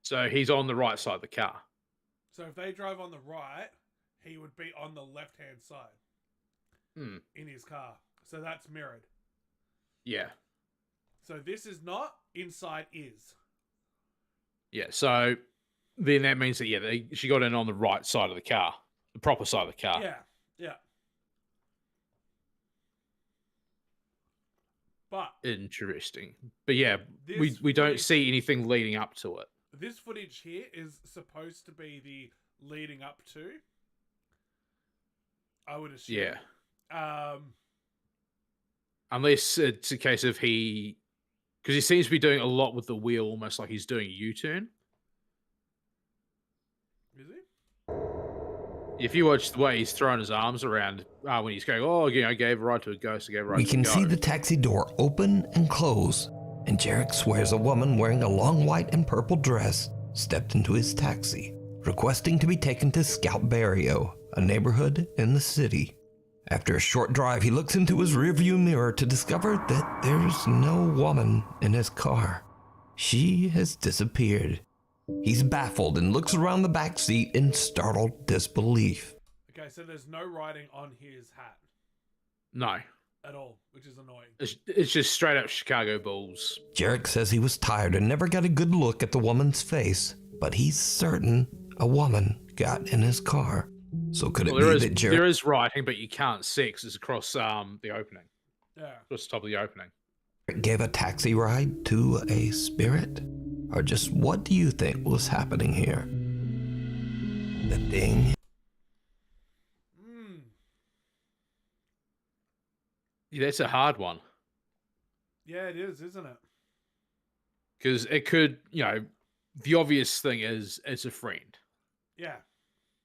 So he's on the right side of the car. So if they drove on the right, he would be on the left-hand side in his car. So that's mirrored. Yeah. So this is not, inside is. Yeah, so then that means that, yeah, she got in on the right side of the car. The proper side of the car. Yeah, yeah. But interesting. But yeah, This we don't footage- see anything leading up to it. this footage here is supposed to be the leading up to, I would assume. Yeah. Unless it's a case of because he seems to be doing a lot with the wheel, almost like he's doing a U-turn. Is he? If you watch the way he's throwing his arms around when he's going, oh, you know, I gave a ride to a ghost, I gave a ride We to a can ghost. see the taxi door open and close, and Jarek swears a woman wearing a long white and purple dress stepped into his taxi, requesting to be taken to Scout Barrio, a neighborhood in the city. After a short drive, he looks into his rearview mirror to discover that there's no woman in his car. She has disappeared. He's baffled and looks around the back seat in startled disbelief. Okay, so there's no writing on his hat No. at all, which is annoying. It's just straight up Chicago Bulls. Jarek says he was tired and never got a good look at the woman's face, but he's certain a woman got in his car. So could it Well, be that Jarek... there is writing, but you can't see it 'cause it's across the opening. Yeah. Across the top of the opening. gave a taxi ride to a spirit? Or just what do you think was happening here? The ding? Yeah, that's a hard one. Yeah, it is, isn't it? Because it could, you know, the obvious thing is it's a friend Yeah.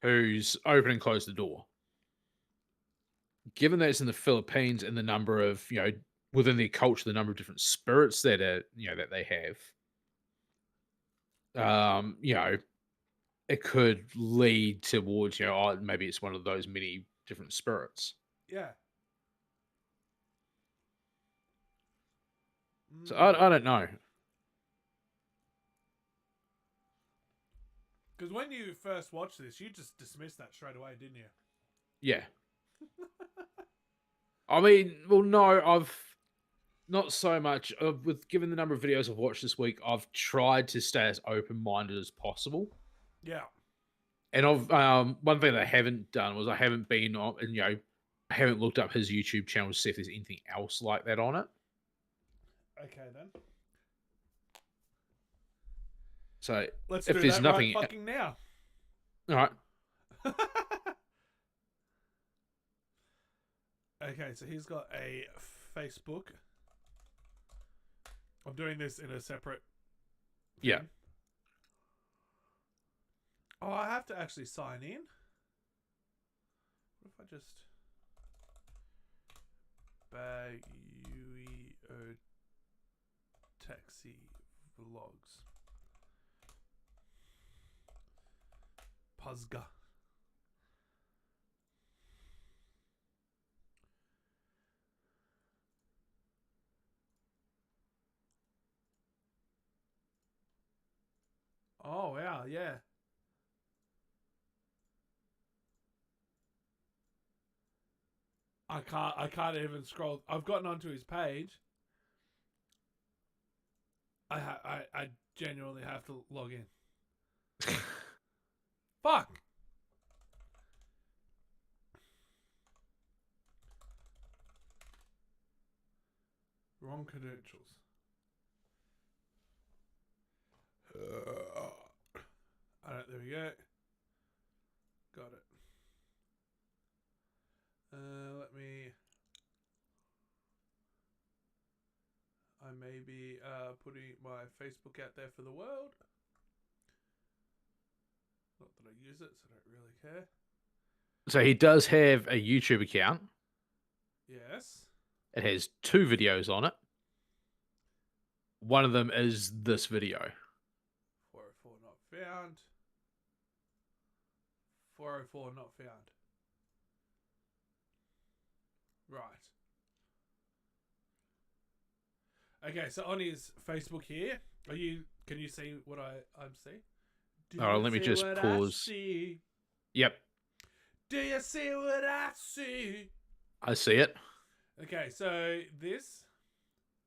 who's open and closed the door. Given that it's in the Philippines and the number of, you know, within their culture, the number of different spirits that are, you know, that they have, you know, it could lead towards, oh, maybe it's one of those many different spirits. Yeah. So I don't know. Because when you first watched this, you just dismissed that straight away, didn't you? Yeah. I mean, well, no, I've not so much. With given the number of videos I've watched this week, I've tried to stay as open-minded as possible. Yeah. And I've one thing that I haven't done was I haven't been on, and I haven't looked up his YouTube channel to see if there's anything else like that on it. Okay then. So Let's if do there's that nothing, right fucking now. all right. Okay, so he's got a Facebook. I'm doing this in a separate. Yeah. thing. Oh, I have to actually sign in. What if I just Baguio taxi vlogs Puzga. Oh wow, yeah. I can't even scroll. I've gotten onto his page. I genuinely have to log in. Fuck. Wrong credentials. Alright, there we go. Got it. Let me. I may be putting my Facebook out there for the world. Not that I use it, so I don't really care. So he does have a YouTube account. Yes. It has 2 videos on it. One of them is this video. 404 not found. 404 not found. Right. Okay, so on his Facebook here, can you see what I'm seeing? Oh, let me just pause. Yep, Do you see what I see? I see it. Okay, so this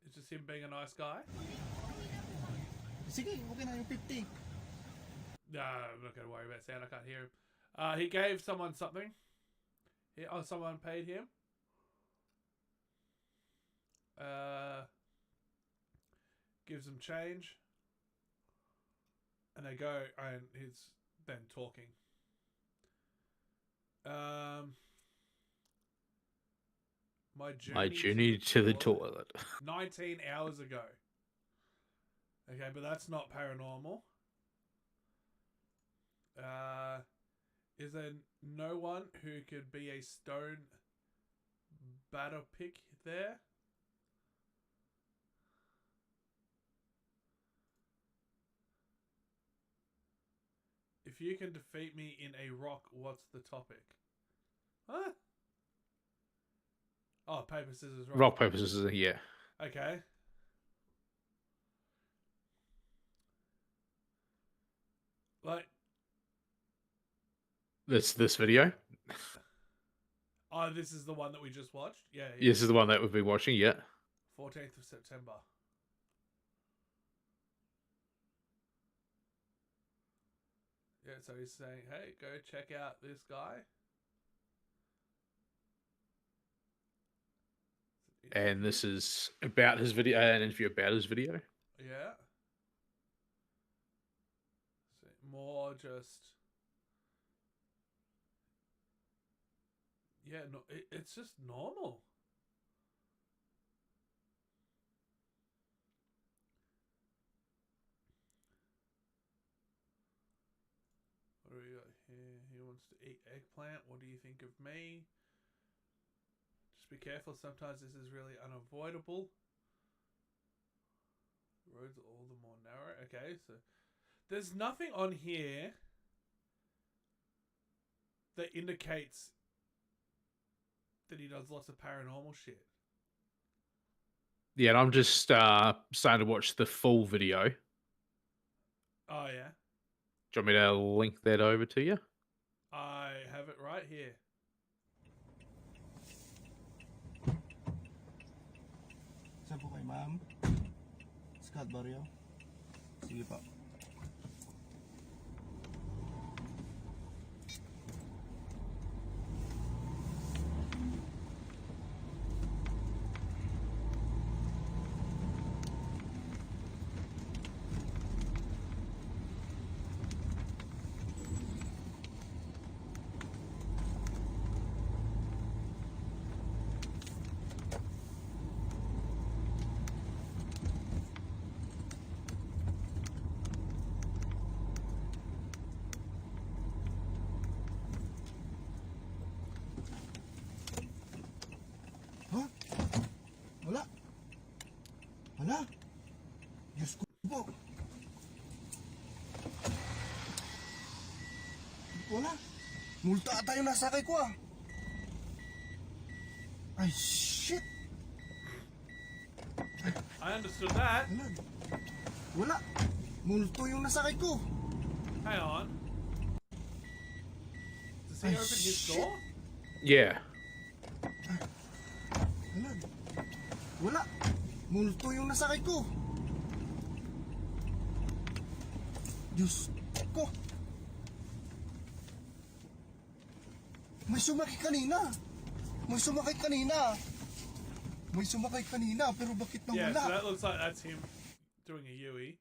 is just him being a nice guy. Sige, okay na yung 50. No, I'm not going to worry about sound. I can't hear him. He gave someone something. Someone paid him. Gives them change. And they go, and he's then talking. My journey to the toilet. 19 hours ago. Okay, but that's not paranormal. Is there no one who could be a stone batter pick there? If you can defeat me in a rock, what's the topic? Huh? Oh, paper, scissors, rock. Rock, paper, scissors, yeah. Okay. Like, This video? oh, this is the one that we just watched? Yeah. This is the one that we've been watching, yeah. 14th of September. Yeah, so he's saying, hey, go check out this guy. And this is about his video, an interview about his video. Yeah. So more just... Yeah, no, it's just normal. What do we got here? He wants to eat eggplant. What do you think of me? Just be careful. Sometimes this is really unavoidable. Roads are all the more narrow. Okay, so there's nothing on here that indicates that he does lots of paranormal shit. Yeah, and I'm just starting to watch the full video. Do Oh yeah, you want me to link that over to you? I have it right here. Saan po kay ma'am? Scott Barrio? Sige pa. Huh? Wala. Wala. Diyos ko po. Wala. Multa ata yung nasakay ko ah. Ay, shit. I understood that. Wala. Wala. Multo yung nasakay ko. Hang on. Does he open his door? Yeah. Wala. Wala. Multo yung nasakay ko. Diyos ko. May sumakay kanina. May sumakay kanina. May sumakay kanina, pero bakit Yeah, nawala? so that looks like that's him doing a Yui.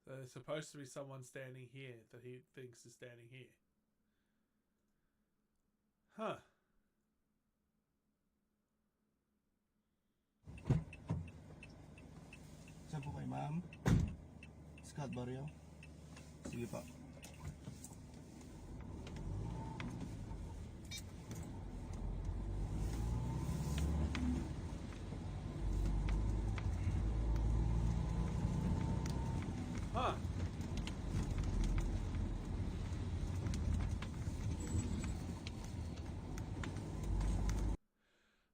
So there's supposed to be someone standing here that he thinks is standing here. Huh. Saan po kay ma'am? Scott Barrio? Sige pa. Huh.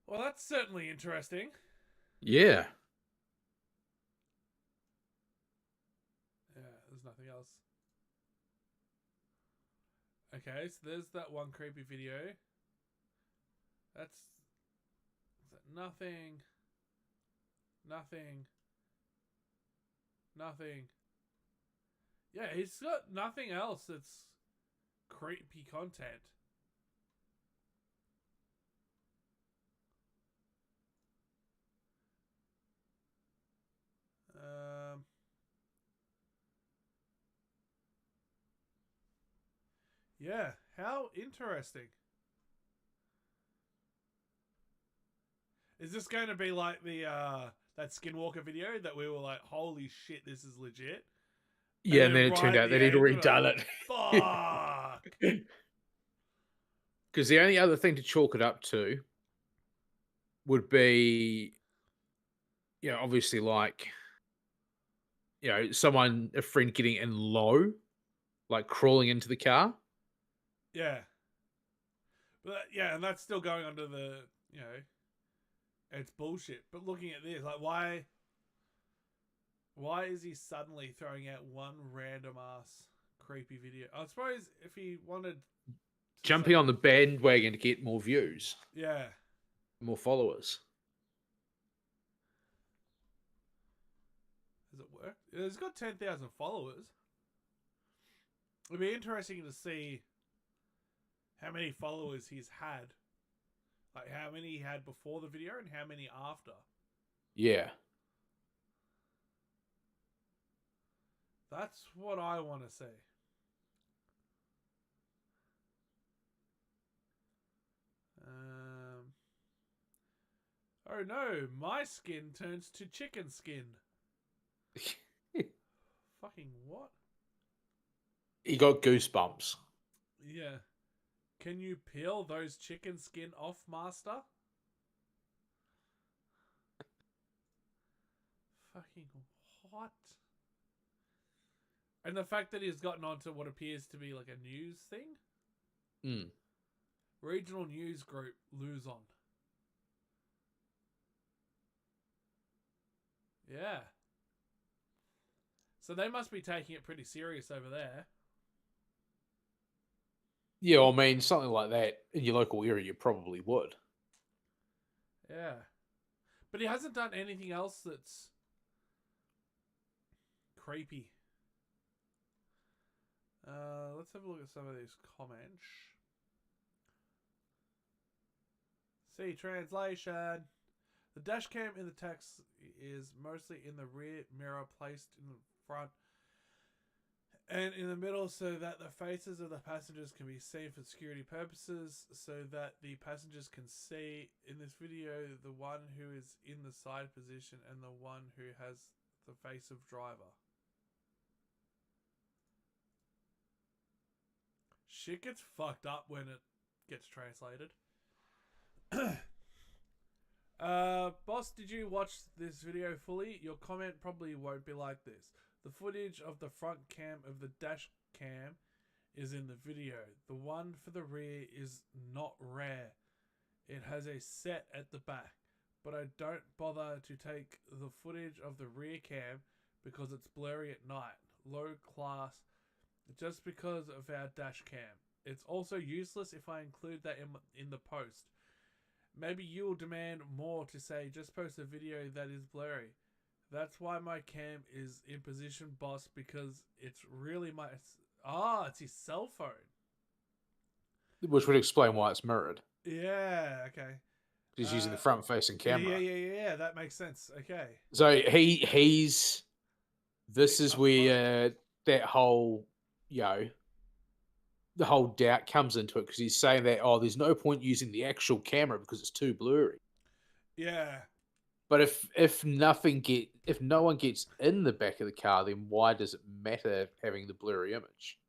Well, that's certainly interesting. Yeah. Yeah, there's nothing else. Okay, so there's that one creepy video. That's nothing. Nothing. Nothing. Yeah, he's got nothing else that's creepy content. Yeah, how interesting. Is this going to be like the that Skinwalker video that we were like, holy shit, this is legit? Yeah, and then it turned out that he'd already done it. Fuck. Because the only other thing to chalk it up to would be, you know, obviously like, you know, a friend getting in low, like crawling into the car. Yeah. But yeah, and that's still going under the, you know, it's bullshit. But looking at this, like why is he suddenly throwing out one random ass creepy video? I suppose if he wanted Jumping on the bandwagon to get more views. Yeah. More followers. Does it work? He's got 10,000 followers. It'd be interesting to see how many followers he's had. Like how many he had before the video and how many after. Yeah. That's what I want to see. Oh no, my skin turns to chicken skin. Fucking what? He got goosebumps. Yeah. Can you peel those chicken skin off, master? Fucking what? And the fact that he's gotten onto what appears to be like a news thing. Mm. Regional news group Luzon. Yeah. So they must be taking it pretty serious over there. Yeah, I mean, something like that in your local area, you probably would. Yeah. But he hasn't done anything else that's creepy. Let's have a look at some of these comments. See, translation. The dash cam in the text is mostly in the rear mirror, placed in the front and in the middle so that the faces of the passengers can be seen for security purposes, so that the passengers can see in this video the one who is in the side position and the one who has the face of driver. Shit gets fucked up when it gets translated. Boss, did you watch this video fully? Your comment probably won't be like this. The footage of the front cam of the dash cam is in the video. The one for the rear is not rare. It has a set at the back, but I don't bother to take the footage of the rear cam because it's blurry at night. Low class, just because of our dash cam. It's also useless if I include that in the post. Maybe you'll demand more to say just post a video that is blurry. That's why my cam is in position, boss, because it's really my... it's his cell phone. Which would explain why it's mirrored. Yeah, okay. He's using the front-facing camera. Yeah, that makes sense. Okay. So he's... This is where that whole, the whole doubt comes into it, because he's saying that, there's no point using the actual camera because it's too blurry. Yeah. But if no one gets in the back of the car, then why does it matter having the blurry image?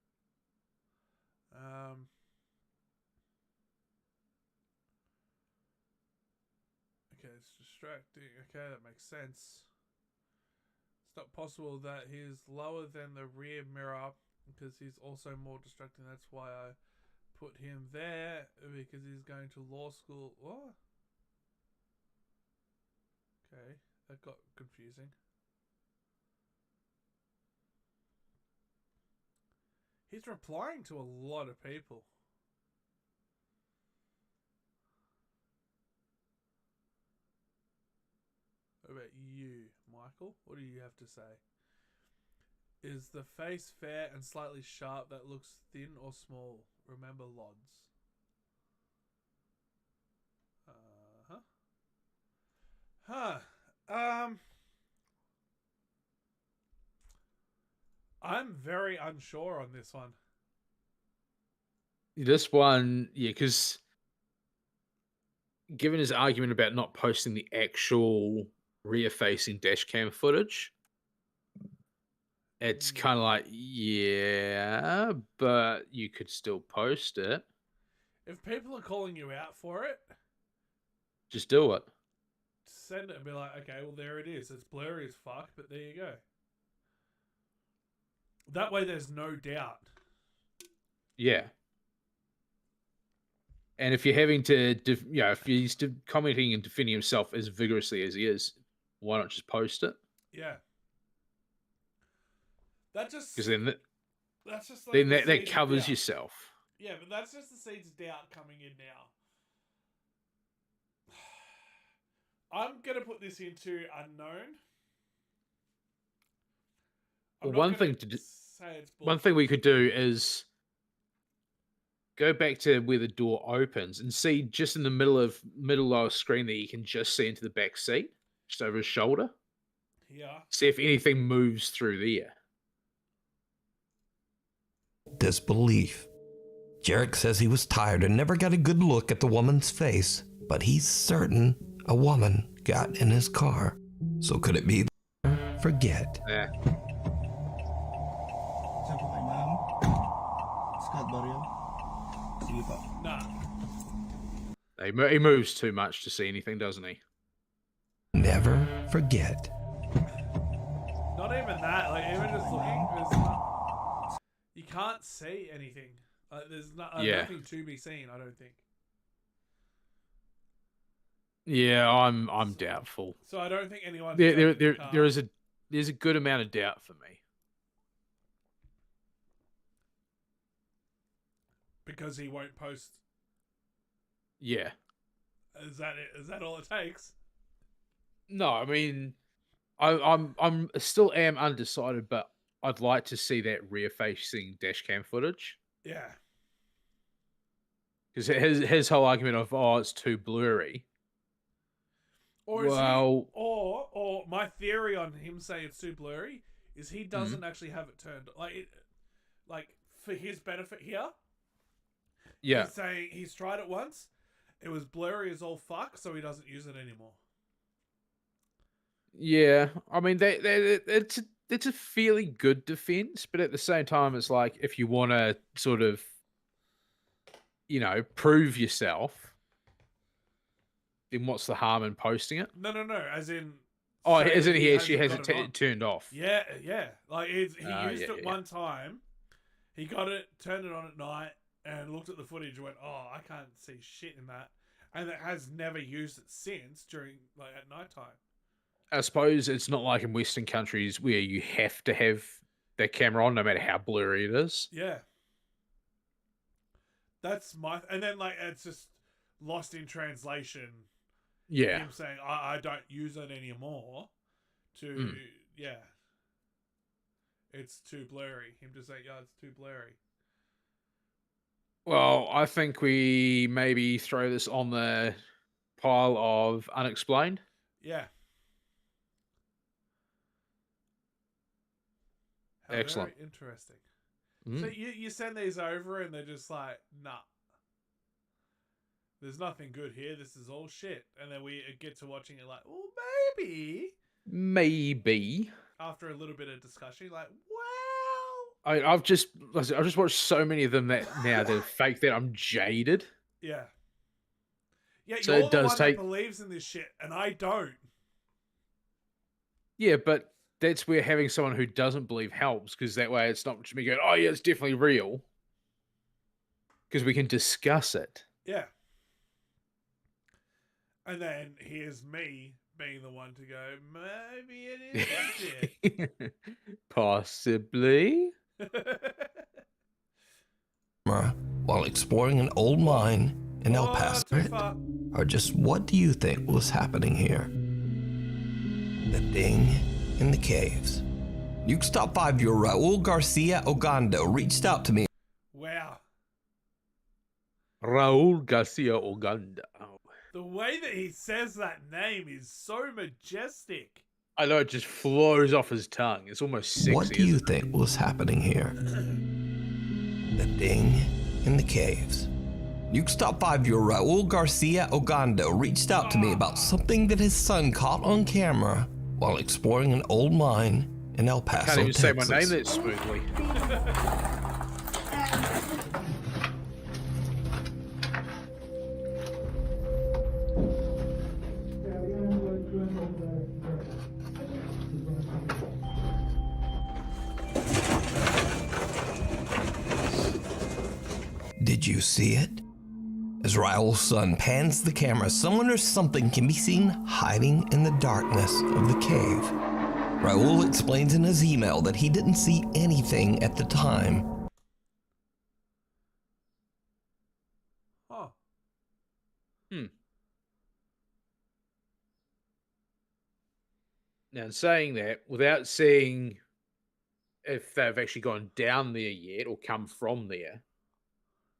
Okay, it's distracting. Okay, that makes sense. It's not possible that he's lower than the rear mirror because he's also more distracting. That's why I put him there, because he's going to law school. What? Okay, that got confusing. He's replying to a lot of people. What about you, Michael? What do you have to say? Is the face fair and slightly sharp that looks thin or small? Remember Lods. I'm very unsure on this one. This one, because given his argument about not posting the actual rear-facing dash cam footage, it's kind of like, yeah, but you could still post it. If people are calling you out for it, just do it. Send it and be like, okay, well, there it is. It's blurry as fuck, but there you go. That way there's no doubt. Yeah. And if you're having to, if he's commenting and defending himself as vigorously as he is, why not just post it? Yeah. That just... Because then that's just like then that covers yourself. Yeah, but that's just the seeds of doubt coming in now. I'm going to put this into unknown. Well, one thing we could do is go back to where the door opens and see just in the middle of our screen that you can just see into the back seat, just over his shoulder. Yeah. See if anything moves through there. Disbelief. Jarek says he was tired and never got a good look at the woman's face, but he's certain a woman got in his car. So could it be forget? Yeah. Nah. He moves too much to see anything, doesn't he? Never forget. Not even that. Like even just looking, you can't see anything. There's nothing to be seen. I don't think. Yeah, I'm doubtful. So I don't think anyone. There's a good amount of doubt for me. Because he won't post. Yeah. Is that it? Is that all it takes? No, I mean, I'm still am undecided, but I'd like to see that rear-facing dashcam footage. Yeah. Because his whole argument of it's too blurry. Or or my theory on him saying it's too blurry is he doesn't actually have it turned like for his benefit here. Yeah. He's saying he's tried it once. It was blurry as all fuck, so he doesn't use it anymore. Yeah, I mean, it's a fairly good defense, but at the same time, it's like if you want to sort of, prove yourself, then what's the harm in posting it? No. As in. Oh, isn't he actually has it turned off? Yeah. Like he used it yeah. one time. He got it, turned it on at night, and looked at the footage and went, "Oh, I can't see shit in that," and it has never used it since during at nighttime. I suppose it's not like in Western countries where you have to have that camera on no matter how blurry it is. Yeah. That's and then it's just lost in translation. Yeah. Him saying, I don't use it anymore yeah. It's too blurry. Him just saying, yeah, it's too blurry. Well, I think we maybe throw this on the pile of unexplained. Yeah. How Excellent. Very interesting. So you send these over and they're just like, nah. There's nothing good here. This is all shit. And then we get to watching it like, well, maybe. Maybe. After a little bit of discussion, like, I've just watched so many of them that fake that I'm jaded. Yeah. Yeah, So you're it the does one take... that believes in this shit, and I don't. Yeah, but that's where having someone who doesn't believe helps, because that way it's not just me going, oh yeah, it's definitely real. Because we can discuss it. Yeah. And then here's me being the one to go, maybe it is shit. Possibly. While exploring an old mine in El Paso. Or just what do you think was happening here? The thing in the caves. Nuke's Top 5 viewer Raul Garcia Ogando reached out to me. Wow. Raul Garcia Ogando. The way that he says that name is so majestic. I know, it just flows off his tongue. It's almost sexy. What do you think was happening here? The thing in the caves. Nuke's Top 5 viewer Raul Garcia Ogando reached out to me about something that his son caught on camera while exploring an old mine in El Paso, I can't even Texas. say my name that smoothly. Did you see it? As Raul's son pans the camera, someone or something can be seen hiding in the darkness of the cave. Raul explains in his email that he didn't see anything at the time. Huh. Now, saying that, without seeing if they've actually gone down there yet or come from there,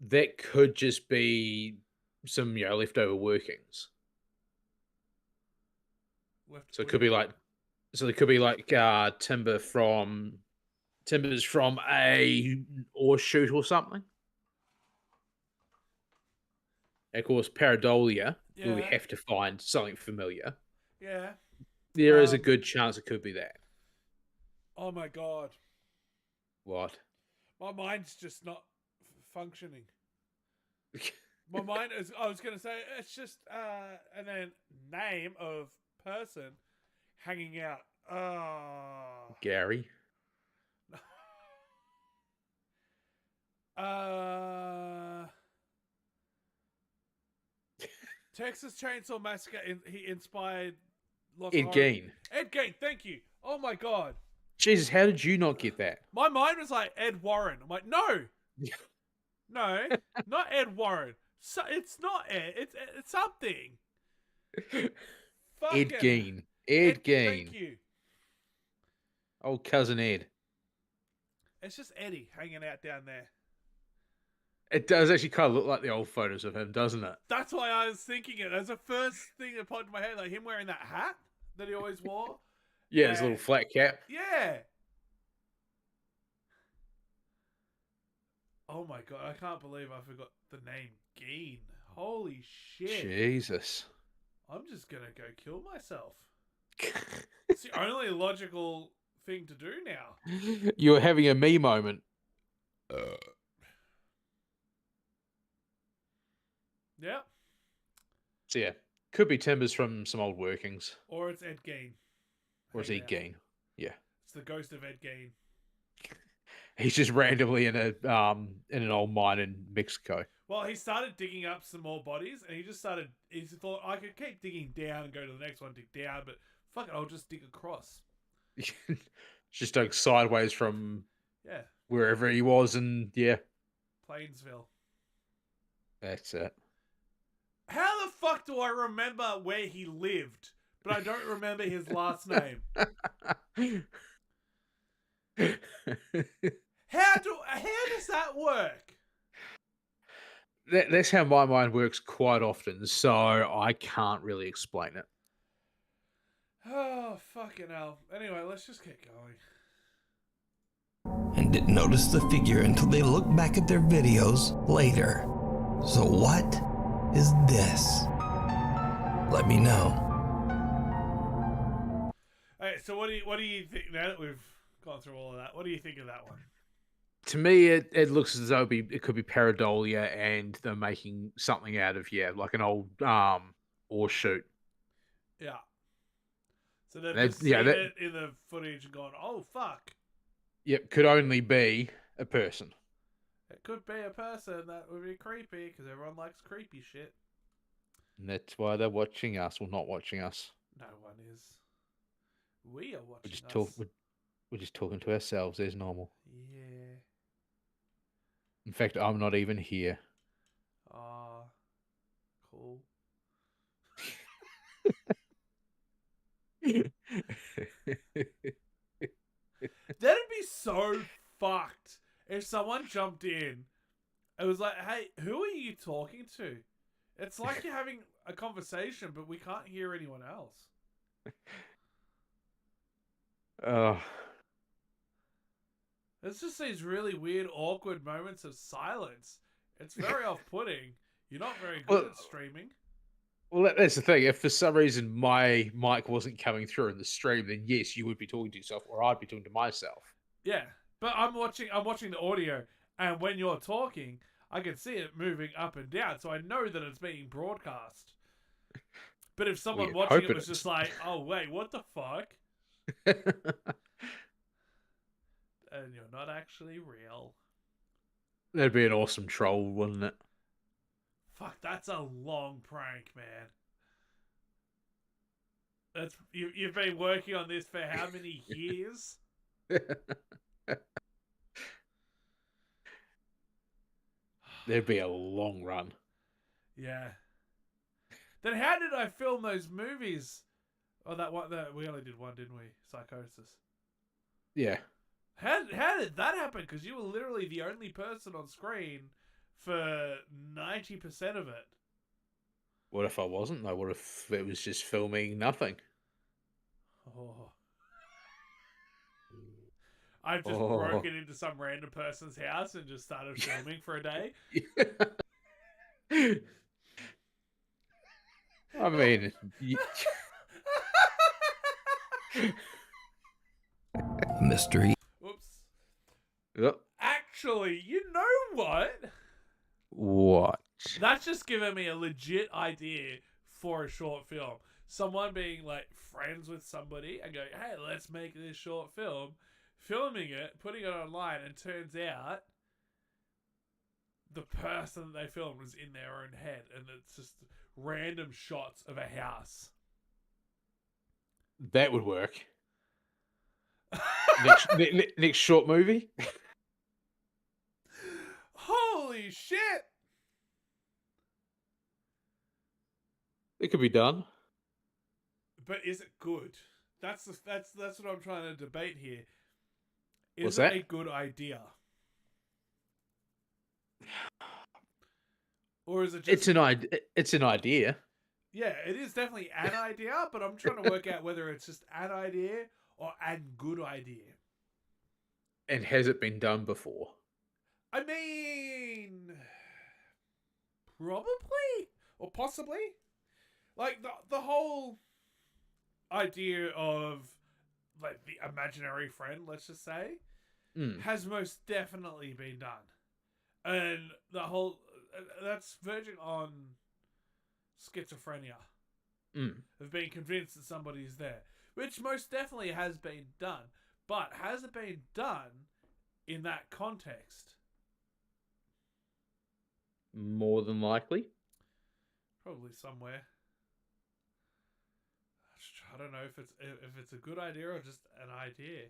that could just be some, leftover workings. So it could be like, timbers from a ore chute or something. And of course, pareidolia, where we have to find something familiar. Yeah. There is a good chance it could be that. Oh my god. What? My mind's just not functioning. My mind is, I was going to say, it's just, and then name of person hanging out Gary. Texas Chainsaw Massacre. He inspired lots of Ed horror. Gein. Ed Gein, thank you. Oh my god. Jesus, how did you not get that? My mind was like Ed Warren. I'm like, no, no, not Ed Warren. So it's not Ed. It's something. Ed Fucking- Gein. Ed Gein. Thank you. Old cousin Ed. It's just Eddie hanging out down there. It does actually kind of look like the old photos of him, doesn't it? That's why I was thinking it. That's the first thing that popped in my head, like him wearing that hat that he always wore. Yeah, his little flat cap. Yeah. Oh my god, I can't believe I forgot the name Geen. Holy shit. Jesus. I'm just gonna go kill myself. It's the only logical thing to do now. You're having a me moment. Yeah. So yeah, could be timbers from some old workings. Or it's Ed Gein. Or it's Ed Gein. Yeah. It's the ghost of Ed Gein. He's just randomly in an old mine in Mexico. Well, he started digging up some more bodies, and he thought, I could keep digging down and go to the next one, dig down, but fuck it, I'll just dig across. Just dug sideways from Yeah. wherever he was, and yeah, Plainsville. that's it. How the fuck do I remember where he lived, but I don't remember his last name? How does that work? That's how my mind works quite often, so I can't really explain it. Oh, fucking hell. Anyway, let's just get going. And didn't notice the figure until they looked back at their videos later. So what is this? Let me know. Hey, so what do you think now that we've gone through all of that? What do you think of that one? To me, it looks as though it could be pareidolia, and they're making something out of like an old ore chute. Yeah. So they've just seen it in the footage and gone, oh fuck. Yep, could only be a person. It could be a person. That would be creepy because everyone likes creepy shit. And that's why they're watching us. Well, not watching us. No one is. We are watching We're just talking to ourselves as normal. Yeah. In fact, I'm not even here. Ah, cool. That'd be so fucked if someone jumped in. It was like, hey, who are you talking to? It's like you're having a conversation, but we can't hear anyone else. It's just these really weird, awkward moments of silence. It's very off-putting. You're not very good at streaming. Well, that's the thing. If for some reason my mic wasn't coming through in the stream, then yes, you would be talking to yourself, or I'd be talking to myself. Yeah, but I'm watching the audio, and when you're talking, I can see it moving up and down, so I know that it's being broadcast. But if someone watching it was just like, oh wait, what the fuck? And you're not actually real. That'd be an awesome troll, wouldn't it? Fuck, that's a long prank, man. That's you've been working on this for how many years? There'd be a long run. Yeah. Then how did I film those movies? Oh, that one. We only did one, didn't we? Psychosis. Yeah. How did that happen? Because you were literally the only person on screen for 90% of it. What if I wasn't though? What if it was just filming nothing? Oh. I've just broken into some random person's house and just started filming for a day. I mean, Mystery. Whoops. Yep. Actually, you know what? What? That's just given me a legit idea for a short film. Someone being like friends with somebody and going, hey, let's make this short film, filming it, putting it online, and turns out the person that they filmed was in their own head, and it's just random shots of a house. That would work. Next short movie. Holy shit! It could be done. But is it good? That's what I'm trying to debate here. Is What's it that? a good idea? Or is it just... It's an idea. Yeah, it is definitely an idea, but I'm trying to work out whether it's just an idea or a good idea. And has it been done before? I mean, probably or possibly. Like the whole idea of like the imaginary friend, let's just say, has most definitely been done. And the whole that's verging on schizophrenia of being convinced that somebody is there, which most definitely has been done. But has it been done in that context? More than likely. Probably somewhere. I don't know if it's a good idea or just an idea.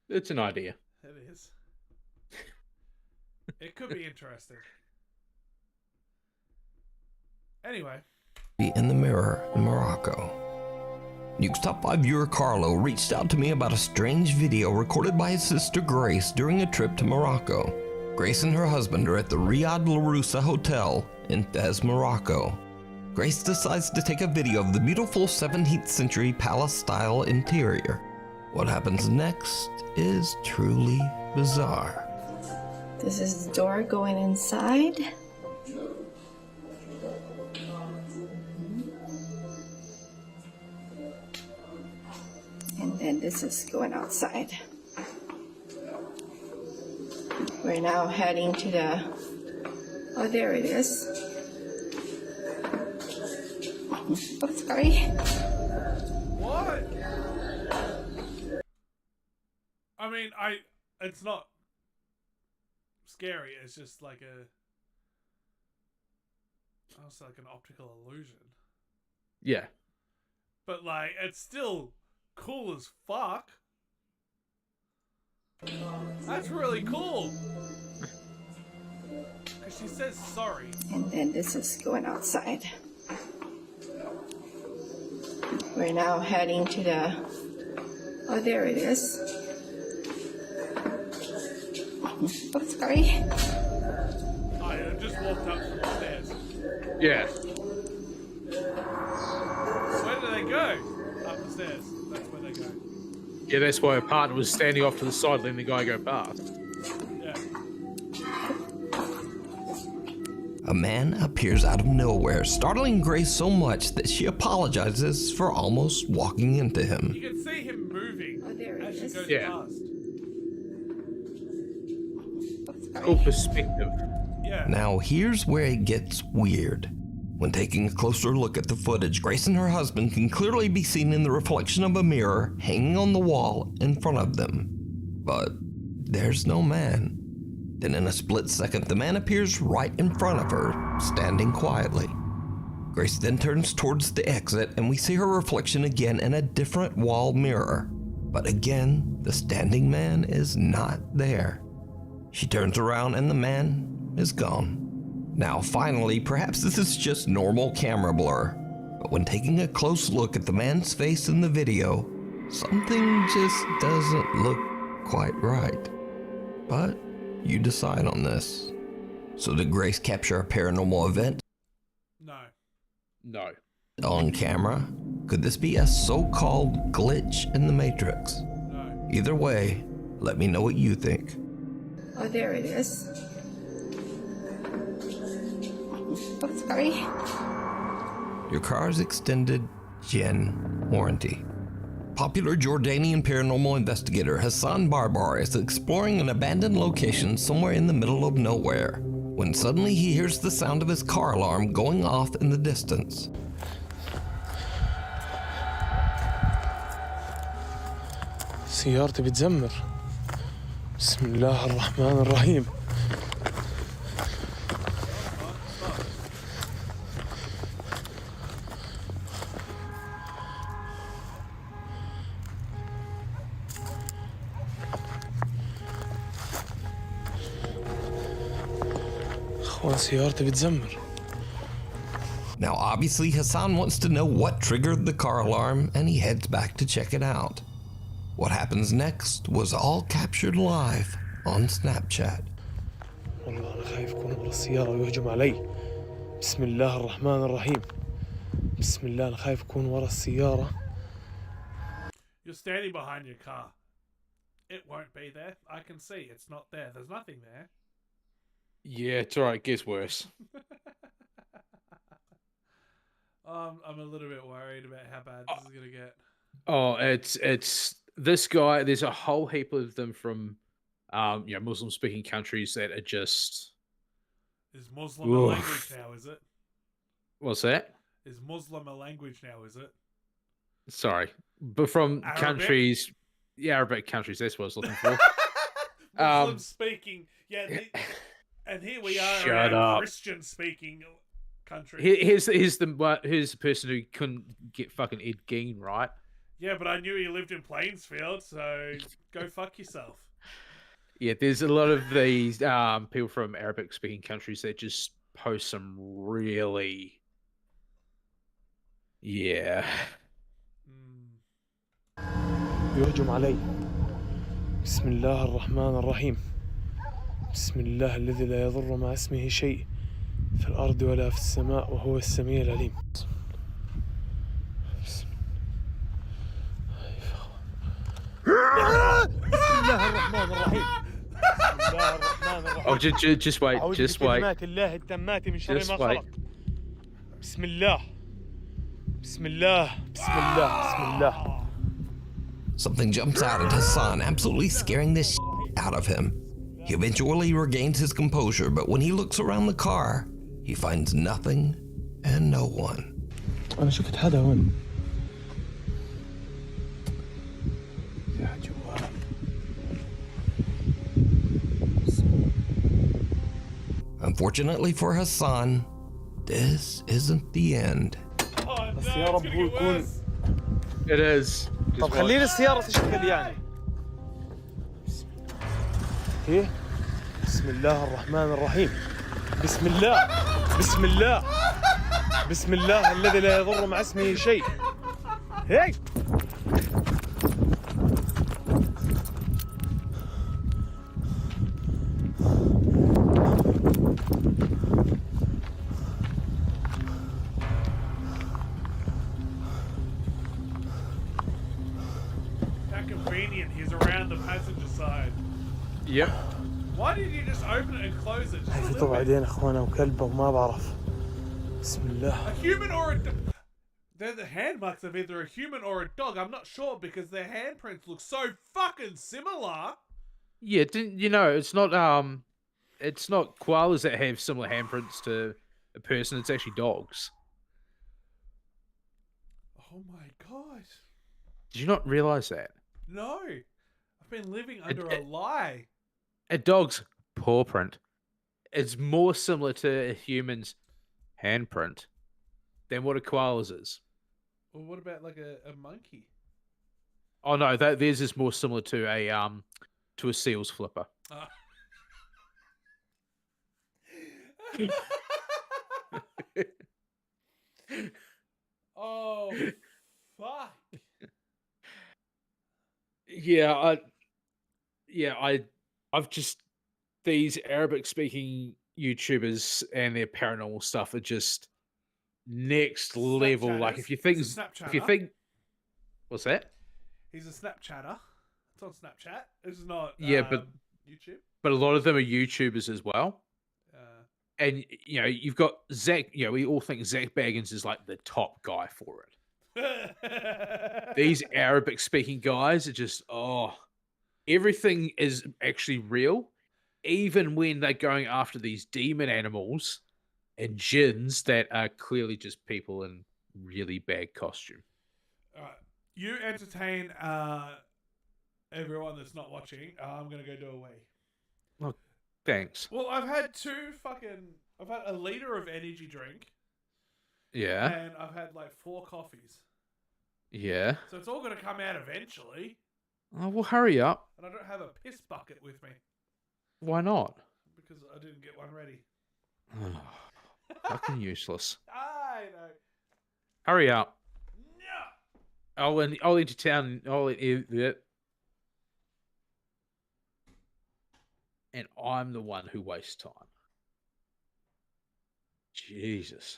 It's an idea. It is. It could be interesting. Anyway. In the mirror in Morocco. Nuke's Top 5 viewer Carlo reached out to me about a strange video recorded by his sister Grace during a trip to Morocco. Grace and her husband are at the Riyadh Laroussa Hotel in Fez, Morocco. Grace decides to take a video of the beautiful 17th century palace-style interior. What happens next is truly bizarre. This is the door going inside. And then this is going outside. We're now heading to the... Oh, there it is. Oh, sorry. What? I mean, it's not scary. It's just like it's like an optical illusion. Yeah. But like, it's still cool as fuck. That's really cool. Because she says sorry. And then this is going outside. We're now heading to the... Oh, there it is. Oh, sorry. I just walked up from the stairs. Yeah. Where do they go? Up the stairs. That's where they go. Yeah, that's why her partner was standing off to the side letting the guy go past. Yeah. A man appears out of nowhere, startling Grace so much that she apologizes for almost walking into him. You can see him moving as she goes past. Cool perspective. Yeah. Now here's where it gets weird. When taking a closer look at the footage, Grace and her husband can clearly be seen in the reflection of a mirror hanging on the wall in front of them. But there's no man. Then in a split second, the man appears right in front of her, standing quietly. Grace then turns towards the exit and we see her reflection again in a different wall mirror. But again, the standing man is not there. She turns around and the man is gone. Now finally, perhaps this is just normal camera blur, but when taking a close look at the man's face in the video, something just doesn't look quite right. But you decide on this. So did Grace capture a paranormal event? No. On camera? Could this be a so-called glitch in the Matrix? No. Either way, let me know what you think. Oh, there it is. Oh, sorry. Your car's extended gen warranty. Popular Jordanian paranormal investigator Hassan Barbar is exploring an abandoned location somewhere in the middle of nowhere when suddenly he hears the sound of his car alarm going off in the distance. سيارتي بتزمر. بسم الله الرحمن الرحيم. اخوان سيارتي بتزمر. Now, obviously, Hassan wants to know what triggered the car alarm, and he heads back to check it out. What happens next was all captured live on Snapchat. والله أنا خايف يكون ورا السيارة ويهجم علي. بسم الله الرحمن الرحيم. بسم الله أنا خايف يكون ورا السيارة. You're standing behind your car. It won't be there. I can see it's not there. There's nothing there. Yeah, it's alright. It gets worse. I'm a little bit worried about how bad this is gonna get. Oh, it's this guy. There's a whole heap of them from, Muslim speaking countries that are just. Is Muslim a language now? Is it? What's that? Is Muslim a language now? Is it? Sorry, but from Arabic? countries, Arabic countries. That's what I was looking for. Muslim speaking, yeah, and here we are, Shut a up. Christian speaking country. Here's the person who couldn't get fucking Ed Gein right. Yeah, but I knew he lived in Plainsfield, so go fuck yourself. Yeah, there's a lot of these people from Arabic speaking countries that just post some really, yeah. يهجم علي. بسم الله الرحمن الرحيم. بسم الله الذي لا يضر مع اسمه شيء في الأرض ولا في السماء وهو السميع العليم. بسم الله الرحمن الرحيم. بسم الله الرحمن الرحيم. Oh, just wait, just wait. بكلمات الله التامات من شر Just ما wait. خلق. بسم الله. بسم الله. بسم الله. بسم الله. Something jumps out at Hassan, absolutely scaring the shit out of him. He eventually regains his composure, but when he looks around the car, he finds nothing and no one. أنا شفت حدا هون. يا جوال. Unfortunately for Hassan, this isn't the end. السيارة أبوه يكون. It is. طب خليني السيارة تشتغل يعني. إيه؟ بسم الله الرحمن الرحيم. بسم الله. بسم الله. بسم الله الذي لا يضر مع اسمه شيء. هي. How convenient, he's around the passenger side. Yep. Why did you just open it and close it? Just a هاي little تطلع bit. بعدين اخوانا وكلبة وما بعرف. بسم الله. A human or a they're the hand marks of either a human or a dog. I'm not sure because their handprints look so fucking similar. Yeah, didn't you know? It's not koalas that have similar handprints to a person. It's actually dogs. Oh my god. Did you not realize that? No. I've been living under a lie. A dog's paw print is more similar to a human's handprint than what a koala's is. Well, what about like a monkey? Oh no, theirs is more similar to a seal's flipper. Oh, fuck. I've just these Arabic speaking YouTubers and their paranormal stuff are just next level. Like if you think, He's a what's that? He's a Snapchatter. It's on Snapchat. This is not But YouTube. But a lot of them are YouTubers as well. And you've got Zach. We all think Zach Baggins is like the top guy for it. These Arabic speaking guys are just everything is actually real, even when they're going after these demon animals and jinns that are clearly just people in really bad costume. You entertain everyone that's not watching, I'm gonna go do a wee. Oh, thanks. Well, I've had I've had a liter of energy drink. Yeah. And I've had like 4 coffees. Yeah. So it's all gonna come out eventually. Oh, well, hurry up. And I don't have a piss bucket with me. Why not? Because I didn't get one ready. Fucking useless. I know. Hurry up. No. I'll into town. And I'm the one who wastes time. Jesus.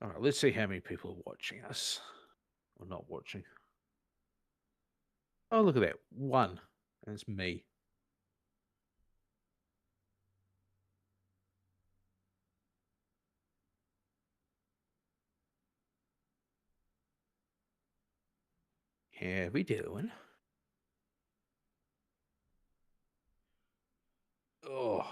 All right, let's see how many people are watching us. Or not watching. Oh, look at that. 1. And it's me. How we doing? Oh.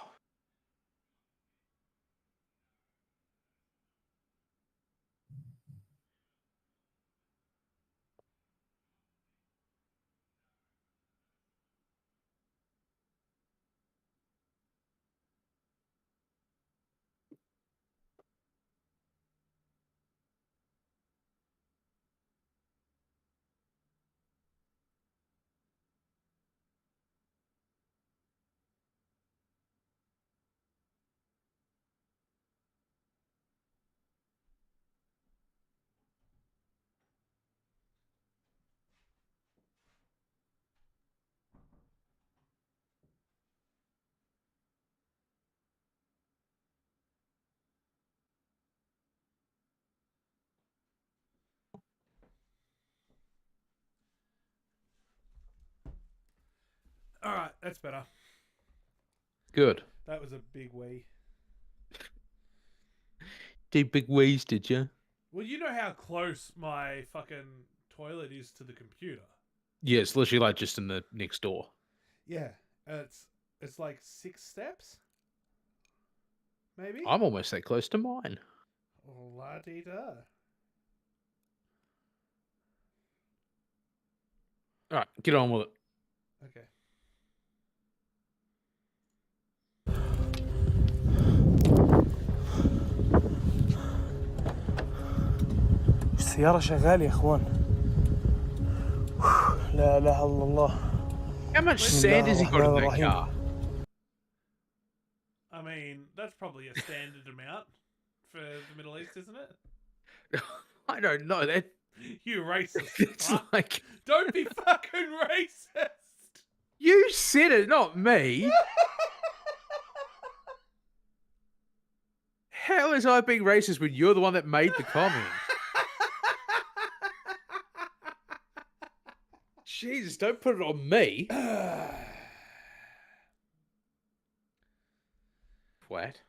Alright, that's better. Good. That was a big wee. Did big wheeze, did you? Well, you know how close my fucking toilet is to the computer. Yeah, it's literally like just in the next door. Yeah. It's like 6 steps? Maybe? I'm almost that close to mine. La-dee-da. All right, get on with it. Okay. السيارة شغالة يا اخوان. لا اله الا الله. How much sand has he got in that car? I mean, that's probably a standard amount for the Middle East, isn't it? I don't know. That You racist. it's fuck. like Don't be fucking racist. you said it, not me. How is I being racist when you're the one that made the comment? Jesus, don't put it on me. What?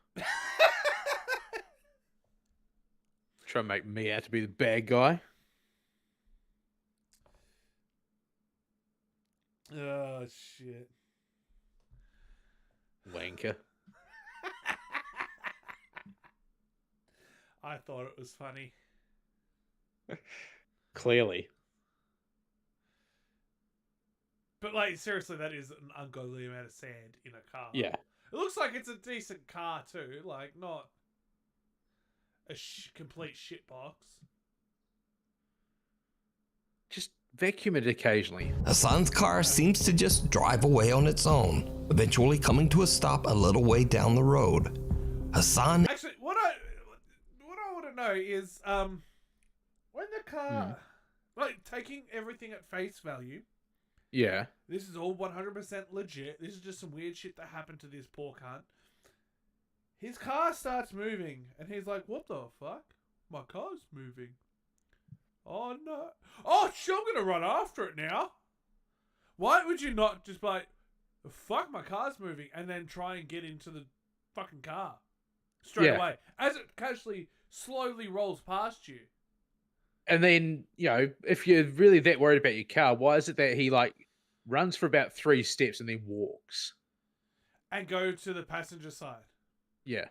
Try and make me out to be the bad guy. Oh, shit. Wanker. I thought it was funny. Clearly. But, like, seriously, that is an ungodly amount of sand in a car. Yeah. It looks like it's a decent car, too. Like, not a complete shitbox. Just vacuum it occasionally. Hassan's car seems to just drive away on its own, eventually coming to a stop a little way down the road. Hassan... Actually, what I want to know is, when the car, like, taking everything at face value, Yeah. this is all 100% legit. This is just some weird shit that happened to this poor cunt. His car starts moving, and he's like, what the fuck? My car's moving. Oh, no. Oh, shit, I'm going to run after it now. Why would you not just be like, fuck, my car's moving, and then try and get into the fucking car straight Yeah. away, as it casually, slowly rolls past you? And then, you know, if you're really that worried about your car, why is it that he, like, runs for about 3 steps and then walks? And go to the passenger side. Yeah.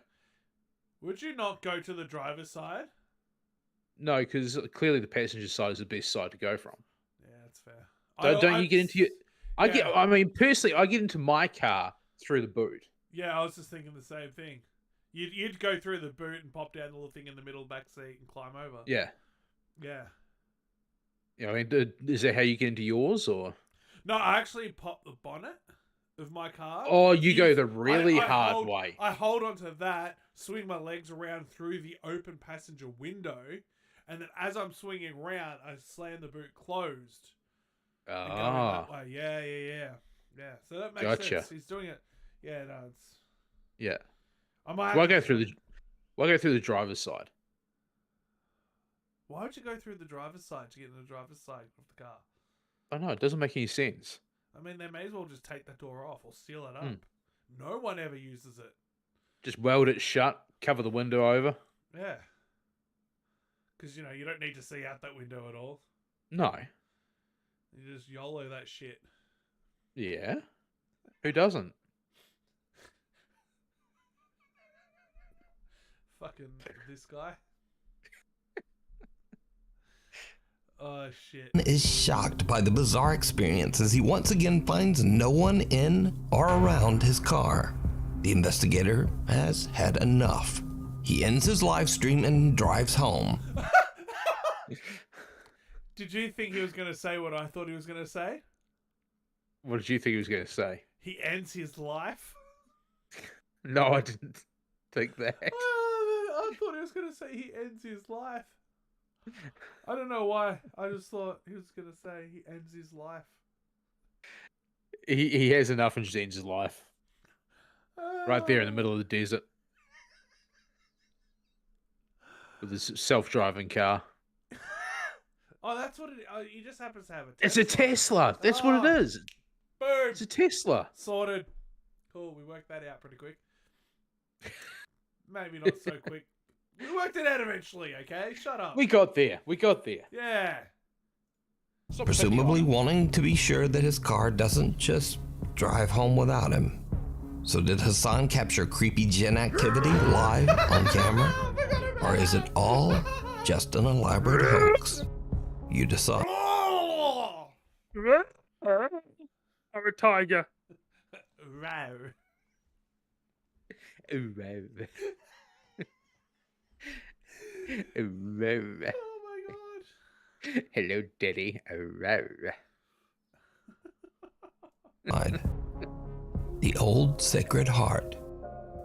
Would you not go to the driver's side? No, because clearly the passenger side is the best side to go from. Yeah, that's fair. Don't you get into your? Yeah. I mean, personally, I get into my car through the boot. Yeah, I was just thinking the same thing. You'd go through the boot and pop down the little thing in the middle back seat and climb over. Yeah. Yeah. Yeah, I mean, is that how you get into yours, or? No, I actually pop the bonnet of my car. Oh, you go the really hard way. I hold onto that, swing my legs around through the open passenger window, and then as I'm swinging around, I slam the boot closed. And go that way. Yeah. So that makes sense. He's doing it. Yeah, no, it's. Yeah. I go through the driver's side. Why would you go through the driver's side to get in the driver's side of the car? I know, it doesn't make any sense. I mean, they may as well just take that door off or seal it up. No one ever uses it. Just weld it shut, cover the window over. Yeah. Because, you don't need to see out that window at all. No. You just YOLO that shit. Yeah. Who doesn't? Fucking this guy. Oh, shit. Is shocked by the bizarre experience as he once again finds no one in or around his car. The investigator has had enough. He ends his live stream and drives home. Did you think he was going to say what I thought he was going to say? What did you think he was going to say? He ends his life? No, I didn't think that. I thought he was going to say he ends his life. I don't know why. I just thought he was going to say he ends his life. He has enough and just ends his life. Right there in the middle of the desert. With his self-driving car. Oh, that's what it is. He just happens to have a Tesla. It's a Tesla. That's what it is. Boom. It's a Tesla. Sorted. Cool. We worked that out pretty quick. Maybe not so quick. We worked it out eventually, okay? Shut up. We got there. Yeah. Presumably wanting to be sure that his car doesn't just drive home without him. So did Hassan capture creepy Gen activity live on camera? Or is it all just an elaborate hoax? You decide. I'm a tiger. Wow. Oh my god. Hello, Daddy. The Old Sacred Heart.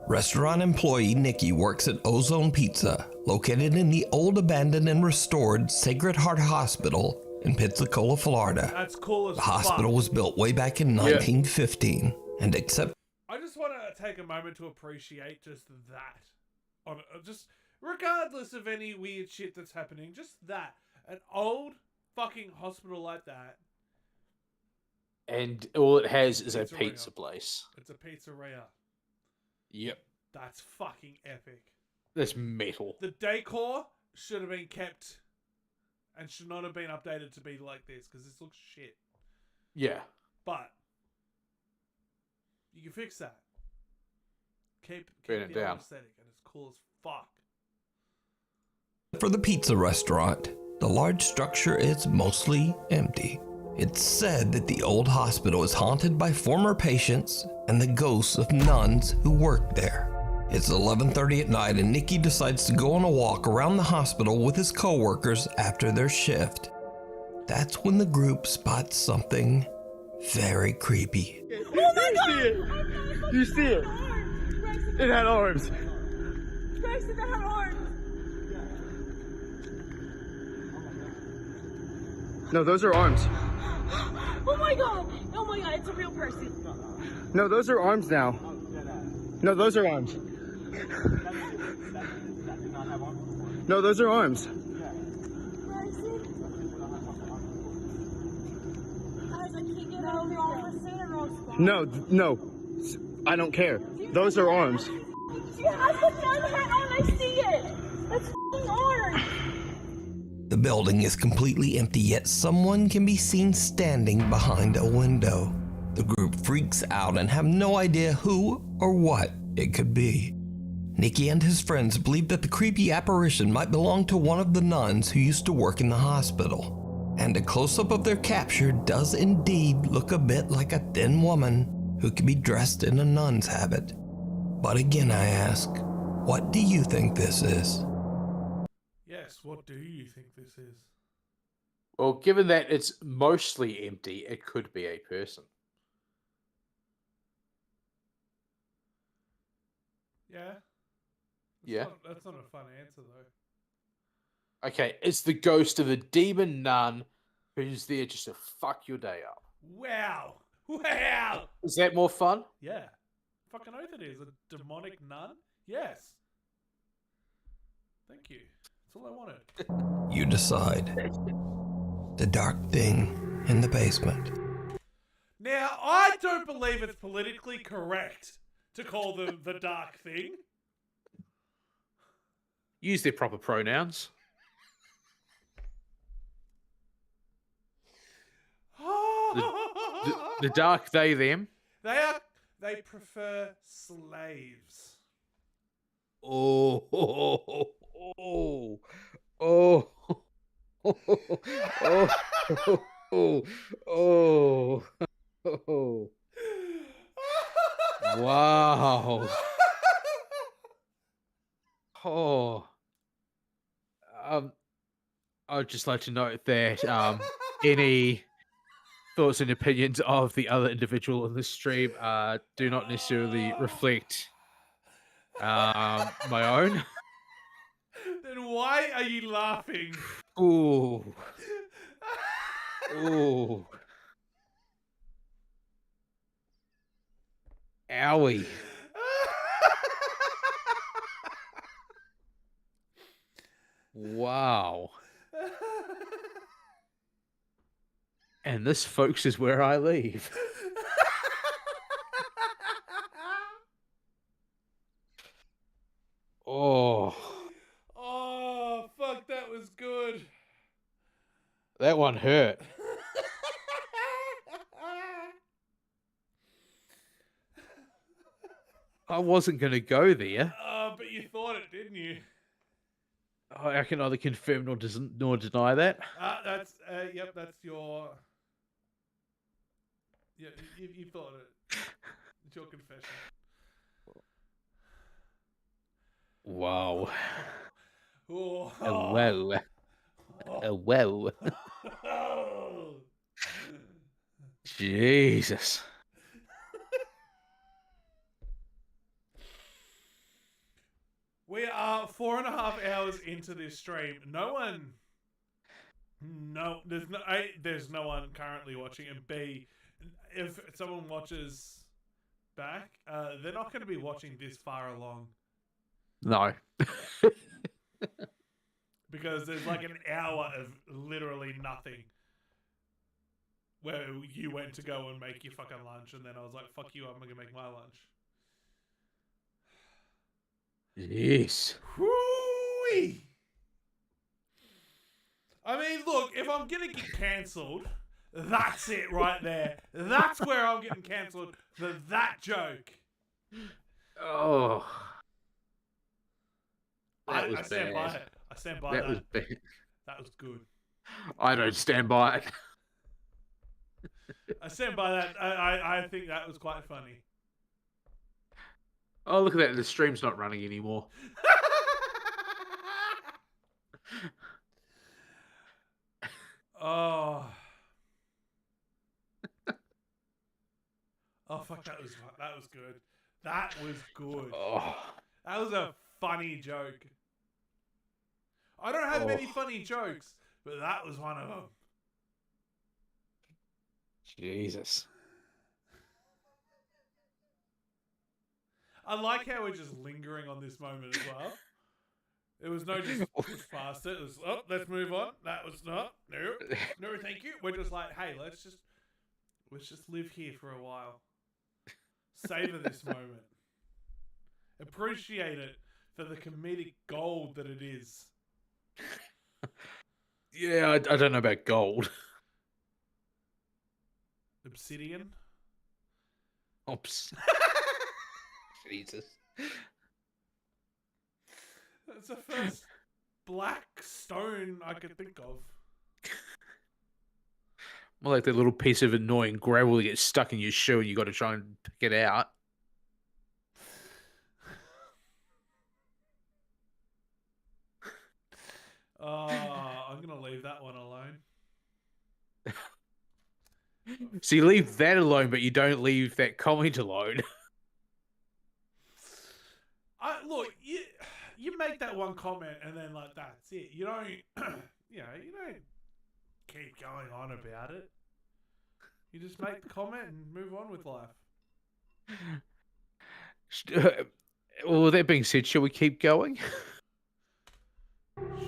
Restaurant employee Nikki works at Ozone Pizza, located in the old abandoned and restored Sacred Heart Hospital in Pensacola, Florida. That's cool as The hospital was built way back in 1915, and except I just want to take a moment to appreciate just that. Just regardless of any weird shit that's happening, just that. An old fucking hospital like that. And all it has is a Pizzeria. pizza place. It's a pizzeria. Yep. That's fucking epic. That's metal. The decor should have been kept and should not have been updated to be like this because this looks shit. Yeah. But you can fix that. Keep Burn it the old down. aesthetic and it's cool as fuck. for the pizza restaurant, the large structure is mostly empty. It's said that the old hospital is haunted by former patients and the ghosts of nuns who worked there. It's 11:30 at night and Nicky decides to go on a walk around the hospital with his coworkers after their shift. That's when the group spots something very creepy. Oh my God! You see it? It had arms. Grayson, it had arms. No, those are arms. Oh my God! Oh my God! It's a real person. No, those are arms now. No, those are arms. No, those are arms. No, no. I don't care. Those are arms. She has the gun hat on. I see it. That's f***ing arms. The building is completely empty, yet someone can be seen standing behind a window. The group freaks out and have no idea who or what it could be. Nicky and his friends believe that the creepy apparition might belong to one of the nuns who used to work in the hospital. And a close-up of their capture does indeed look a bit like a thin woman who could be dressed in a nun's habit. But again I ask, what do you think this is? Yes, what do you think this is? Well, given that it's mostly empty, it could be a person. Yeah. Yeah. That's not a fun answer, though. Okay, it's the ghost of a demon nun who's there just to fuck your day up. Wow. Wow. Is that more fun? Yeah. Fucking oath it is. A demonic nun? Yes. Thank you. That's all I wanted. You decide. The dark thing in the basement. Now, I don't believe it's politically correct to call them the dark thing. Use their proper pronouns. The dark they, them. They prefer slaves. Oh, oh, oh, oh, oh, oh, oh, oh. Wow. Oh. I'd just like to note that any thoughts and opinions of the other individual in the stream do not necessarily reflect my own. Then why are you laughing? Ooh. Ooh. Owie. Wow. And this, folks, is where I leave. Oh. Oh, fuck, that was good. That one hurt. I wasn't going to go there. But you thought it, didn't you? I can neither confirm nor deny that. Yep, that's your... Yeah, you thought it. It's your confession. Wow. Oh. Wow. Wow. Jesus. We are 4.5 hours into this stream. There's no one currently watching, and B, if someone watches back, they're not going to be watching this far along. No. Because there's like an hour of literally nothing. Where you went to go and make your fucking lunch, and then I was like, fuck you, I'm going to make my lunch. Yes. Whoo-wee! I mean, look, if I'm going to get cancelled, that's it right there. That's where I'm getting cancelled for that joke. Oh. That was I stand bad. by it. I stand by that. That was bad. That was good. I don't stand by it. I stand by that. I think that was quite funny. Oh, look at that. The stream's not running anymore. Oh. Oh, fuck, that was good. That was good. Oh. That was a funny joke. I don't have many funny jokes, but that was one of them. Jesus. I like how we're just lingering on this moment as well. It was no just push past it. It was, oh, let's move on. That was not. No, thank you. We're just like, hey, let's just live here for a while. Savor this moment. Appreciate it for the comedic gold that it is. Yeah, I don't know about gold. Obsidian? Oops. Jesus. That's the first black stone I could think of. More like that little piece of annoying gravel that gets stuck in your shoe and you got to try and pick it out. I'm gonna leave that one alone. So you leave that alone, but you don't leave that comment alone. Look, you make that one comment and then like that's it. You don't, you don't keep going on about it. You just make the comment and move on with life. Well, with that being said, shall we keep going?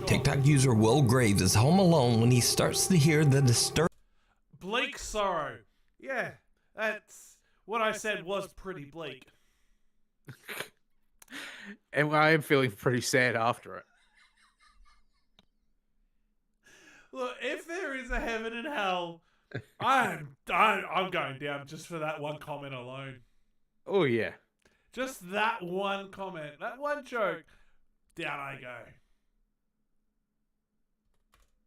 TikTok user Will Graves is home alone when he starts to hear the disturbing. Bleak sorrow. Yeah, that's what I said was pretty bleak. And I am feeling pretty sad after it. Look, if there is a heaven and hell, I'm going down just for that one comment alone. Oh yeah. Just that one comment, that one joke, down I go.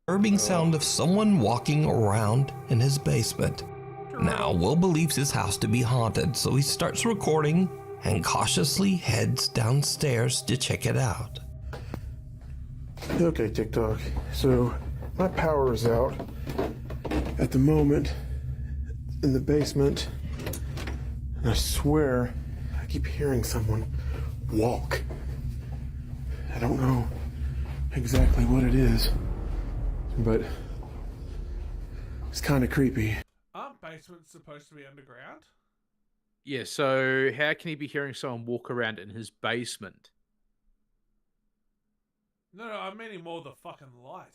Disturbing sound of someone walking around in his basement. Now, Will believes his house to be haunted, so he starts recording and cautiously heads downstairs to check it out. Okay, TikTok. So, my power is out at the moment in the basement. And I swear, I keep hearing someone walk. I don't know exactly what it is, but it's kind of creepy. Aren't basements supposed to be underground? Yeah, so how can he be hearing someone walk around in his basement? No, I'm meaning more the fucking light.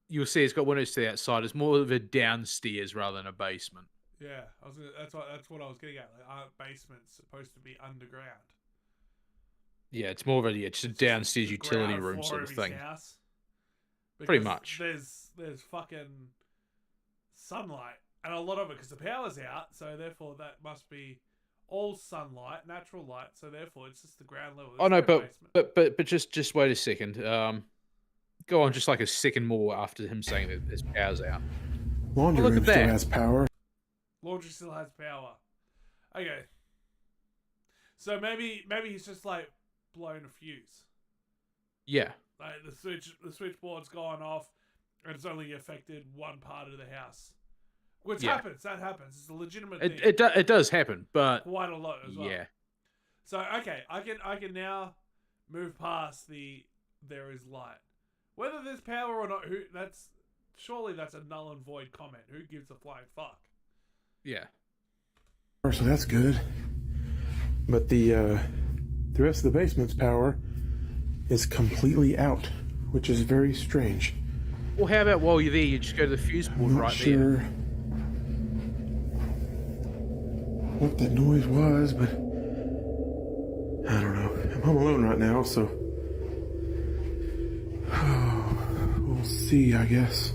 You'll see it's got windows to the outside. It's more of a downstairs rather than a basement. Yeah, that's what I was getting at. Like, aren't basements supposed to be underground? Yeah, it's more of a just a downstairs utility Ground room floor sort of of his thing. house. Pretty Because much. There's fucking sunlight, and a lot of it because the power's out, so therefore that must be all sunlight, natural light. So therefore it's just the ground level. Oh There's no, basement. but just wait a second. Go on just like a second more after him saying that his power's out. Laundry look room at still that. has power. Laundry still has power. Okay. So maybe he's just like blown a fuse. Yeah. Like the switchboard's gone off, and it's only affected one part of the house, which Yeah. happens. That happens. It's a legitimate thing. It does happen, but Quite a lot as well. yeah. So okay, I can now move past the there is light. Whether there's power or not, surely that's a null and void comment. Who gives a flying fuck? Yeah. So that's good. But the rest of the basement's power is completely out, which is very strange. Well, how about while you're there, you just go to the fuse board I'm not right sure there. what that noise was, but I don't know. I'm home alone right now, so we'll see, I guess.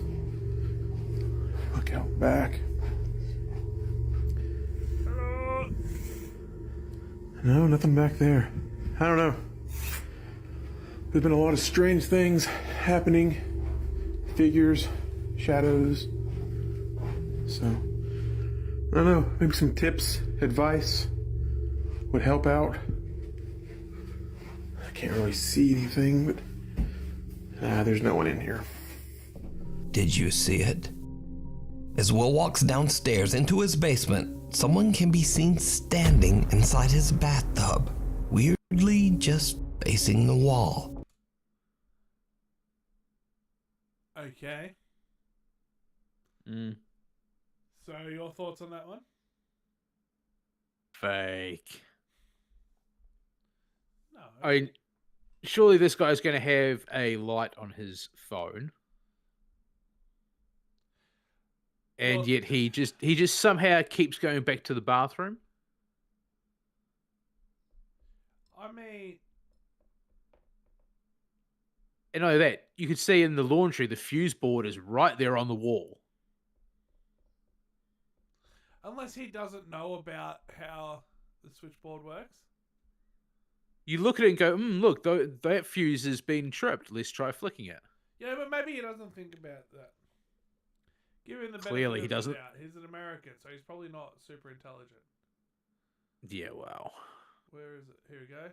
Look out back. No, nothing back there. I don't know. There's been a lot of strange things happening. Figures, shadows. So, I don't know. Maybe some tips, advice would help out. I can't really see anything, but there's no one in here. Did you see it? As Will walks downstairs into his basement, someone can be seen standing inside his bathtub, weirdly just facing the wall. Okay. Mm. So your thoughts on that one? Fake. No. I mean, surely this guy's going to have a light on his phone. And Well- yet he just somehow keeps going back to the bathroom. I mean, And know that you could see in the laundry the fuse board is right there on the wall. unless he doesn't know about how the switchboard works. You look at it and go, look, that fuse has been tripped. Let's try flicking it. Yeah, but maybe he doesn't think about that. Give him the Clearly benefit he of the doesn't. doubt. He's an American, so he's probably not super intelligent. Yeah, wow. Where is it? Here we go.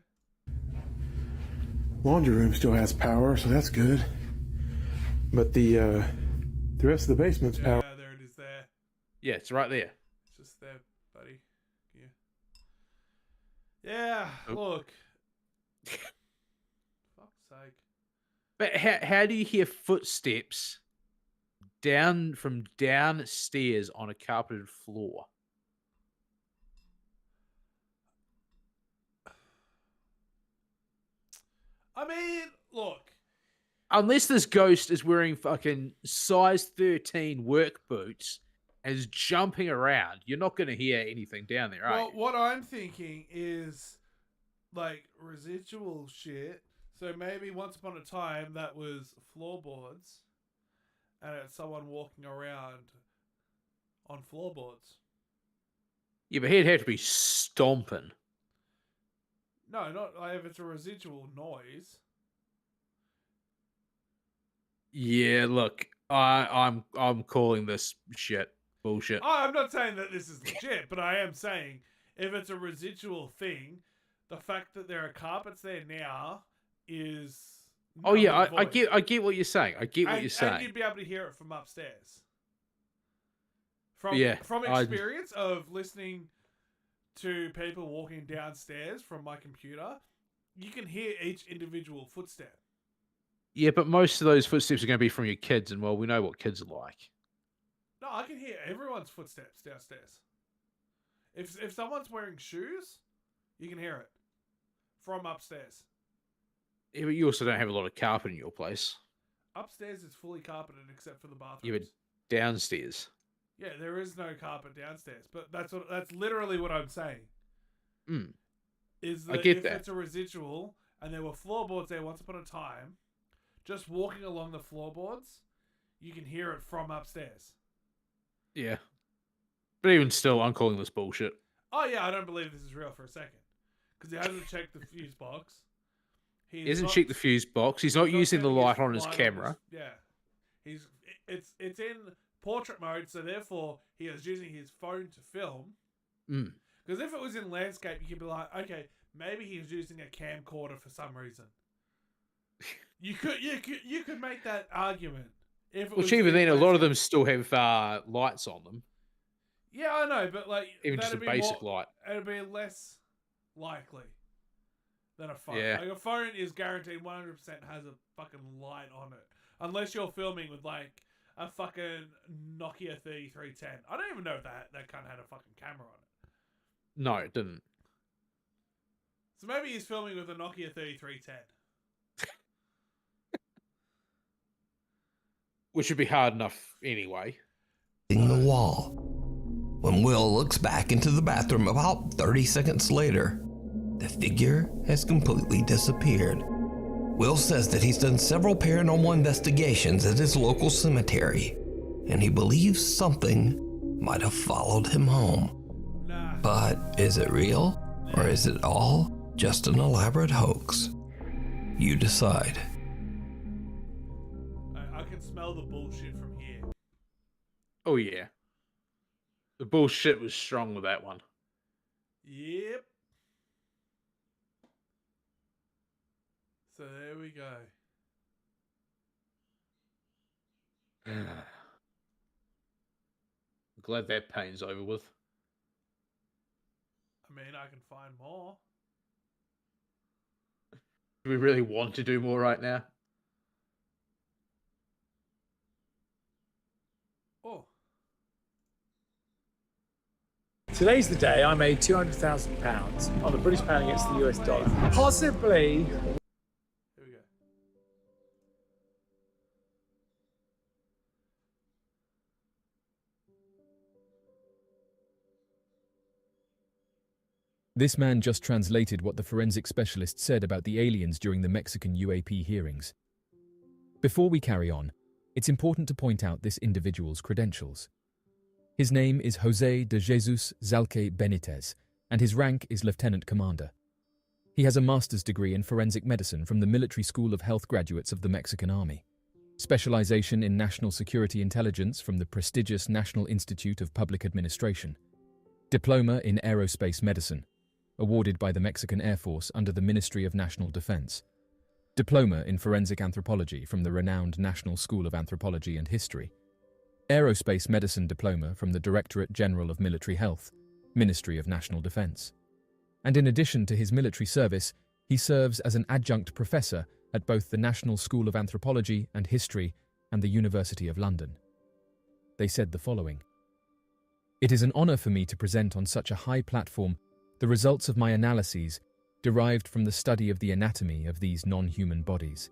Laundry room still has power, so that's good. But the rest of the basement's power. Yeah, there it is there. Yeah, it's right there. It's just there, buddy. Yeah, look. Fuck's sake. But how do you hear footsteps from downstairs on a carpeted floor? I mean, look. Unless this ghost is wearing fucking size 13 work boots and is jumping around, you're not going to hear anything down there, are Well, you? what I'm thinking is like residual shit. So maybe once upon a time that was floorboards and it's someone walking around on floorboards. Yeah, but he'd have to be stomping. No, not like if it's a residual noise. Yeah, look, I'm calling this shit bullshit. I'm not saying that this is legit, but I am saying if it's a residual thing, the fact that there are carpets there now is. Oh yeah, null and void. I get what you're saying. I get what you're And saying. you'd be able to hear it from upstairs. Yeah, From experience of listening to people walking downstairs from my computer, you can hear each individual footstep. Yeah, but most of those footsteps are going to be from your kids, and well, we know what kids are like. No, I can hear everyone's footsteps downstairs. If someone's wearing shoes, you can hear it from upstairs. Yeah, but you also don't have a lot of carpet in your place. Upstairs is fully carpeted except for the bathrooms. Yeah, but downstairs. Yeah, there is no carpet downstairs, but that's literally what I'm saying. Is that I get if that. it's a residual and there were floorboards there once upon a time, just walking along the floorboards, you can hear it from upstairs. Yeah. But even still, I'm calling this bullshit. Oh yeah, I don't believe this is real for a second, because he hasn't checked the fuse box. He hasn't checked the fuse box. He's not using the turning light on his camera. It's in portrait mode, so therefore he is using his phone to film. Because if it was in landscape, you could be like, okay, maybe he's using a camcorder for some reason. You could make that argument. If it Which was even in then, a lot of landscape. them still have lights on them. Yeah, I know, but like Even just a that'd be basic light. It'd be less likely than a phone. Yeah. Like a phone is guaranteed 100% has a fucking light on it, unless you're filming with like a fucking Nokia 3310. I don't even know if that kind of had a fucking camera on it. No, it didn't. So maybe he's filming with a Nokia 3310. Which would be hard enough anyway. In the wall. When Will looks back into the bathroom about 30 seconds later, the figure has completely disappeared. Will says that he's done several paranormal investigations at his local cemetery, and he believes something might have followed him home. But is it real, or is it all just an elaborate hoax? You decide. I can smell the bullshit from here. Oh yeah. The bullshit was strong with that one. Yep. So there we go. I'm glad that pain's over with. I mean, I can find more. Do we really want to do more right now? Oh. Today's the day I made £200,000 on the British pound against the US dollar. Possibly. Here we go. This man just translated what the forensic specialist said about the aliens during the Mexican UAP hearings. Before we carry on, it's important to point out this individual's credentials. His name is Jose de Jesus Zalque Benitez, and his rank is Lieutenant Commander. He has a master's degree in forensic medicine from the Military School of Health graduates of the Mexican Army, specialization in national security intelligence from the prestigious National Institute of Public Administration, diploma in aerospace medicine, awarded by the Mexican Air Force under the Ministry of National Defense, diploma in forensic anthropology from the renowned National School of Anthropology and History, aerospace medicine diploma from the Directorate General of Military Health, Ministry of National Defense. And in addition to his military service, he serves as an adjunct professor at both the National School of Anthropology and History and the University of London. They said the following: "It is an honor for me to present on such a high platform the results of my analyses derived from the study of the anatomy of these non-human bodies.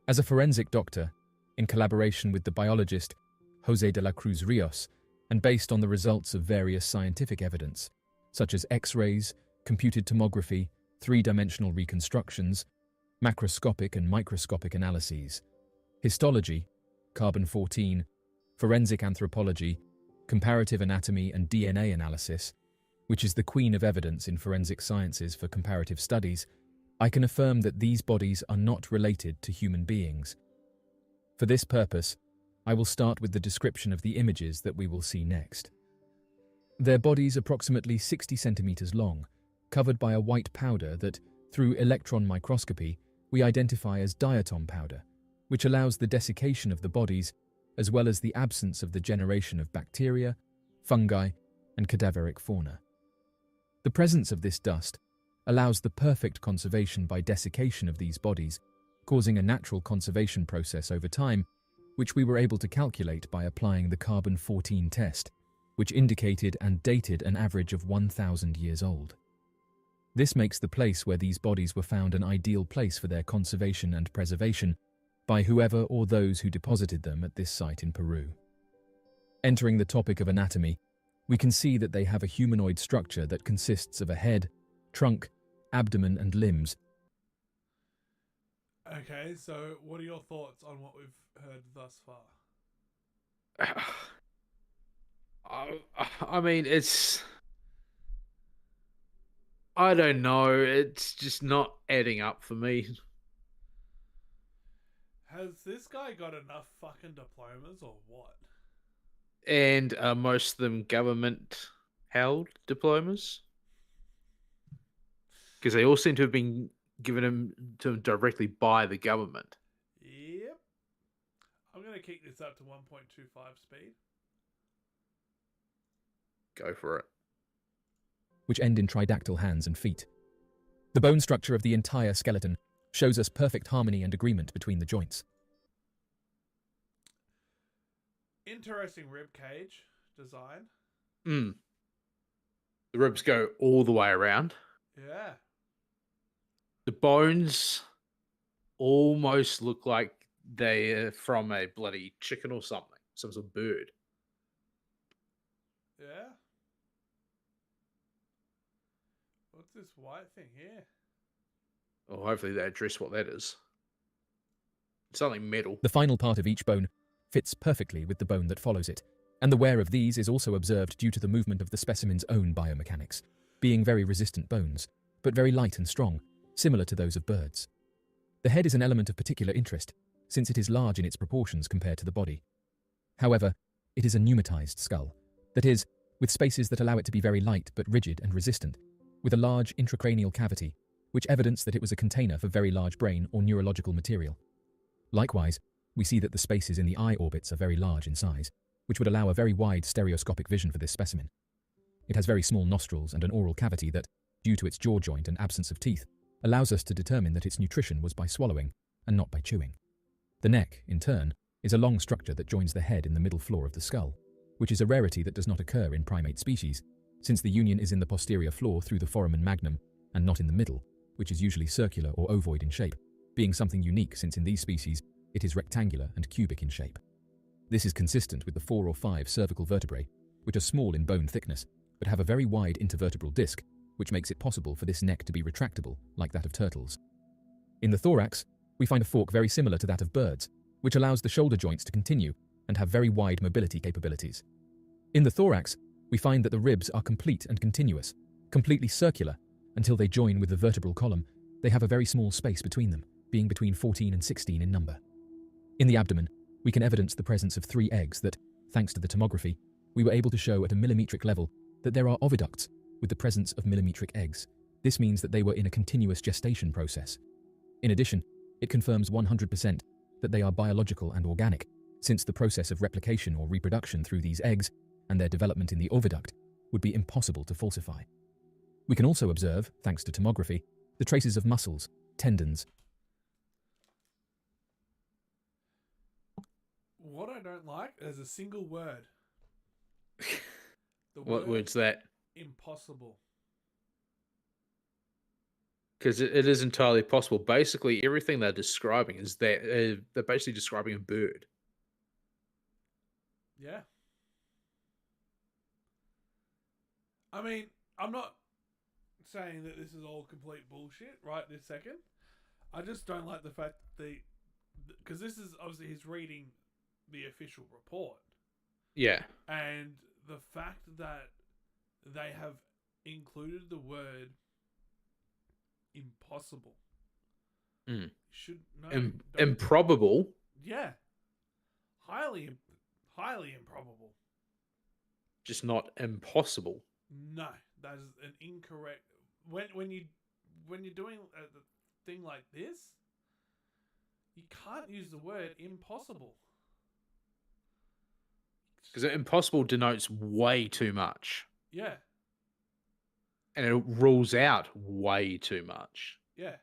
As a forensic doctor, in collaboration with the biologist José de la Cruz Rios, and based on the results of various scientific evidence, such as X-rays, computed tomography, three-dimensional reconstructions, macroscopic and microscopic analyses, histology, carbon-14, forensic anthropology, comparative anatomy and DNA analysis, which is the queen of evidence in forensic sciences for comparative studies, I can affirm that these bodies are not related to human beings. For this purpose, I will start with the description of the images that we will see next. Their bodies approximately 60 centimeters long, covered by a white powder that, through electron microscopy, we identify as diatom powder, which allows the desiccation of the bodies, as well as the absence of the generation of bacteria, fungi, and cadaveric fauna. The presence of this dust allows the perfect conservation by desiccation of these bodies, causing a natural conservation process over time, which we were able to calculate by applying the carbon-14 test, which indicated and dated an average of 1,000 years old. This makes the place where these bodies were found an ideal place for their conservation and preservation by whoever or those who deposited them at this site in Peru. Entering the topic of anatomy, we can see that they have a humanoid structure that consists of a head, trunk, abdomen, and limbs. Okay, so what are your thoughts on what we've heard thus far? I mean, I don't know. It's just not adding up for me. Has this guy got enough fucking diplomas or what? And most of them government-held diplomas, because they all seem to have been given to them directly by the government. Yep. I'm going to kick this up to 1.25 speed. Go for it. Which end in tridactyl hands and feet. The bone structure of the entire skeleton shows us perfect harmony and agreement between the joints. Interesting rib cage design. The ribs go all the way around. Yeah. The bones almost look like they're from a bloody chicken or something, some sort of bird. Yeah. What's this white thing here? Well, hopefully they address what that is. Something metal. The final part of each bone fits perfectly with the bone that follows it, and the wear of these is also observed due to the movement of the specimen's own biomechanics, being very resistant bones, but very light and strong, similar to those of birds. The head is an element of particular interest, since it is large in its proportions compared to the body. However, it is a pneumatized skull, that is, with spaces that allow it to be very light but rigid and resistant, with a large intracranial cavity, which evidence that it was a container for very large brain or neurological material. Likewise, we see that the spaces in the eye orbits are very large in size, which would allow a very wide stereoscopic vision for this specimen. It has very small nostrils and an oral cavity that, due to its jaw joint and absence of teeth, allows us to determine that its nutrition was by swallowing and not by chewing. The neck, in turn, is a long structure that joins the head in the middle floor of the skull, which is a rarity that does not occur in primate species, since the union is in the posterior floor through the foramen magnum and not in the middle, which is usually circular or ovoid in shape, being something unique since in these species it is rectangular and cubic in shape. This is consistent with the 4 or 5 cervical vertebrae, which are small in bone thickness, but have a very wide intervertebral disc, which makes it possible for this neck to be retractable, like that of turtles. In the thorax, we find a fork very similar to that of birds, which allows the shoulder joints to continue and have very wide mobility capabilities. In the thorax, we find that the ribs are complete and continuous, completely circular, until they join with the vertebral column, they have a very small space between them, being between 14 and 16 in number. In the abdomen, we can evidence the presence of 3 eggs that, thanks to the tomography, we were able to show at a millimetric level that there are oviducts with the presence of millimetric eggs. This means that they were in a continuous gestation process. In addition, it confirms 100% that they are biological and organic, since the process of replication or reproduction through these eggs and their development in the oviduct would be impossible to falsify. We can also observe, thanks to tomography, the traces of muscles, tendons. What I don't like is a single word. The What word's that? Impossible. Because it is entirely possible. Basically, everything they're describing is that they're basically describing a bird. Yeah. I mean, I'm not saying that this is all complete bullshit right this second. I just don't like the fact that because this is obviously he's reading the official report. Yeah. And the fact that they have included the word impossible. Should no Improbable. Yeah. Highly improbable. Just not impossible. No, that is an incorrect. When you're doing a thing like this, you can't use the word impossible. Because impossible denotes way too much. Yeah. And it rules out way too much. Yeah.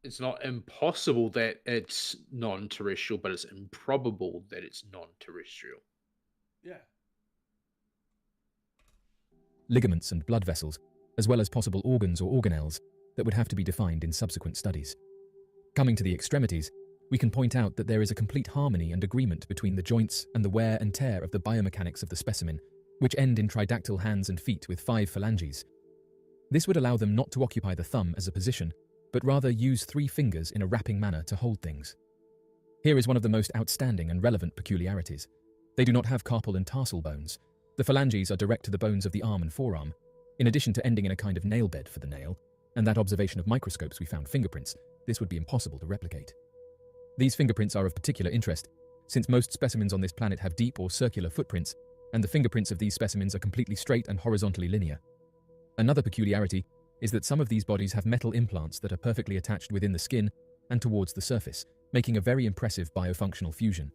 It's not impossible that it's non-terrestrial, but it's improbable that it's non-terrestrial. Yeah. Ligaments and blood vessels, as well as possible organs or organelles that would have to be defined in subsequent studies. Coming to the extremities, we can point out that there is a complete harmony and agreement between the joints and the wear and tear of the biomechanics of the specimen, which end in tridactyl hands and feet with 5 phalanges. This would allow them not to occupy the thumb as a position, but rather use 3 fingers in a wrapping manner to hold things. Here is one of the most outstanding and relevant peculiarities. They do not have carpal and tarsal bones. The phalanges are direct to the bones of the arm and forearm, in addition to ending in a kind of nail bed for the nail, and that observation of microscopes we found fingerprints. This would be impossible to replicate. These fingerprints are of particular interest, since most specimens on this planet have deep or circular footprints, and the fingerprints of these specimens are completely straight and horizontally linear. Another peculiarity is that some of these bodies have metal implants that are perfectly attached within the skin and towards the surface, making a very impressive biofunctional fusion.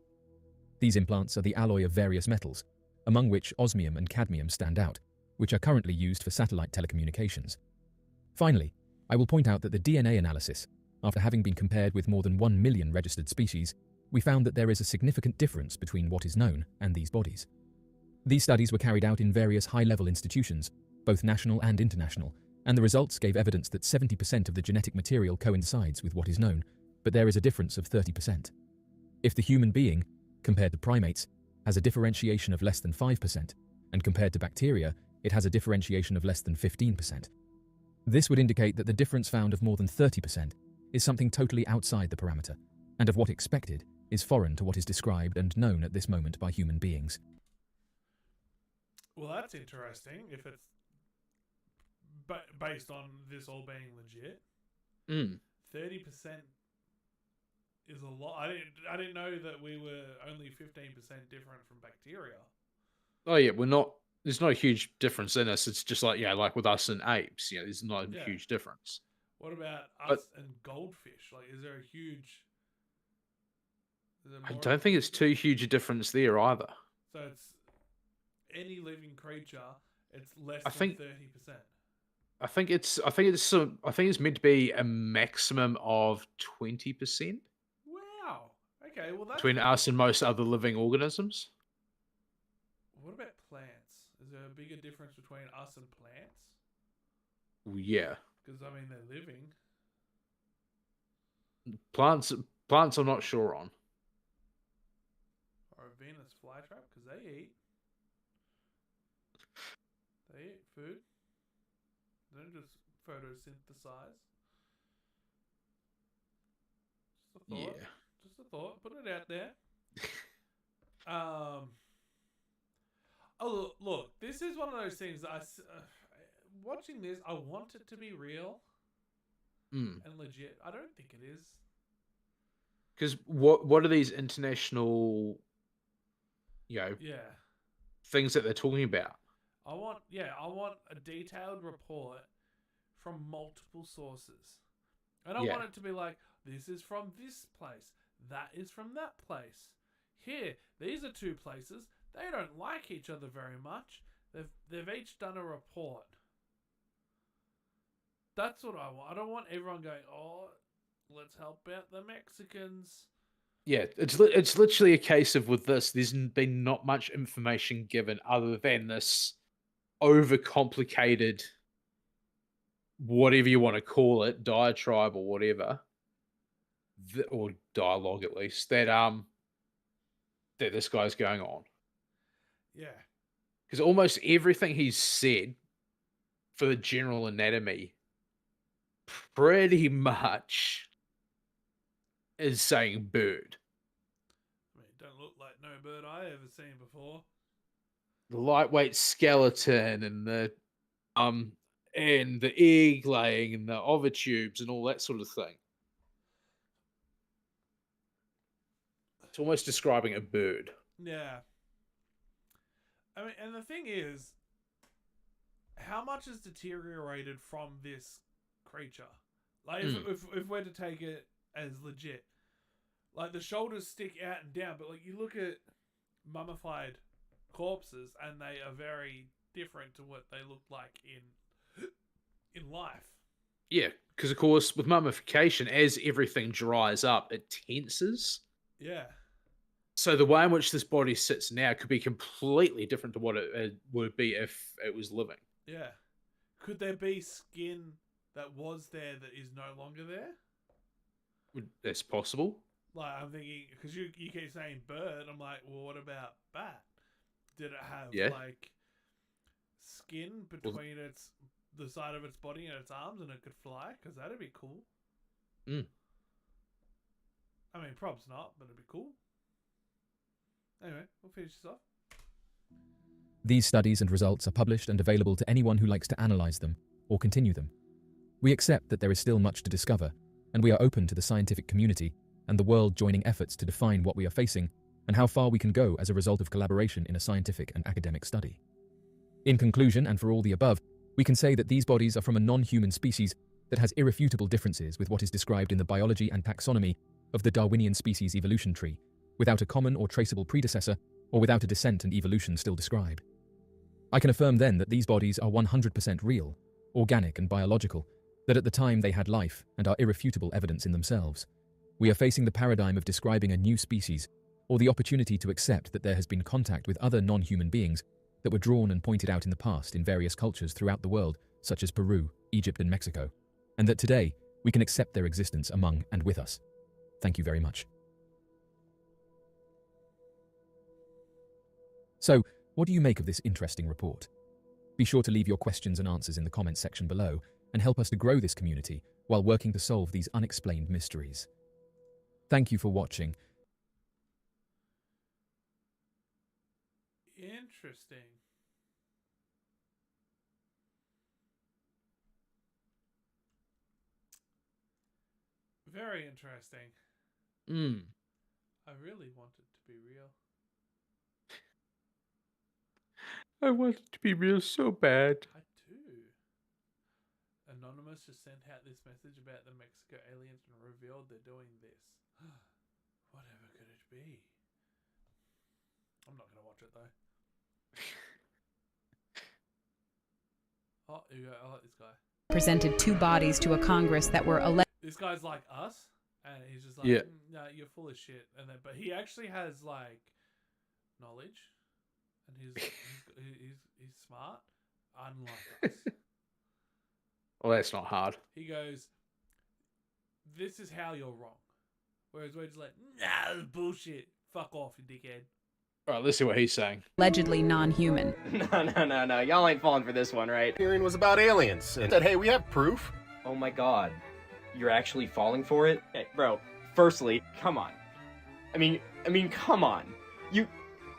These implants are the alloy of various metals, among which osmium and cadmium stand out, which are currently used for satellite telecommunications. Finally, I will point out that the DNA analysis, after having been compared with more than 1 million registered species, we found that there is a significant difference between what is known and these bodies. These studies were carried out in various high-level institutions, both national and international, and the results gave evidence that 70% of the genetic material coincides with what is known, but there is a difference of 30%. If the human being, compared to primates, has a differentiation of less than 5%, and compared to bacteria, it has a differentiation of less than 15%. This would indicate that the difference found of more than 30% is something totally outside the parameter, and of what expected is foreign to what is described and known at this moment by human beings. Well, that's interesting, if it's based on this all being legit. 30% is a lot. I didn't know that we were only 15% different from bacteria. Oh yeah, there's not a huge difference in us. It's just like, like with us and apes, there's not a huge difference. What about us and goldfish? Like, is there a huge... I don't think it's too huge a difference there either. So it's any living creature, it's less than 30%. I think it's meant to be a maximum of 20%. Wow. Okay, well that's... Between us and most other living organisms. What about plants? Is there a bigger difference between us and plants? Yeah. Because, I mean, they're living. Plants I'm not sure on. Or a Venus flytrap, because they eat. They eat food. They don't just photosynthesize. Just a thought. Yeah. Just a thought. Put it out there. Oh, look, this is one of those things that watching this, I want it to be real and legit. I don't think it is. Because what are these international, Yeah. things that they're talking about? I want a detailed report from multiple sources. I don't want it to be like, this is from this place, that is from that place. Here, these are two places. They don't like each other very much. They've each done a report. That's what I want. I don't want everyone going, oh, let's help out the Mexicans. Yeah, it's literally a case of with this, there's been not much information given other than this overcomplicated, whatever you want to call it, diatribe or whatever, or dialogue at least, that this guy's going on. Yeah. Because almost everything he's said for the general anatomy pretty much is saying bird. I mean, it don't look like no bird I ever seen before. The lightweight skeleton and the egg laying and the ovittubes and all that sort of thing. It's almost describing a bird. Yeah. I mean, and the thing is, how much is deteriorated from this creature? Like, if we're to take it as legit, like the shoulders stick out and down, but like you look at mummified corpses and they are very different to what they look like in life. Yeah, because of course with mummification, as everything dries up, it tenses. Yeah. So the way in which this body sits now could be completely different to what it would be if it was living. Yeah. Could there be skin that was there that is no longer there? That's possible. Like, I'm thinking, because you keep saying bird, I'm like, well, what about bat? Did it have, like, skin between the side of its body and its arms and it could fly? Because that'd be cool. I mean, prob's not, but it'd be cool. Anyway, we'll finish this off. These studies and results are published and available to anyone who likes to analyze them or continue them. We accept that there is still much to discover, and we are open to the scientific community and the world joining efforts to define what we are facing and how far we can go as a result of collaboration in a scientific and academic study. In conclusion, and for all the above, we can say that these bodies are from a non-human species that has irrefutable differences with what is described in the biology and taxonomy of the Darwinian species evolution tree, without a common or traceable predecessor, or without a descent and evolution still described. I can affirm then that these bodies are 100% real, organic and biological, that at the time they had life and are irrefutable evidence in themselves. We are facing the paradigm of describing a new species, or the opportunity to accept that there has been contact with other non-human beings that were drawn and pointed out in the past in various cultures throughout the world, such as Peru, Egypt and Mexico, and that today we can accept their existence among and with us. Thank you very much. So, what do you make of this interesting report? Be sure to leave your questions and answers in the comments section below and help us to grow this community while working to solve these unexplained mysteries. Thank you for watching. Interesting. Very interesting. I really want it to be real. I want it to be real so bad. I do. Anonymous just sent out this message about the Mexico aliens and revealed they're doing this. Whatever could it be? I'm not going to watch it though. Oh, here you go. I like this guy. Presented two bodies to a Congress that were This guy's like us, and he's just like, no, you're full of shit. And then, but he actually has like knowledge, and he's smart, unlike us. Well, that's not hard. He goes, "This is how you're wrong," whereas we're just like, "Nah, that's bullshit. Fuck off, you dickhead." All right, let's see what he's saying. allegedly non-human. No. Y'all ain't falling for this one, right? Hearing was about aliens. And said, hey, we have proof. Oh my god. You're actually falling for it? Hey, bro, firstly, come on. I mean, come on.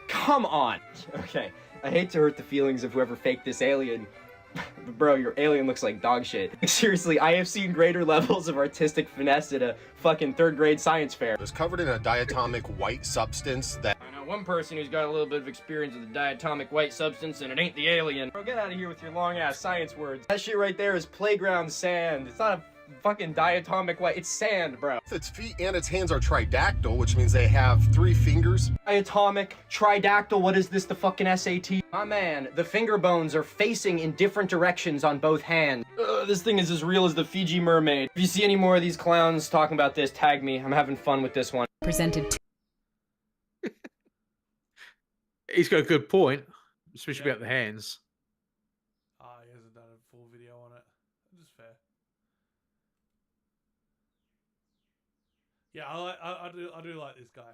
Come on. Okay, I hate to hurt the feelings of whoever faked this alien, but bro, your alien looks like dog shit. Seriously, I have seen greater levels of artistic finesse at a fucking 3rd grade science fair. It was covered in a diatomic white substance that... I know one person who's got a little bit of experience with a diatomic white substance, and it ain't the alien. Bro, get out of here with your long-ass science words. That shit right there is playground sand. It's not a fucking diatomic white, it's sand, bro. Its feet and its hands are tridactyl, which means they have 3 fingers. Diatomic, tridactyl, what is this, the fucking SAT? My man, the finger bones are facing in different directions on both hands. This thing is as real as the Fiji mermaid. If you see any more of these clowns talking about this, tag me. I'm having fun with this one. Presented to He's got a good point, especially about the hands. He hasn't done a full video on it. Which is fair. Yeah, I do like this guy.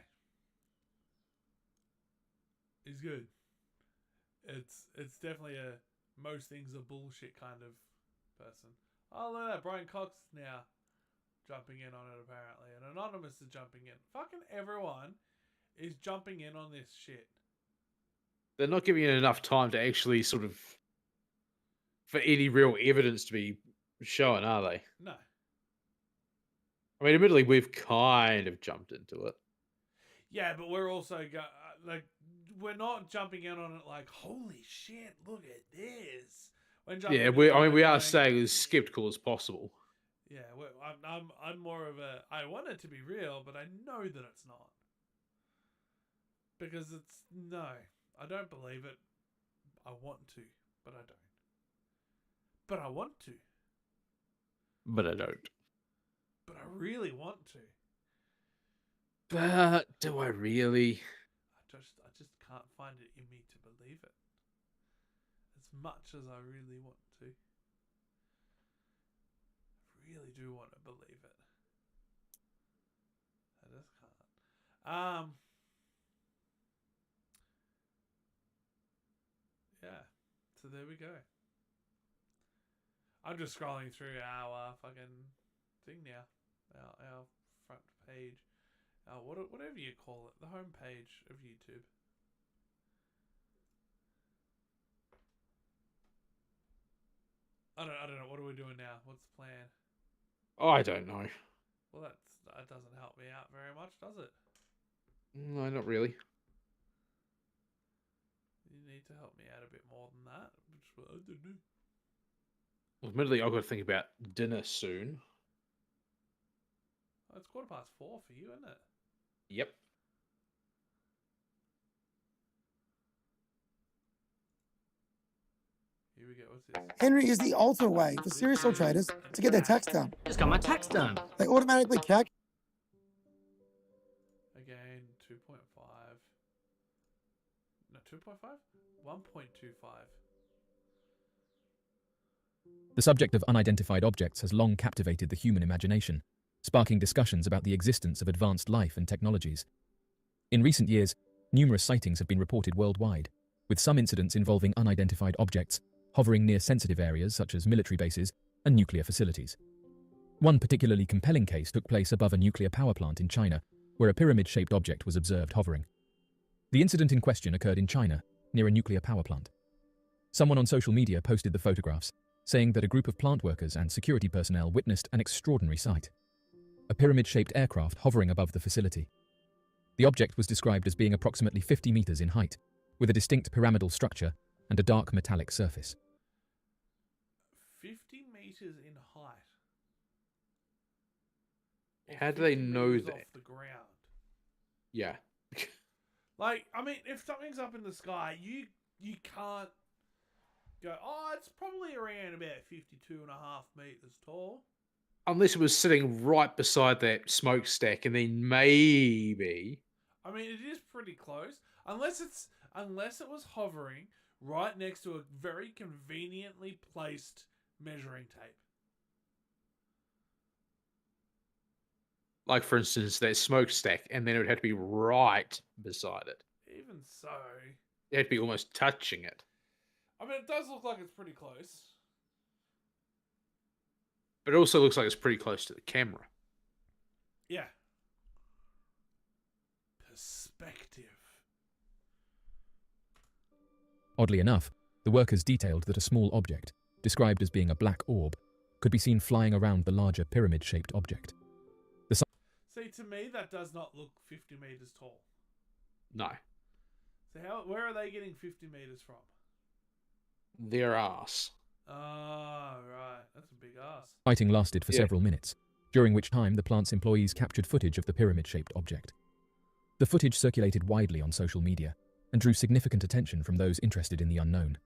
He's good. It's definitely a most things are bullshit kind of person. Oh, look at that. Brian Cox now jumping in on it apparently. And Anonymous is jumping in. Fucking everyone is jumping in on this shit. They're not giving it enough time to actually sort of... for any real evidence to be shown, are they? No. I mean, admittedly, we've kind of jumped into it. Yeah, but we're also we're not jumping in on it like, holy shit, look at this. Yeah, we are staying as skeptical as possible. Yeah, I'm more of a, I want it to be real, but I know that it's not. Because I don't believe it. I want to, but I don't. But I want to. But I don't. But I really want to. But do I really? I just can't find it in me to believe it. As much as I really want to. I really do want to believe it. I just can't. Yeah. So there we go. I'm just scrolling through our fucking thing now. Our front page. Whatever you call it. The home page of YouTube. I don't know. What are we doing now? What's the plan? Oh, I don't know. Well, that doesn't help me out very much, does it? No, not really. You need to help me out a bit more than that, which I don't know. Well, admittedly, I've got to think about dinner soon. Oh, it's 4:15 for you, isn't it? Yep. Here we go. What's this? Henry is the ultimate way for serious arthritis to get their tax done. Just got my tax done. They automatically calculate. Again, 2.5. No, 2.5? 1.25. The subject of unidentified objects has long captivated the human imagination, sparking discussions about the existence of advanced life and technologies. In recent years, numerous sightings have been reported worldwide, with some incidents involving unidentified objects hovering near sensitive areas such as military bases and nuclear facilities. One particularly compelling case took place above a nuclear power plant in China, where a pyramid-shaped object was observed hovering. The incident in question occurred in China, near a nuclear power plant. Someone on social media posted the photographs, saying that a group of plant workers and security personnel witnessed an extraordinary sight: a pyramid-shaped aircraft hovering above the facility. The object was described as being approximately 50 meters in height, with a distinct pyramidal structure and a dark metallic surface. 50 meters in height. How do they 50 know meters that? off the ground. Yeah. Like, I mean, if something's up in the sky, you can't go, oh, it's probably around about 52.5 meters tall. Unless it was sitting right beside that smokestack, and then maybe... I mean, it is pretty close. Unless it was hovering right next to a very conveniently placed measuring tape. Like, for instance, that smokestack, and then it would have to be right beside it. Even so... It had to be almost touching it. I mean, it does look like it's pretty close. But it also looks like it's pretty close to the camera. Yeah. Perspective. Oddly enough, the workers detailed that a small object, described as being a black orb, could be seen flying around the larger pyramid-shaped object. See, to me, that does not look 50 meters tall. No. So where are they getting 50 meters from? Their ass. Ah, right. That's a big ass. Fighting lasted for several minutes, during which time the plant's employees captured footage of the pyramid-shaped object. The footage circulated widely on social media and drew significant attention from those interested in the unknown.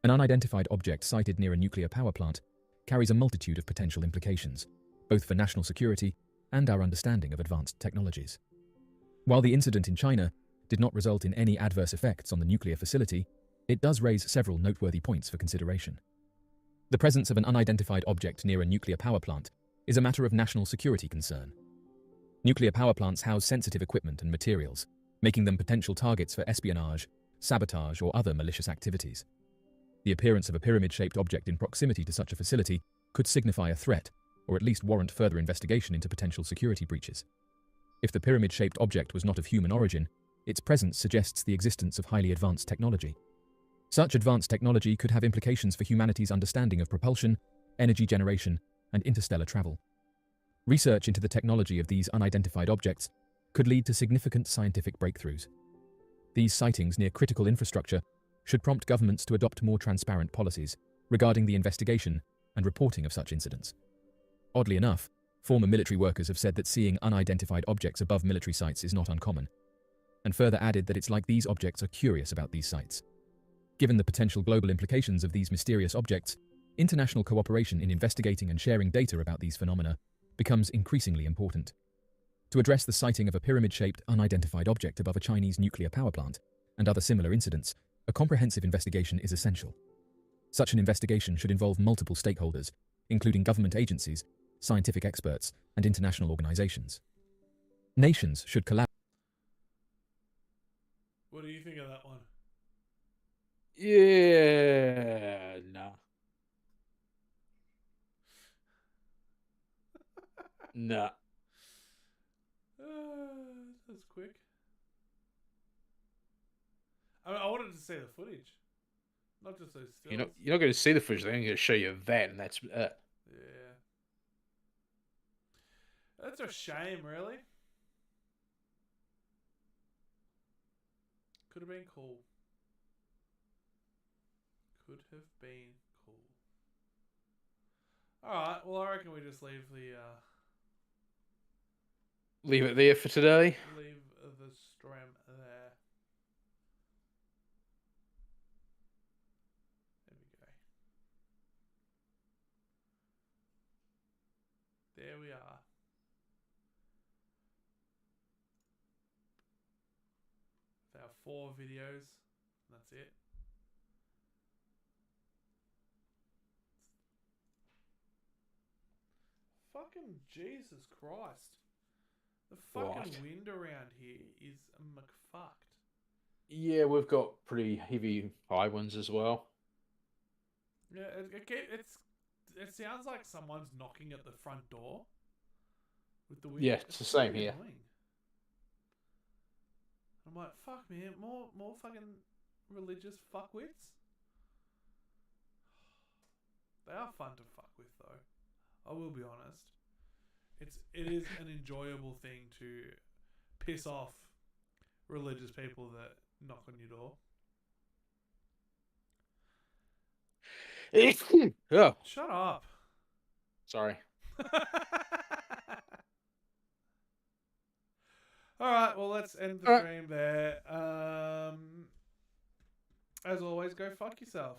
An unidentified object sighted near a nuclear power plant carries a multitude of potential implications, both for national security and our understanding of advanced technologies. While the incident in China did not result in any adverse effects on the nuclear facility, it does raise several noteworthy points for consideration. The presence of an unidentified object near a nuclear power plant is a matter of national security concern. Nuclear power plants house sensitive equipment and materials, making them potential targets for espionage, sabotage, or other malicious activities. The appearance of a pyramid-shaped object in proximity to such a facility could signify a threat, or at least warrant further investigation into potential security breaches. If the pyramid-shaped object was not of human origin, its presence suggests the existence of highly advanced technology. Such advanced technology could have implications for humanity's understanding of propulsion, energy generation, and interstellar travel. Research into the technology of these unidentified objects could lead to significant scientific breakthroughs. These sightings near critical infrastructure should prompt governments to adopt more transparent policies regarding the investigation and reporting of such incidents. Oddly enough, former military workers have said that seeing unidentified objects above military sites is not uncommon, and further added that it's like these objects are curious about these sites. Given the potential global implications of these mysterious objects, international cooperation in investigating and sharing data about these phenomena becomes increasingly important. To address the sighting of a pyramid-shaped, unidentified object above a Chinese nuclear power plant and other similar incidents, a comprehensive investigation is essential. Such an investigation should involve multiple stakeholders, including government agencies, scientific experts, and international organizations. Nations should collaborate. What do you think of that one? Yeah, nah. Nah. That's quick. I mean, I wanted to see the footage, not just those stills. You're not going to see the footage. They're going to show you that, and that's it. Yeah. That's a shame, really. Could have been cool. Could have been cool. Alright, well, I reckon we just leave Leave it there for today. leave the stream there. There we go. There we are. With our 4 videos. That's it. Fucking Jesus Christ. The fucking wind around here is McFucked. Yeah, we've got pretty heavy high winds as well. Yeah, it sounds like someone's knocking at the front door with the wind. Yeah, it's the same here. Annoying. I'm like, fuck, man, more fucking religious fuckwits. They are fun to fuck with, though. I will be honest. It is an enjoyable thing to piss off religious people that knock on your door. Oh. Shut up. Sorry. Alright, well, let's end the stream there. As always, go fuck yourself.